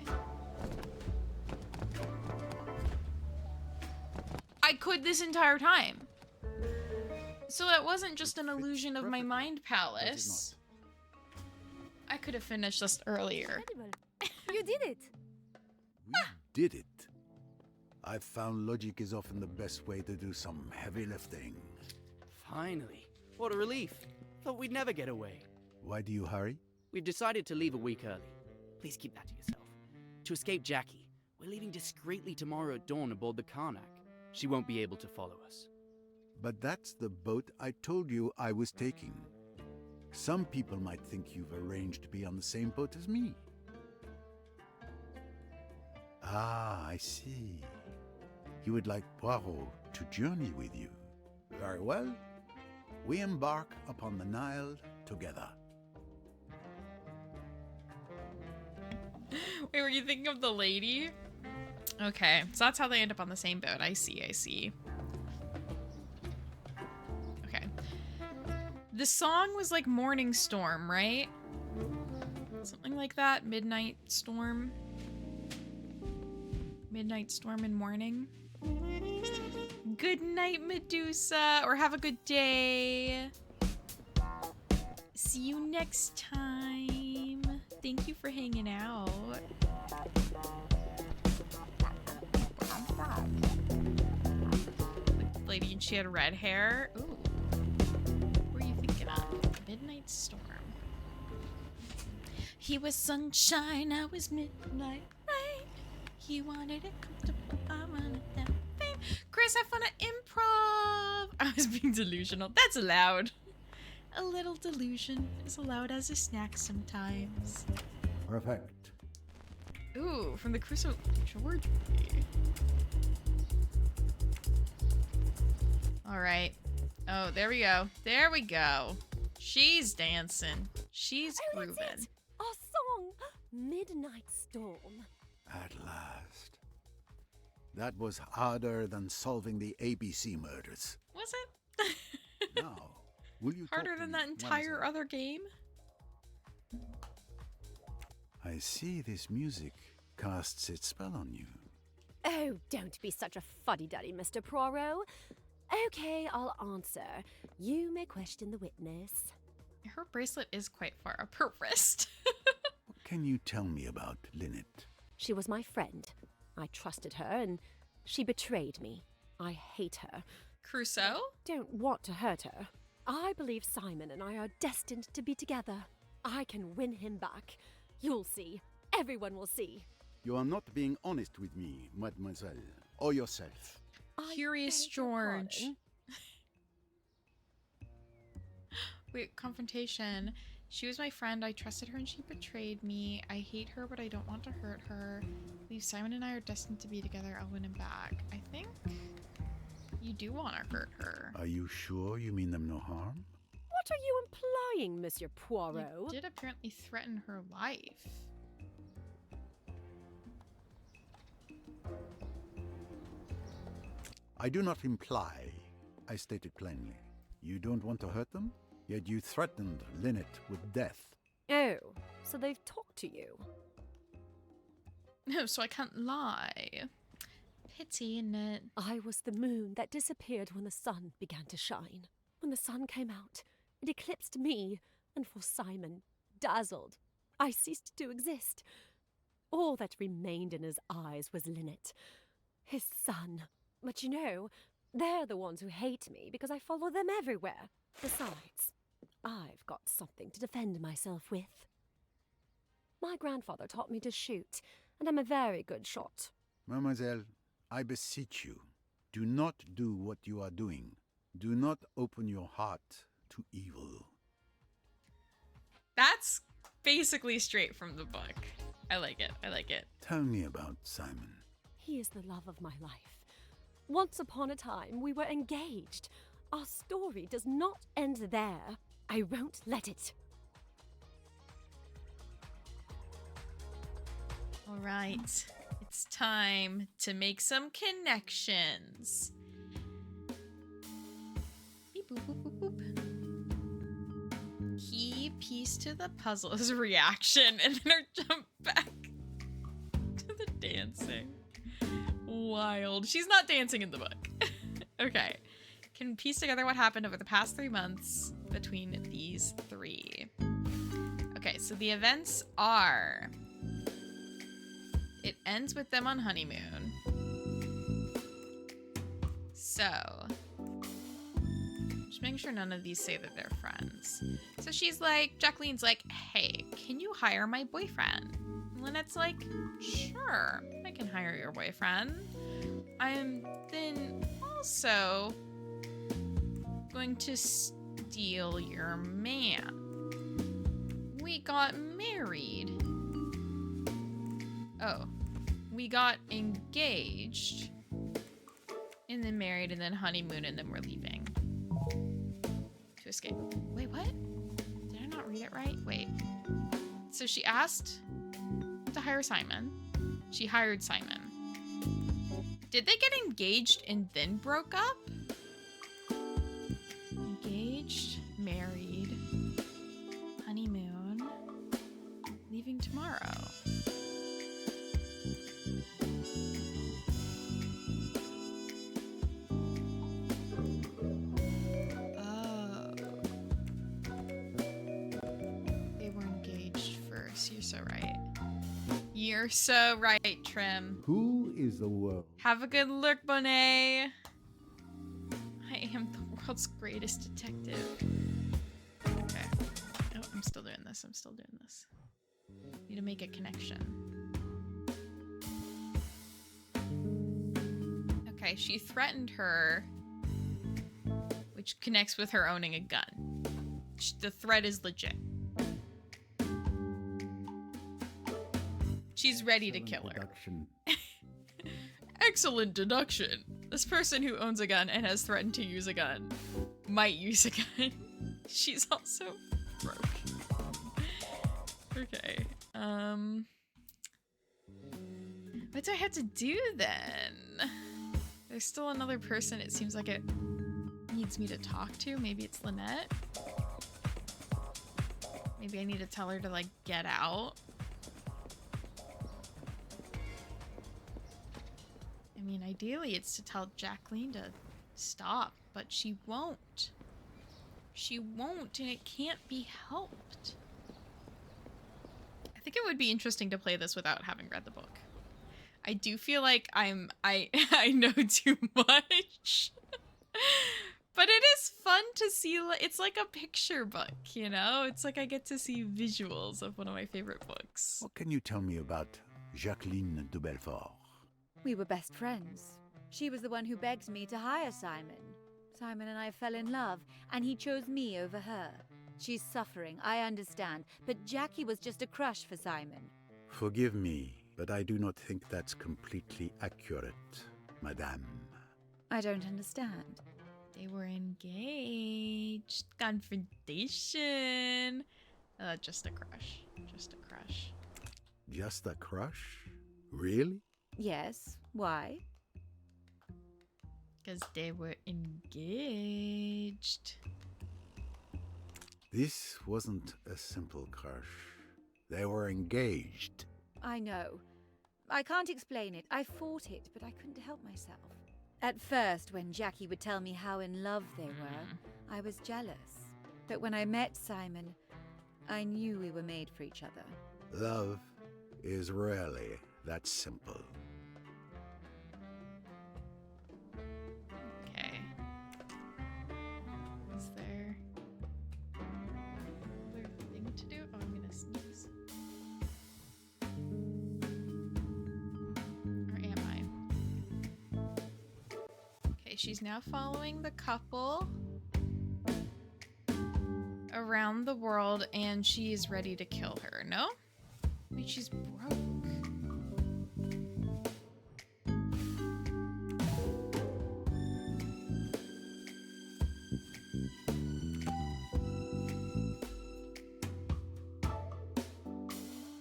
I could this entire time. So that wasn't just an illusion of my mind palace. I could have finished this earlier. You did it! We did it. I've found logic is often the best way to do some heavy lifting. Finally. What a relief. Thought we'd never get away. Why do you hurry? We've decided to leave a week early. Please keep that to yourself. To escape Jackie, we're leaving discreetly tomorrow at dawn aboard the Karnak. She won't be able to follow us. But that's the boat I told you I was taking. Some people might think you've arranged to be on the same boat as me. Ah, I see. You would like Poirot to journey with you. Very well. We embark upon the Nile together. Wait, were you thinking of the lady? Okay, so that's how they end up on the same boat. I see, I see. Okay. The song was like Morning Storm, right? Something like that? Midnight Storm? Midnight Storm and Morning? Good night, Medusa, or have a good day. See you next time. Thank you for hanging out. The lady, and she had red hair. Ooh. What were you thinking of? Midnight Storm. He was sunshine, I was midnight rain. He wanted it comfortable, I wanted that fame. Chris, have fun at improv. I was being delusional. That's allowed. A little delusion is allowed as a snack sometimes. Perfect. Ooh, from the Crusoe George. All right. Oh, there we go. There we go. She's dancing. She's grooving. That's it. Our song, Midnight Storm. At last. That was harder than solving the ABC murders. Was it? Now, will you harder than that entire other game? I see this music casts its spell on you. Oh, don't be such a fuddy-duddy, Mr. Poirot. Okay, I'll answer. You may question the witness. Her bracelet is quite far up her wrist. What can you tell me about Lynette? She was my friend. I trusted her, and she betrayed me. I hate her. Crusoe? Don't want to hurt her. I believe Simon and I are destined to be together. I can win him back. You'll see. Everyone will see. You are not being honest with me, mademoiselle, or yourself. Curious George. Wait, confrontation. She was my friend. I trusted her and she betrayed me. I hate her, but I don't want to hurt her. Believe Simon and I are destined to be together. I'll win him back. I think you do want to hurt her. Are you sure you mean them no harm? What are you implying, Monsieur Poirot? You did apparently threaten her life. I do not imply. I stated plainly. You don't want to hurt them? Yet you threatened Lynette with death. Oh, so they've talked to you? No, so I can't lie. Pity, innit? I was the moon that disappeared when the sun began to shine. When the sun came out, it eclipsed me, and for Simon, dazzled, I ceased to exist. All that remained in his eyes was Lynette, his son. But you know, they're the ones who hate me because I follow them everywhere. Besides, I've got something to defend myself with. My grandfather taught me to shoot, and I'm a very good shot. Mademoiselle, I beseech you, do not do what you are doing. Do not open your heart to evil. That's basically straight from the book. I like it. I like it. Tell me about Simon. He is the love of my life. Once upon a time, we were engaged. Our story does not end there. I won't let it. All right. It's time to make some connections. Beep, boop, boop, boop, boop. Keep piece to the puzzle is reaction, and then her jump back to the dancing. Wild. She's not dancing in the book. Okay. Can piece together what happened over the past 3 months between these three. Okay, so the events are... It ends with them on honeymoon. So... Just making sure none of these say that they're friends. So she's like, Jacqueline's like, hey, can you hire my boyfriend? And Lynette's like, sure, I can hire your boyfriend. I'm then also going to steal your man. We got married. Oh, we got engaged and then married and then honeymoon and then we're leaving to escape. Wait, what? Did I not read it right? Wait. So she asked to hire Simon. She hired Simon. Did they get engaged and then broke up? Engaged, married, honeymoon, leaving tomorrow. Oh. They were engaged first. You're so right. You're so right, Trim. Who is the world? Have a good look, Bonet. I am the world's greatest detective. Okay. Oh, I'm still doing this. Need to make a connection. Okay, she threatened her, which connects with her owning a gun. The threat is legit. She's ready to kill her. Excellent deduction. This person who owns a gun and has threatened to use a gun might use a gun. She's also broke. Okay. What do I have to do then? There's still another person it seems like it needs me to talk to. Maybe it's Lynette. Maybe I need to tell her to, like, get out. I mean, ideally it's to tell Jacqueline to stop, but she won't. She won't, and it can't be helped. I think it would be interesting to play this without having read the book. I do feel like I know too much. But it is fun to see. It's like a picture book, you know? It's like I get to see visuals of one of my favorite books. What can you tell me about Jacqueline de Belfort? We were best friends. She was the one who begged me to hire Simon. Simon and I fell in love, and he chose me over her. She's suffering, I understand, but Jackie was just a crush for Simon. Forgive me, but I do not think that's completely accurate, madame. I don't understand. They were engaged. Confrontation. Just a crush. Just a crush. Just a crush? Really? Yes. Why? Because they were engaged. This wasn't a simple crush. They were engaged. I know. I can't explain it. I fought it, but I couldn't help myself. At first, when Jackie would tell me how in love they were, I was jealous. But when I met Simon, I knew we were made for each other. Love is rarely that simple. Okay. Is there another thing to do? Oh, I'm gonna sneeze. Or am I? Okay, she's now following the couple around the world and she is ready to kill her, no? Wait, she's broke.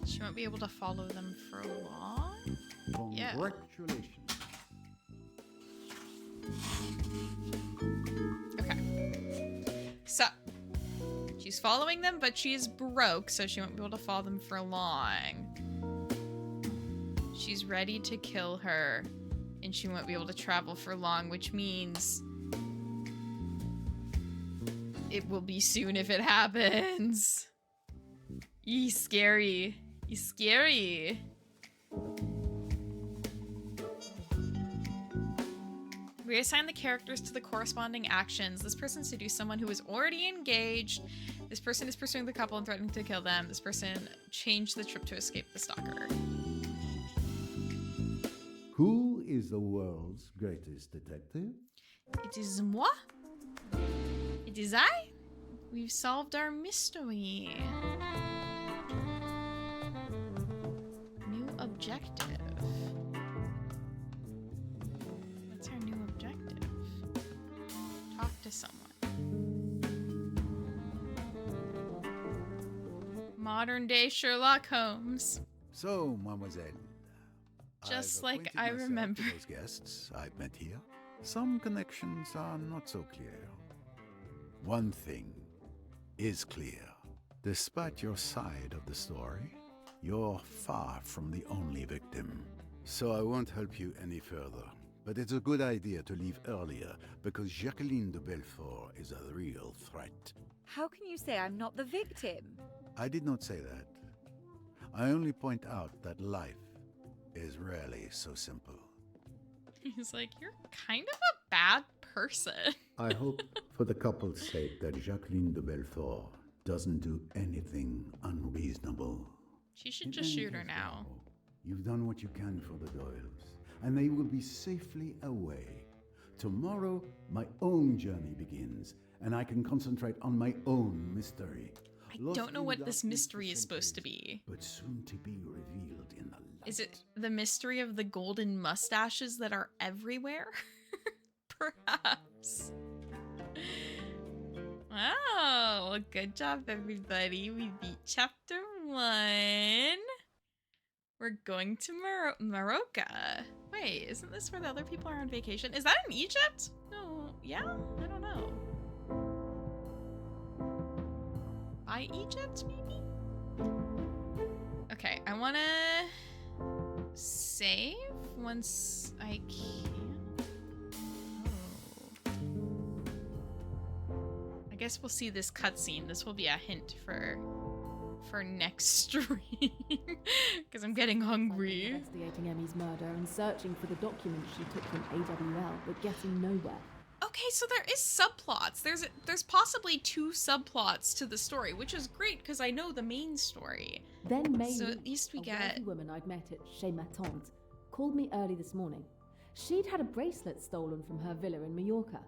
She won't be able to follow them for long? Yeah. Congratulations. Okay. So, She's following them, but she's broke, so she won't be able to follow them for long. She's ready to kill her, and she won't be able to travel for long, which means it will be soon if it happens. Eee, scary. Eee, scary. We assign the characters to the corresponding actions. This person seduced someone who was already engaged. This person is pursuing the couple and threatening to kill them. This person changed the trip to escape the stalker. Who is the world's greatest detective? It is moi. It is I. We've solved our mystery. New objective. What's our new objective? Talk to someone. Modern day Sherlock Holmes. So, mademoiselle. Just I've like acquainted I myself remember. with those guests I've met here. Some connections are not so clear. One thing is clear. Despite your side of the story, you're far from the only victim. So I won't help you any further. But it's a good idea to leave earlier, because Jacqueline de Belfort is a real threat. How can you say I'm not the victim? I did not say that. I only point out that life is rarely so simple. He's like, you're kind of a bad person. I hope, for the couple's sake, that Jacqueline de Belfort doesn't do anything unreasonable. She should just shoot her now. You've done what you can for the Doyles, and they will be safely away. Tomorrow, my own journey begins, and I can concentrate on my own mystery. I don't know what this mystery is supposed to be. But soon to be revealed in the light. Is it the mystery of the golden mustaches that are everywhere? Perhaps. Wow, well, good job, everybody. We beat chapter 1. We're going to Morocco. Wait, isn't this where the other people are on vacation? Is that in Egypt? No, yeah? I don't know. By Egypt, maybe? Okay, I want to save once I can. Oh. I guess we'll see this cutscene. This will be a hint for next stream. Because I'm getting hungry. Investigating Emmy's murder and searching for the documents she took from AWL, but getting nowhere. Okay, so there is subplots. There's possibly 2 subplots to the story, which is great because I know the main story. Then May, so at least we a get wealthy woman I'd met at Chez Ma Tante, called me early this morning. She'd had a bracelet stolen from her villa in Mallorca,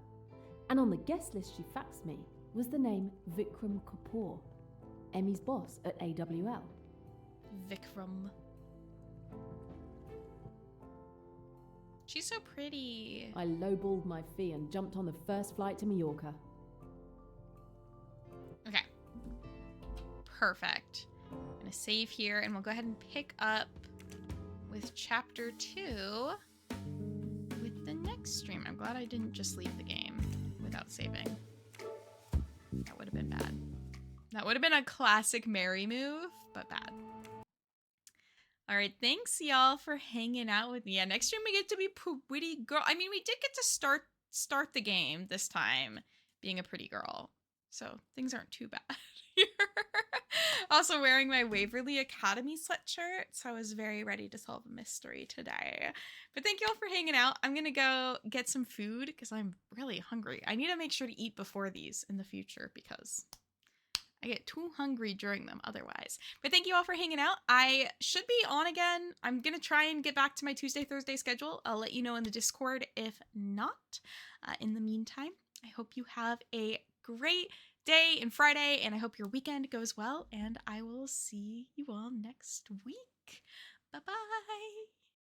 and on the guest list she faxed me was the name Vikram Kapoor, Emmy's boss at AWL. Vikram. She's so pretty. I lowballed my fee and jumped on the first flight to Mallorca. Okay. Perfect. I'm gonna save here and we'll go ahead and pick up with chapter 2 with the next stream. I'm glad I didn't just leave the game without saving. That would have been bad. That would have been a classic Mary move, but bad. All right, thanks y'all for hanging out with me. Yeah, next stream we get to be pretty girl. I mean, we did get to start the game this time being a pretty girl, so things aren't too bad here. Also wearing my Waverly Academy sweatshirt, so I was very ready to solve a mystery today. But thank you all for hanging out. I'm gonna go get some food because I'm really hungry. I need to make sure to eat before these in the future because I get too hungry during them otherwise. But thank you all for hanging out. I should be on again. I'm going to try and get back to my Tuesday, Thursday schedule. I'll let you know in the Discord if not. In the meantime, I hope you have a great day and Friday, and I hope your weekend goes well, and I will see you all next week.